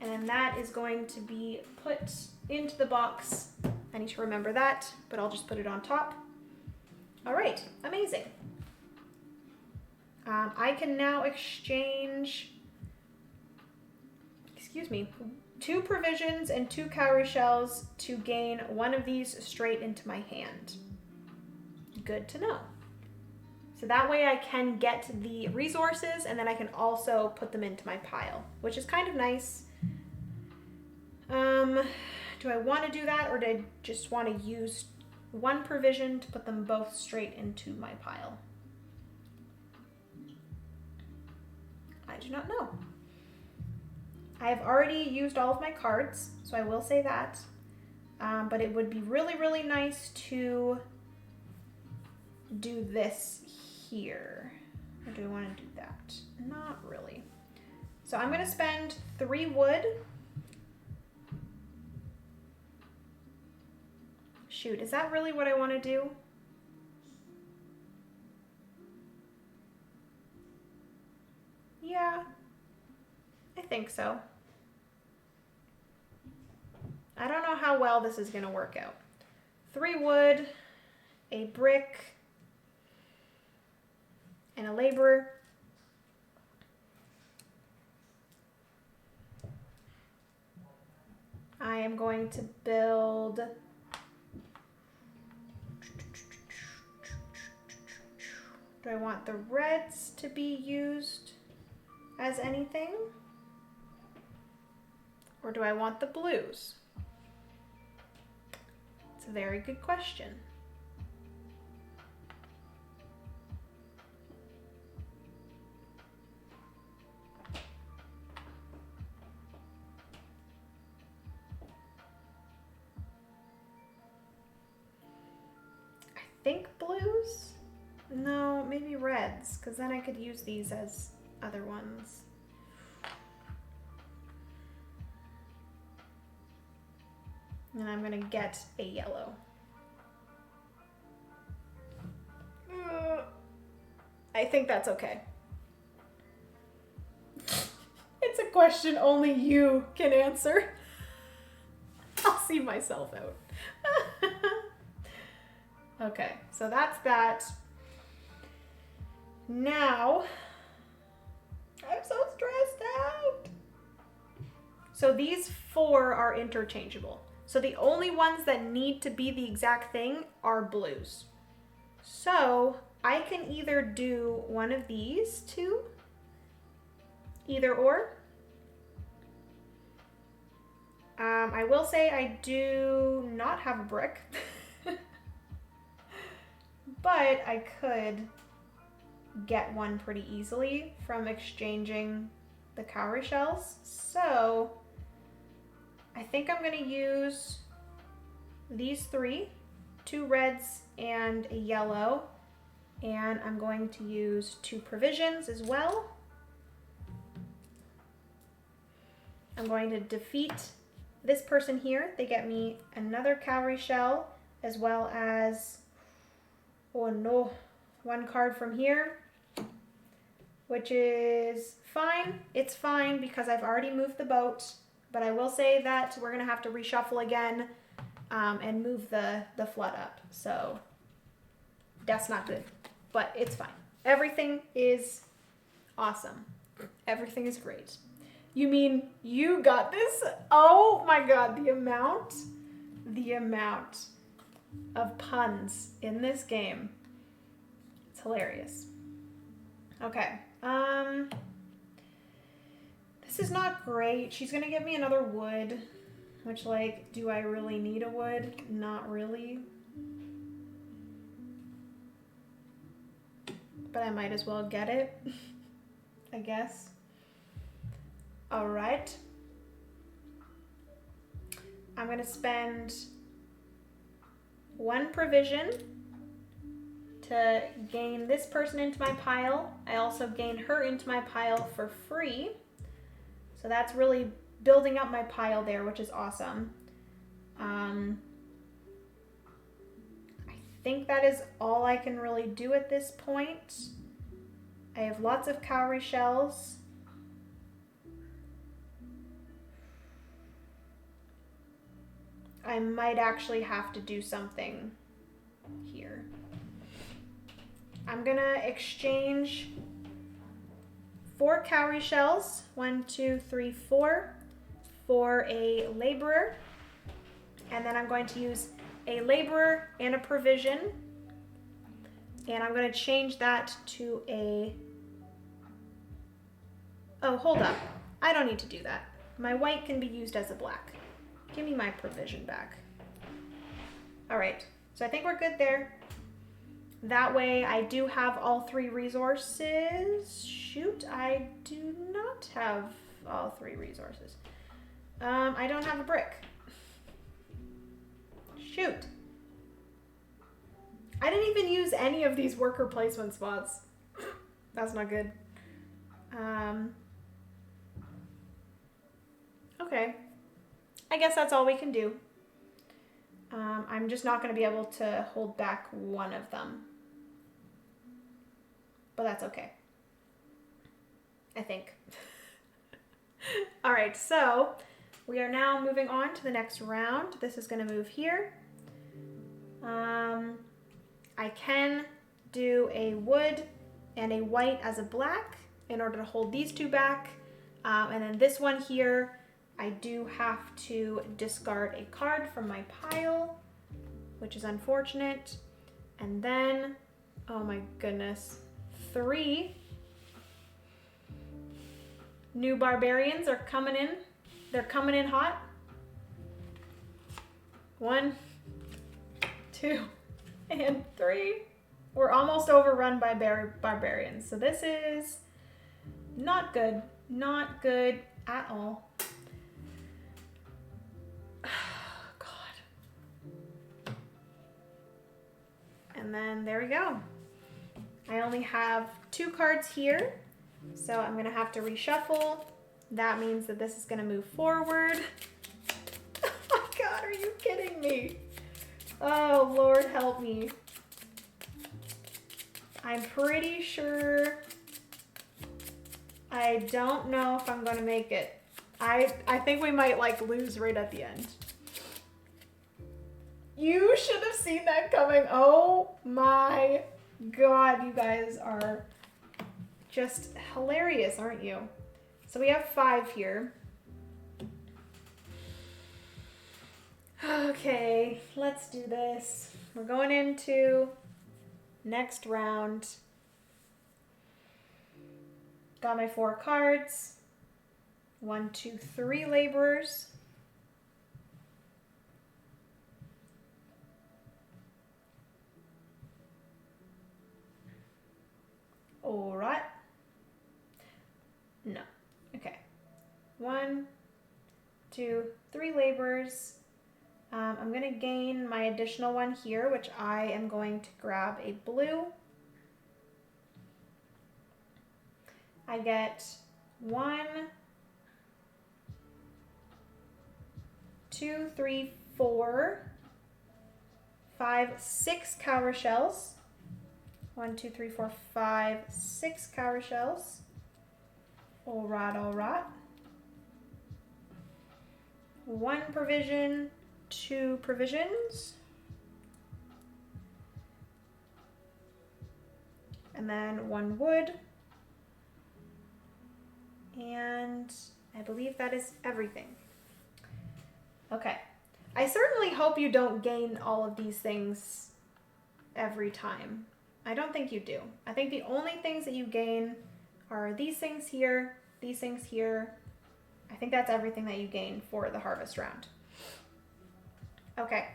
And then that is going to be put into the box. I need to remember that, but I'll just put it on top. All right, amazing. I can now exchange, 2 provisions and 2 cowrie shells to gain 1 of these straight into my hand. Good to know. So that way I can get the resources, and then I can also put them into my pile, which is kind of nice. Do I want to do that, or do I just want to use 1 provision to put them both straight into my pile? I do not know. I have already used all of my cards, so I will say that. But it would be really, really nice to do this here. Or do I want to do that? Not really. So I'm going to spend 3 wood. Shoot, is that really what I want to do? Yeah, I think so. I don't know how well this is going to work out. 3 wood, a brick, and a laborer. I am going to build... Do I want the reds to be used as anything? Or do I want the blues? It's a very good question. I think blues? No, maybe reds, because then I could use these as other ones. And I'm going to get a yellow. I think that's okay. It's a question only you can answer. I'll see myself out. Okay, so that's that. Now, I'm so stressed out. So these 4 are interchangeable. So the only ones that need to be the exact thing are blues. So I can either do one of these 2, either or. I will say I do not have a brick, but I could get one pretty easily from exchanging the cowrie shells. So I think I'm gonna use these 3, 2 reds and a yellow, and I'm going to use 2 provisions as well. I'm going to defeat this person here. They get me another cowrie shell, as well as, oh no, 1 card from here, which is fine. It's fine because I've already moved the boat, but I will say that we're gonna have to reshuffle again and move the flood up. So that's not good, but it's fine. Everything is awesome. Everything is great. You mean you got this? Oh my God, the amount of puns in this game. It's hilarious. Okay, this is not great. She's gonna give me another wood, which, like, do I really need a wood? Not really. But I might as well get it, I guess. All right. I'm gonna spend 1 provision to gain this person into my pile. I also gain her into my pile for free. So that's really building up my pile there, which is awesome. I think that is all I can really do at this point. I have lots of cowrie shells. I might actually have to do something here. I'm gonna exchange 4 cowrie shells, 1, 2, 3, 4, for a laborer. And then I'm going to use a laborer and a provision. And I'm gonna change that to a, oh, hold up. I don't need to do that. My white can be used as a black. Give me my provision back. All right, so I think we're good there. That way I do have all 3 resources. Shoot, I do not have all 3 resources. I don't have a brick. Shoot. I didn't even use any of these worker placement spots. That's not good. Okay. I guess that's all we can do. I'm just not going to be able to hold back one of them. But that's okay. I think. All right, so we are now moving on to the next round. This is going to move here. I can do a wood and a white as a black in order to hold these 2 back. And then this one here, I do have to discard a card from my pile, which is unfortunate. And then, oh my goodness, 3 new barbarians are coming in. They're coming in hot. 1, 2, and 3. We're almost overrun by barbarians. So this is not good. Not good at all. And then there we go. I only have 2 cards here, so I'm gonna have to reshuffle. That means that this is gonna move forward. Oh my God, are you kidding me? Oh, Lord help me. I'm pretty sure, I don't know if I'm gonna make it. I think we might like lose right at the end. You should have seen that coming. Oh my God, you guys are just hilarious, aren't you? So we have 5 here. Okay, let's do this. We're going into next round. Got my 4 cards. 1, 2, 3 laborers. All right. No. Okay. 1, 2, 3 laborers. I'm going to gain my additional one here, which I am going to grab a blue. I get 1, 2, 3, 4, 5, 6 cowrie shells. 1, 2, 3, 4, 5, 6 cowrie shells. All right, all right. 1 provision, 2 provisions. And then 1 wood. And I believe that is everything. Okay. I certainly hope you don't gain all of these things every time. I don't think you do. I think the only things that you gain are these things here, these things here. I think that's everything that you gain for the harvest round. Okay,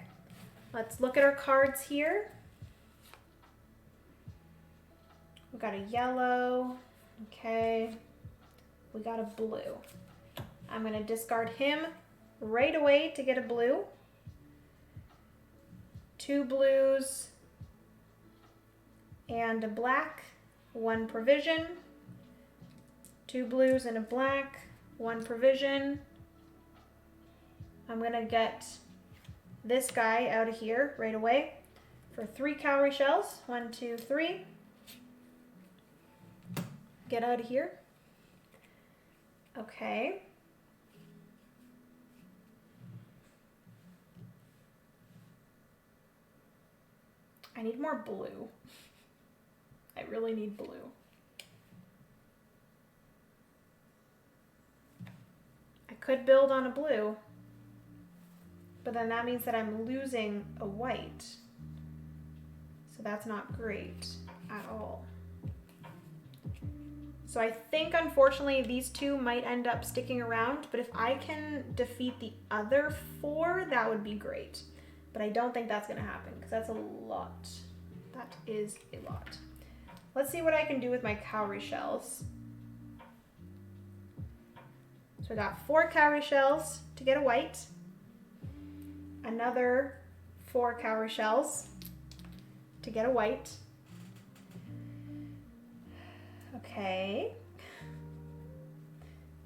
let's look at our cards here. We got a yellow, okay. We got a blue. I'm gonna discard him right away to get a blue. 2 blues and a black, 1 provision. 2 blues and a black, 1 provision. I'm gonna get this guy out of here right away for 3 cowrie shells. 1, 2, 3. Get out of here. Okay. I need more blue. I really need blue. I could build on a blue, but then that means that I'm losing a white. So that's not great at all. So I think, unfortunately, these 2 might end up sticking around, but if I can defeat the other 4, that would be great. But I don't think that's gonna happen, because that's a lot. That is a lot. Let's see what I can do with my cowrie shells. So I got 4 cowrie shells to get a white. Another 4 cowrie shells to get a white. Okay.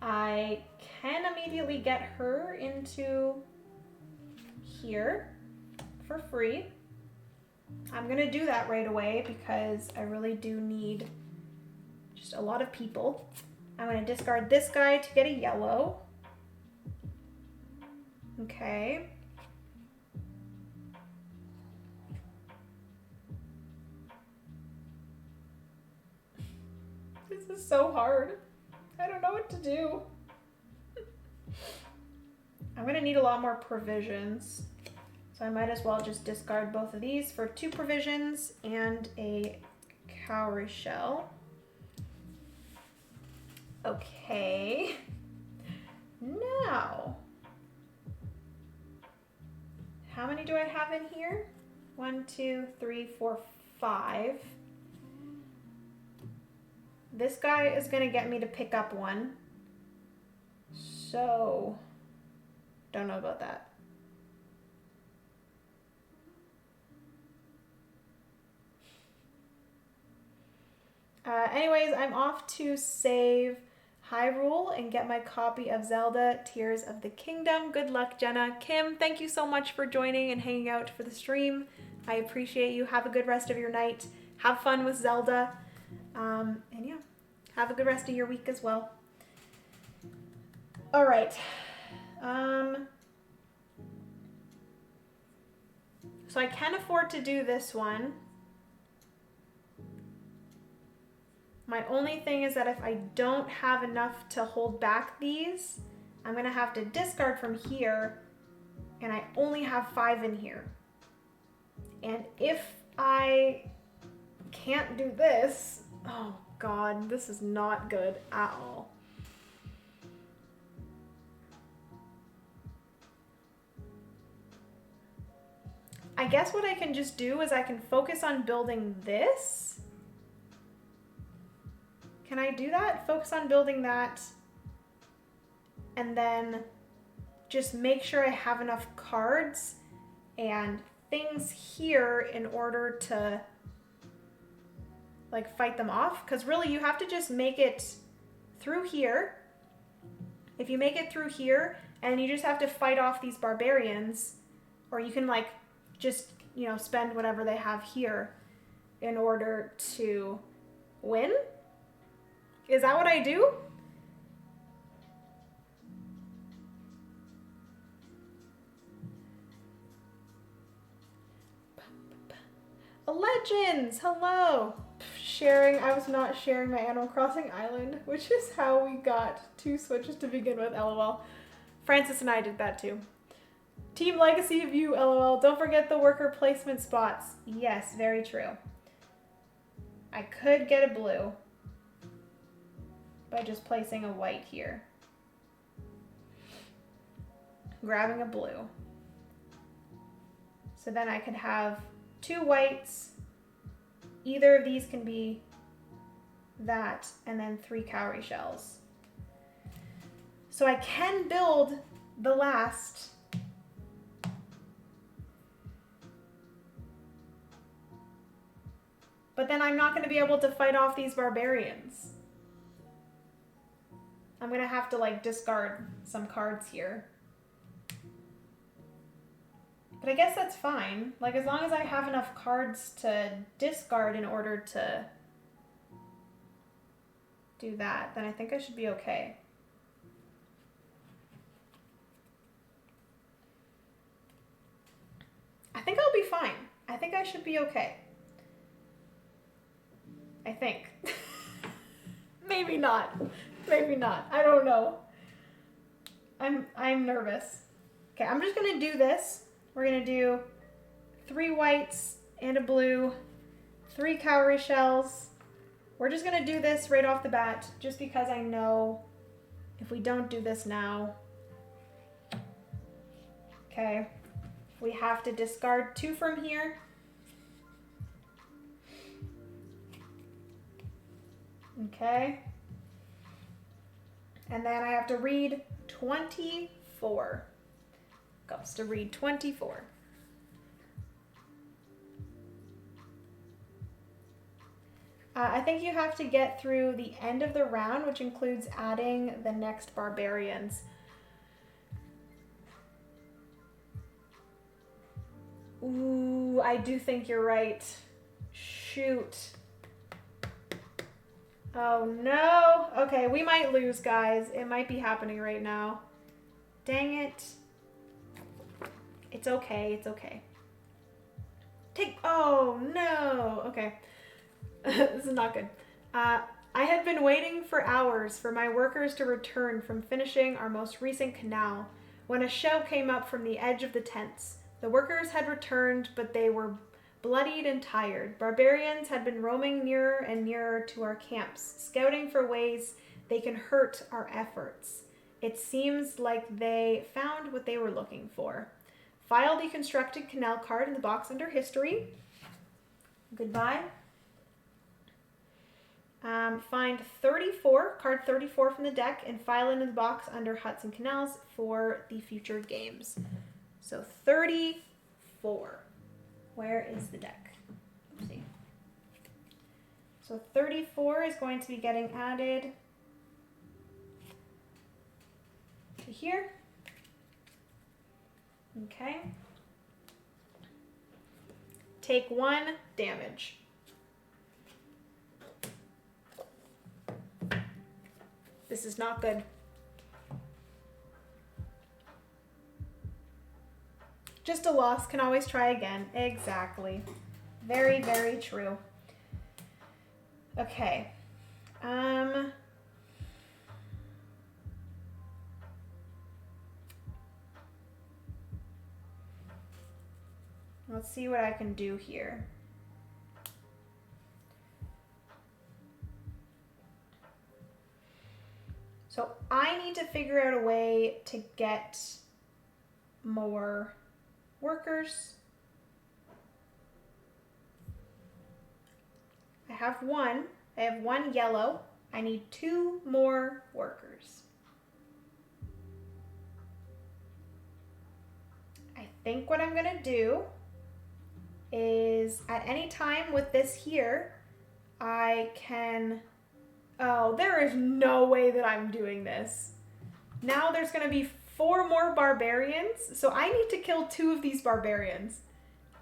I can immediately get her into here for free. I'm gonna do that right away because I really do need just a lot of people. I'm gonna discard this guy to get a yellow. Okay. This is so hard. I don't know what to do. I'm gonna need a lot more provisions. So I might as well just discard both of these for 2 provisions and a cowrie shell. Okay. Now, how many do I have in here? 1, 2, 3, 4, 5. This guy is gonna get me to pick up 1. So, don't know about that. Anyways, I'm off to save Hyrule and get my copy of Zelda Tears of the Kingdom. Good luck, Jenna. Kim, thank you so much for joining and hanging out for the stream. I appreciate you. Have a good rest of your night. Have fun with Zelda. And yeah, have a good rest of your week as well. All right. So I can afford to do this one. My only thing is that if I don't have enough to hold back these, I'm gonna have to discard from here, and I only have 5 in here. And if I can't do this, oh God, this is not good at all. I guess what I can just do is I can focus on building this. Can I do that? Focus on building that. And then just make sure I have enough cards and things here in order to like fight them off. Because really you have to just make it through here. If you make it through here and you just have to fight off these barbarians, or you can like just, you know, spend whatever they have here in order to win. Is that what I do? Legends, hello. Sharing, I was not sharing my Animal Crossing Island, which is how we got 2 Switches to begin with, lol. Francis and I did that too. Team Legacy of You, lol. Don't forget the worker placement spots. Yes, very true. I could get a blue by just placing a white here. Grabbing a blue. So then I could have 2 whites. Either of these can be that, and then 3 cowrie shells. So I can build the last. But then I'm not going to be able to fight off these barbarians. I'm going to have to like discard some cards here. But I guess that's fine. Like as long as I have enough cards to discard in order to do that, then I think I should be okay. I think I'll be fine. I think I should be okay. I think. Maybe not. Maybe not. I don't know. I'm nervous. Okay, I'm just gonna do this. We're gonna do 3 whites and a blue, 3 cowrie shells. We're just gonna do this right off the bat, just because I know if we don't do this now, okay, we have to discard 2 from here. Okay. And then I have to read 24. Goes to read 24. I think you have to get through the end of the round, which includes adding the next barbarians. Ooh, I do think you're right. Shoot. Oh no. Okay, we might lose, guys. It might be happening right now. Dang it. It's okay, it's okay. Oh no. Okay. This is not good. I had been waiting for hours for my workers to return from finishing our most recent canal when a shout came up from the edge of the tents. The workers had returned, but they were bloodied and tired. Barbarians had been roaming nearer and nearer to our camps, scouting for ways they can hurt our efforts. It seems like they found what they were looking for. File the constructed canal card in the box under history. Goodbye. Find 34, card 34 from the deck, and file it in the box under huts and canals for the future games. So 34. Where is the deck? Oopsie. So 34 is going to be getting added to here. Okay. Take 1 damage. This is not good. Just a loss, can always try again. Exactly. Very, very true. Okay. Let's see what I can do here. So I need to figure out a way to get more workers. I have one yellow. I need 2 more workers. I think what I'm gonna do is at any time with this here, I can, oh, there is no way that I'm doing this. Now there's gonna be 4 more barbarians, so I need to kill 2 of these barbarians.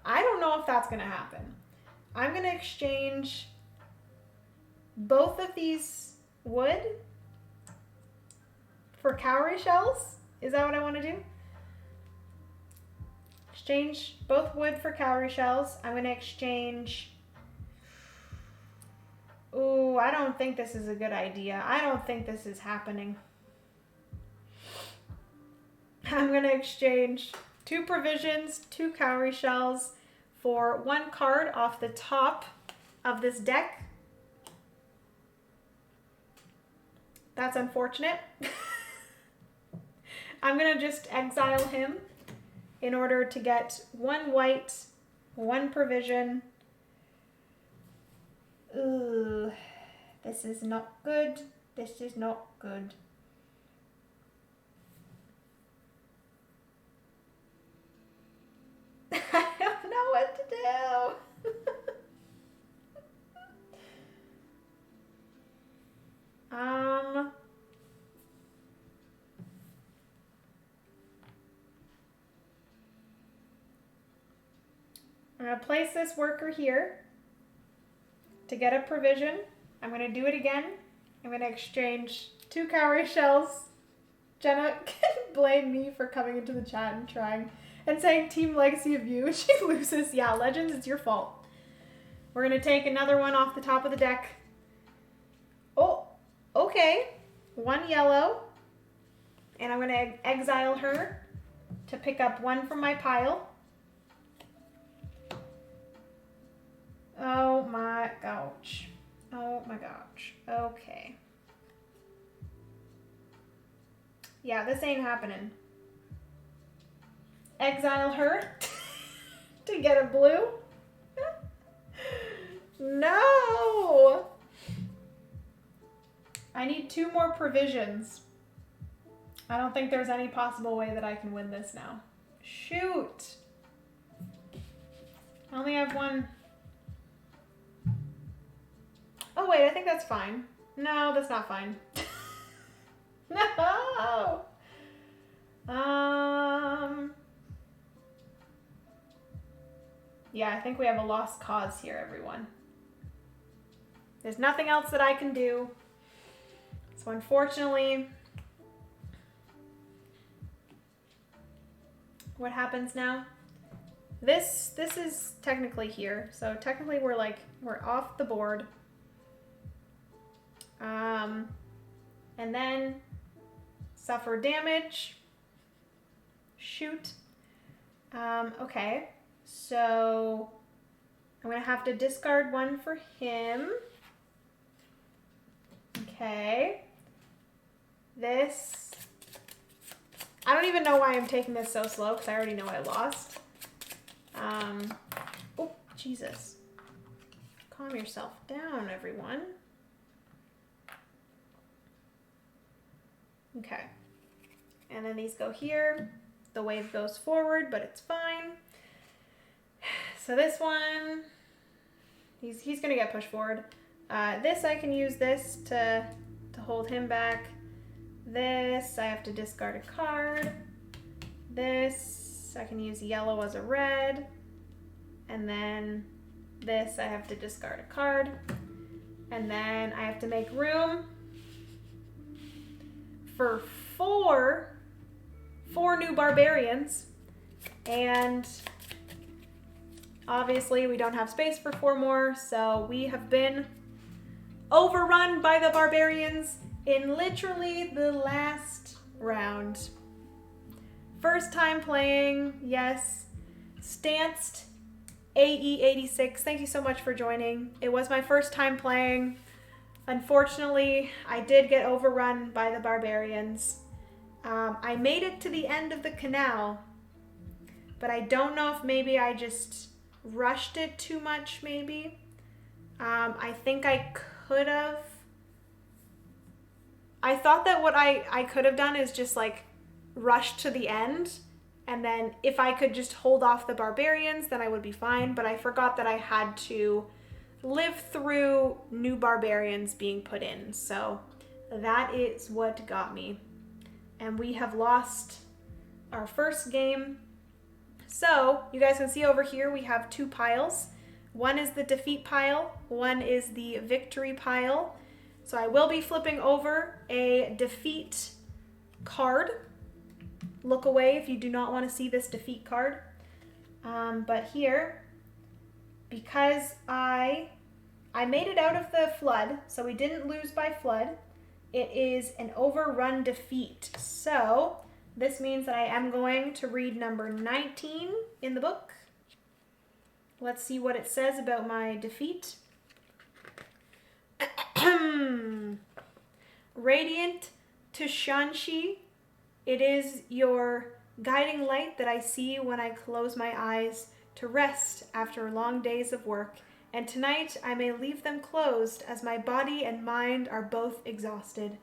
I don't know if that's gonna happen. I'm gonna exchange both of these wood for cowrie shells. Is that what I want to do? Exchange both wood for cowrie shells. I'm going to exchange... Ooh, I don't think this is a good idea. I don't think this is happening. I'm going to exchange 2 provisions, 2 cowrie shells for 1 card off the top of this deck. That's unfortunate. I'm gonna just exile him in order to get 1 white, 1 provision. Ugh, this is not good. This is not good. I don't know what to do. I'm going to place this worker here to get a provision. I'm going to do it again. I'm going to exchange 2 cowrie shells. Jenna can blame me for coming into the chat and trying and saying Team Legacy of you. She loses. Yeah, Legends, it's your fault. We're going to take another one off the top of the deck. Oh, okay. 1 yellow. And I'm going to exile her to pick up 1 from my pile. Oh my gosh. Oh my gosh. Okay. Yeah, this ain't happening. Exile her to get a blue. No! I need 2 more provisions. I don't think there's any possible way that I can win this now. Shoot! I only have 1. Oh wait, I think that's fine. No, that's not fine. No! Yeah, I think we have a lost cause here, everyone. There's nothing else that I can do. So unfortunately, what happens now? This is technically here. So technically we're off the board. And then suffer damage. Shoot. Okay. So I'm gonna have to discard 1 for him. Okay. This. I don't even know why I'm taking this so slow because I already know I lost. Oh, Jesus. Calm yourself down, everyone. Okay. And then these go here. The wave goes forward, but it's fine. So this one, he's gonna get pushed forward. This, I can use this to hold him back. This, I have to discard a card. This, I can use yellow as a red. And then this, I have to discard a card. And then I have to make room for four new barbarians. And obviously we don't have space for 4 more, so we have been overrun by the barbarians in literally the last round. First time playing, yes. Stanced AE86, thank you so much for joining. It was my first time playing. Unfortunately, I did get overrun by the barbarians. I made it to the end of the canal, but I don't know if maybe I just rushed it too much, maybe. I think I could have. I thought that what I could have done is just like rush to the end, and then if I could just hold off the barbarians, then I would be fine, but I forgot that I had to live through new barbarians being put in, so that is what got me. And we have lost our first game. So you guys can see over here we have 2 piles. One is the defeat pile, one is the victory pile. So I will be flipping over a defeat card. Look away if you do not want to see this defeat card. But here, because I made it out of the flood, so we didn't lose by flood, it is an overrun defeat. So this means that I am going to read number 19 in the book. Let's see what it says about my defeat. Radiant Tushanshi, it is your guiding light that I see when I close my eyes to rest after long days of work. And tonight I may leave them closed as my body and mind are both exhausted.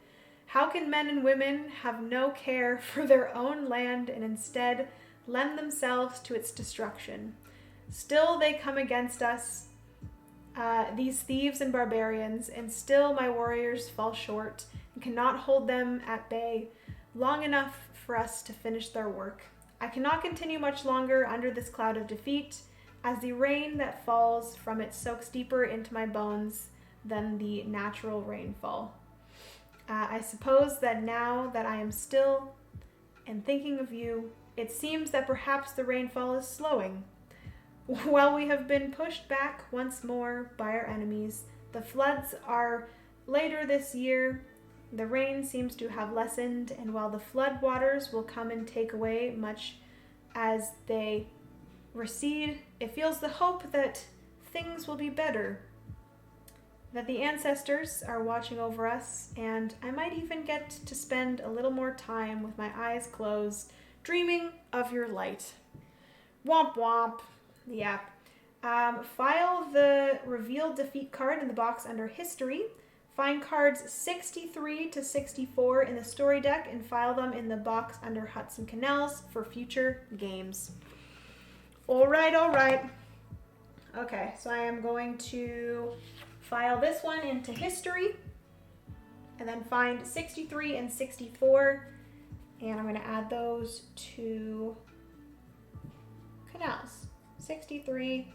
How can men and women have no care for their own land and instead lend themselves to its destruction? Still they come against us, these thieves and barbarians, and still my warriors fall short and cannot hold them at bay long enough for us to finish their work. I cannot continue much longer under this cloud of defeat, as the rain that falls from it soaks deeper into my bones than the natural rainfall. I suppose that now that I am still and thinking of you, it seems that perhaps the rainfall is slowing. While we have been pushed back once more by our enemies, the floods are later this year, the rain seems to have lessened, and while the flood waters will come and take away much as they recede, it feels the hope that things will be better, that the ancestors are watching over us, and I might even get to spend a little more time with my eyes closed, dreaming of your light. Womp womp. Yeah. File the revealed defeat card in the box under history. Find cards 63 to 64 in the story deck and file them in the box under Hudson Canals for future games. All right. Okay, so I am going to file this one into history and then find 63 and 64, and I'm going to add those to canals. 63,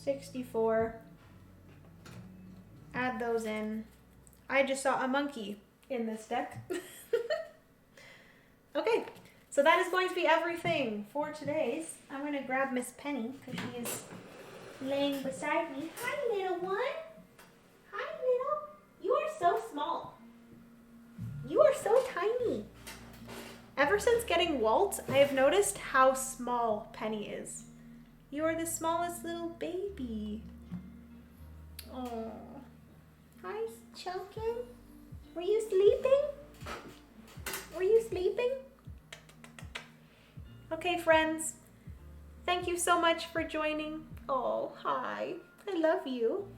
64, add those in. I just saw a monkey in this deck. Okay, so that is going to be everything for today's. I'm going to grab Miss Penny because she is laying beside me. Hi, little one. Hi, little. You are so small. You are so tiny. Ever since getting Walt, I have noticed how small Penny is. You are the smallest little baby. Oh. Hi, Chunkin. Were you sleeping? Were you sleeping? Okay, friends. Thank you so much for joining. Oh, hi. I love you.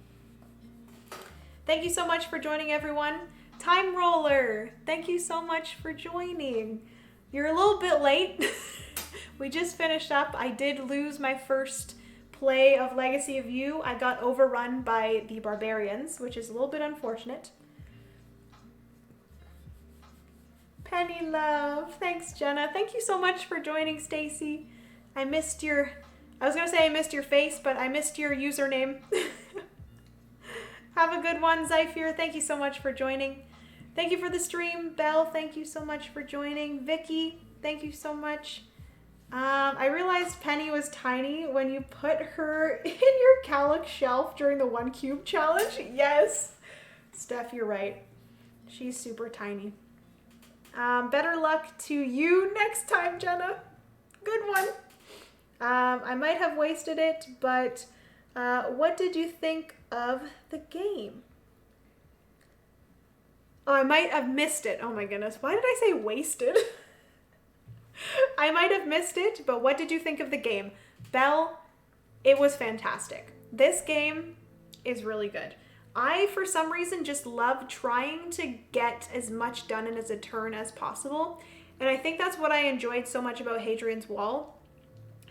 Thank you so much for joining, everyone. Time Roller, thank you so much for joining. You're a little bit late. We just finished up. I did lose my first play of Legacy of You. I got overrun by the barbarians, which is a little bit unfortunate. Penny love. Thanks, Jenna. Thank you so much for joining, Stacy. I missed your face, but I missed your username. Have a good one, Zyphir. Thank you so much for joining. Thank you for the stream. Belle, thank you so much for joining. Vicky, thank you so much. I realized Penny was tiny when you put her in your Calyx shelf during the 1 cube challenge. Yes. Steph, you're right. She's super tiny. Better luck to you next time, Jenna. Good one. I might have wasted it, but what did you think of the game? Oh, I might have missed it. Oh my goodness. Why did I say wasted? I might have missed it, but what did you think of the game? Belle, it was fantastic. This game is really good. I, for some reason, just love trying to get as much done in as a turn as possible. And I think that's what I enjoyed so much about Hadrian's Wall,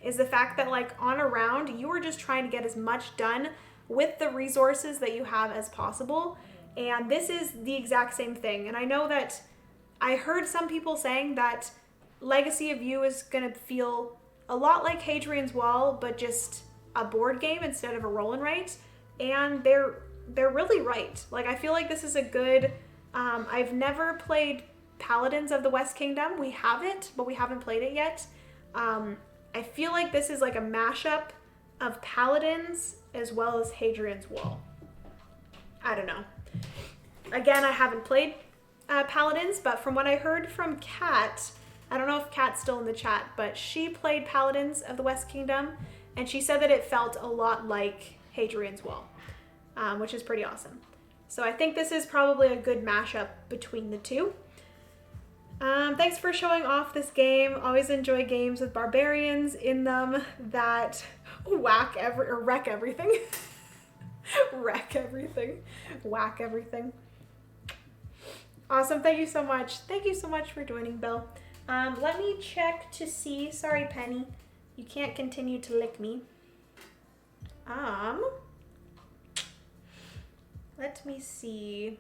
is the fact that like on a round, you are just trying to get as much done with the resources that you have as possible. And this is the exact same thing. And I know that I heard some people saying that Legacy of You is going to feel a lot like Hadrian's Wall, but just a board game instead of a roll and write. And they're really right. Like, I feel like this is a good, I've never played Paladins of the West Kingdom. We have it, but we haven't played it yet. I feel like this is like a mashup of Paladins as well as Hadrian's Wall. I don't know. Again, I haven't played Paladins, but from what I heard from Kat, I don't know if Kat's still in the chat, but she played Paladins of the West Kingdom, and she said that it felt a lot like Hadrian's Wall, which is pretty awesome. So I think this is probably a good mashup between the two. Thanks for showing off this game. Always enjoy games with barbarians in them that wreck everything. Wreck everything. Whack everything. Awesome. Thank you so much. Thank you so much for joining, Bill. Let me check to see. Sorry, Penny. You can't continue to lick me. Let me see.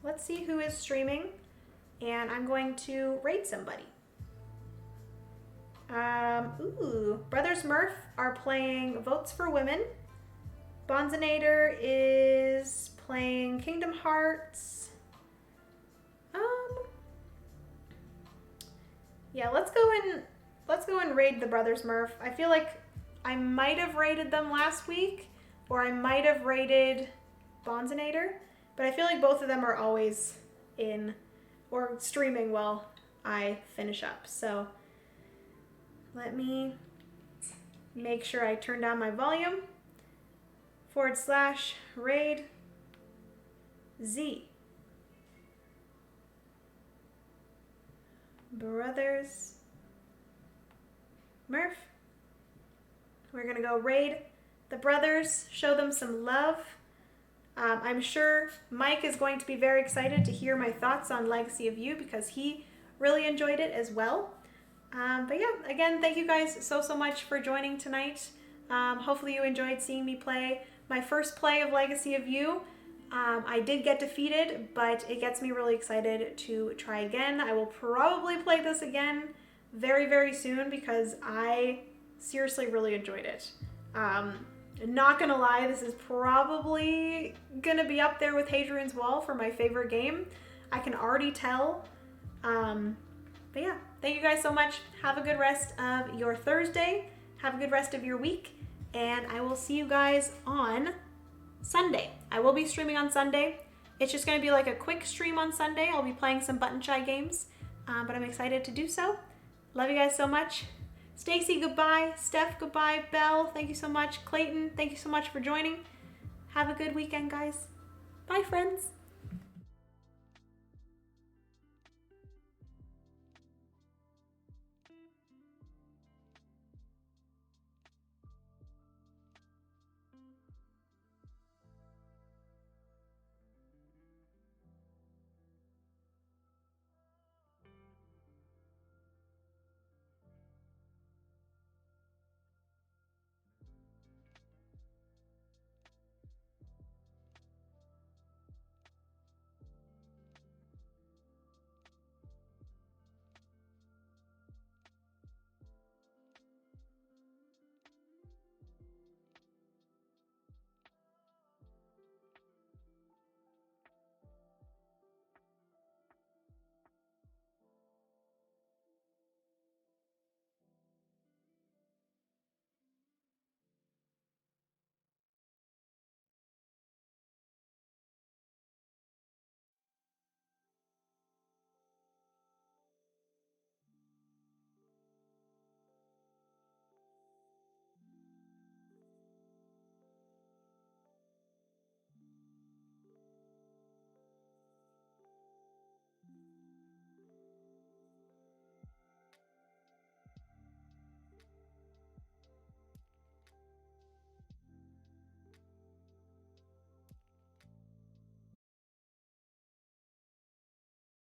Let's see who is streaming, and I'm going to raid somebody. Brothers Murph are playing Votes for Women. Bonzinator is playing Kingdom Hearts. Yeah, let's go and raid the Brothers Murph. I feel like I might have raided them last week, or I might have raided Bonzinator, but I feel like both of them are always in or streaming while I finish up. So let me make sure I turn down my volume. /raid Z. Brothers Murph. We're gonna go raid the brothers, show them some love. I'm sure Mike is going to be very excited to hear my thoughts on Legacy of You because he really enjoyed it as well. But yeah, again, thank you guys so much for joining tonight. Hopefully you enjoyed seeing me play my first play of Legacy of You. I did get defeated, but it gets me really excited to try again. I will probably play this again very soon because I seriously really enjoyed it. Not gonna lie, this is probably gonna be up there with Hadrian's Wall for my favorite game. I can already tell. But yeah, thank you guys so much. Have a good rest of your Thursday. Have a good rest of your week. And I will see you guys on Sunday. I will be streaming on Sunday. It's just going to be like a quick stream on Sunday. I'll be playing some Button Shy games, but I'm excited to do so. Love you guys so much. Stacy, goodbye. Steph, goodbye. Belle, thank you so much. Clayton, thank you so much for joining. Have a good weekend, guys. Bye, friends.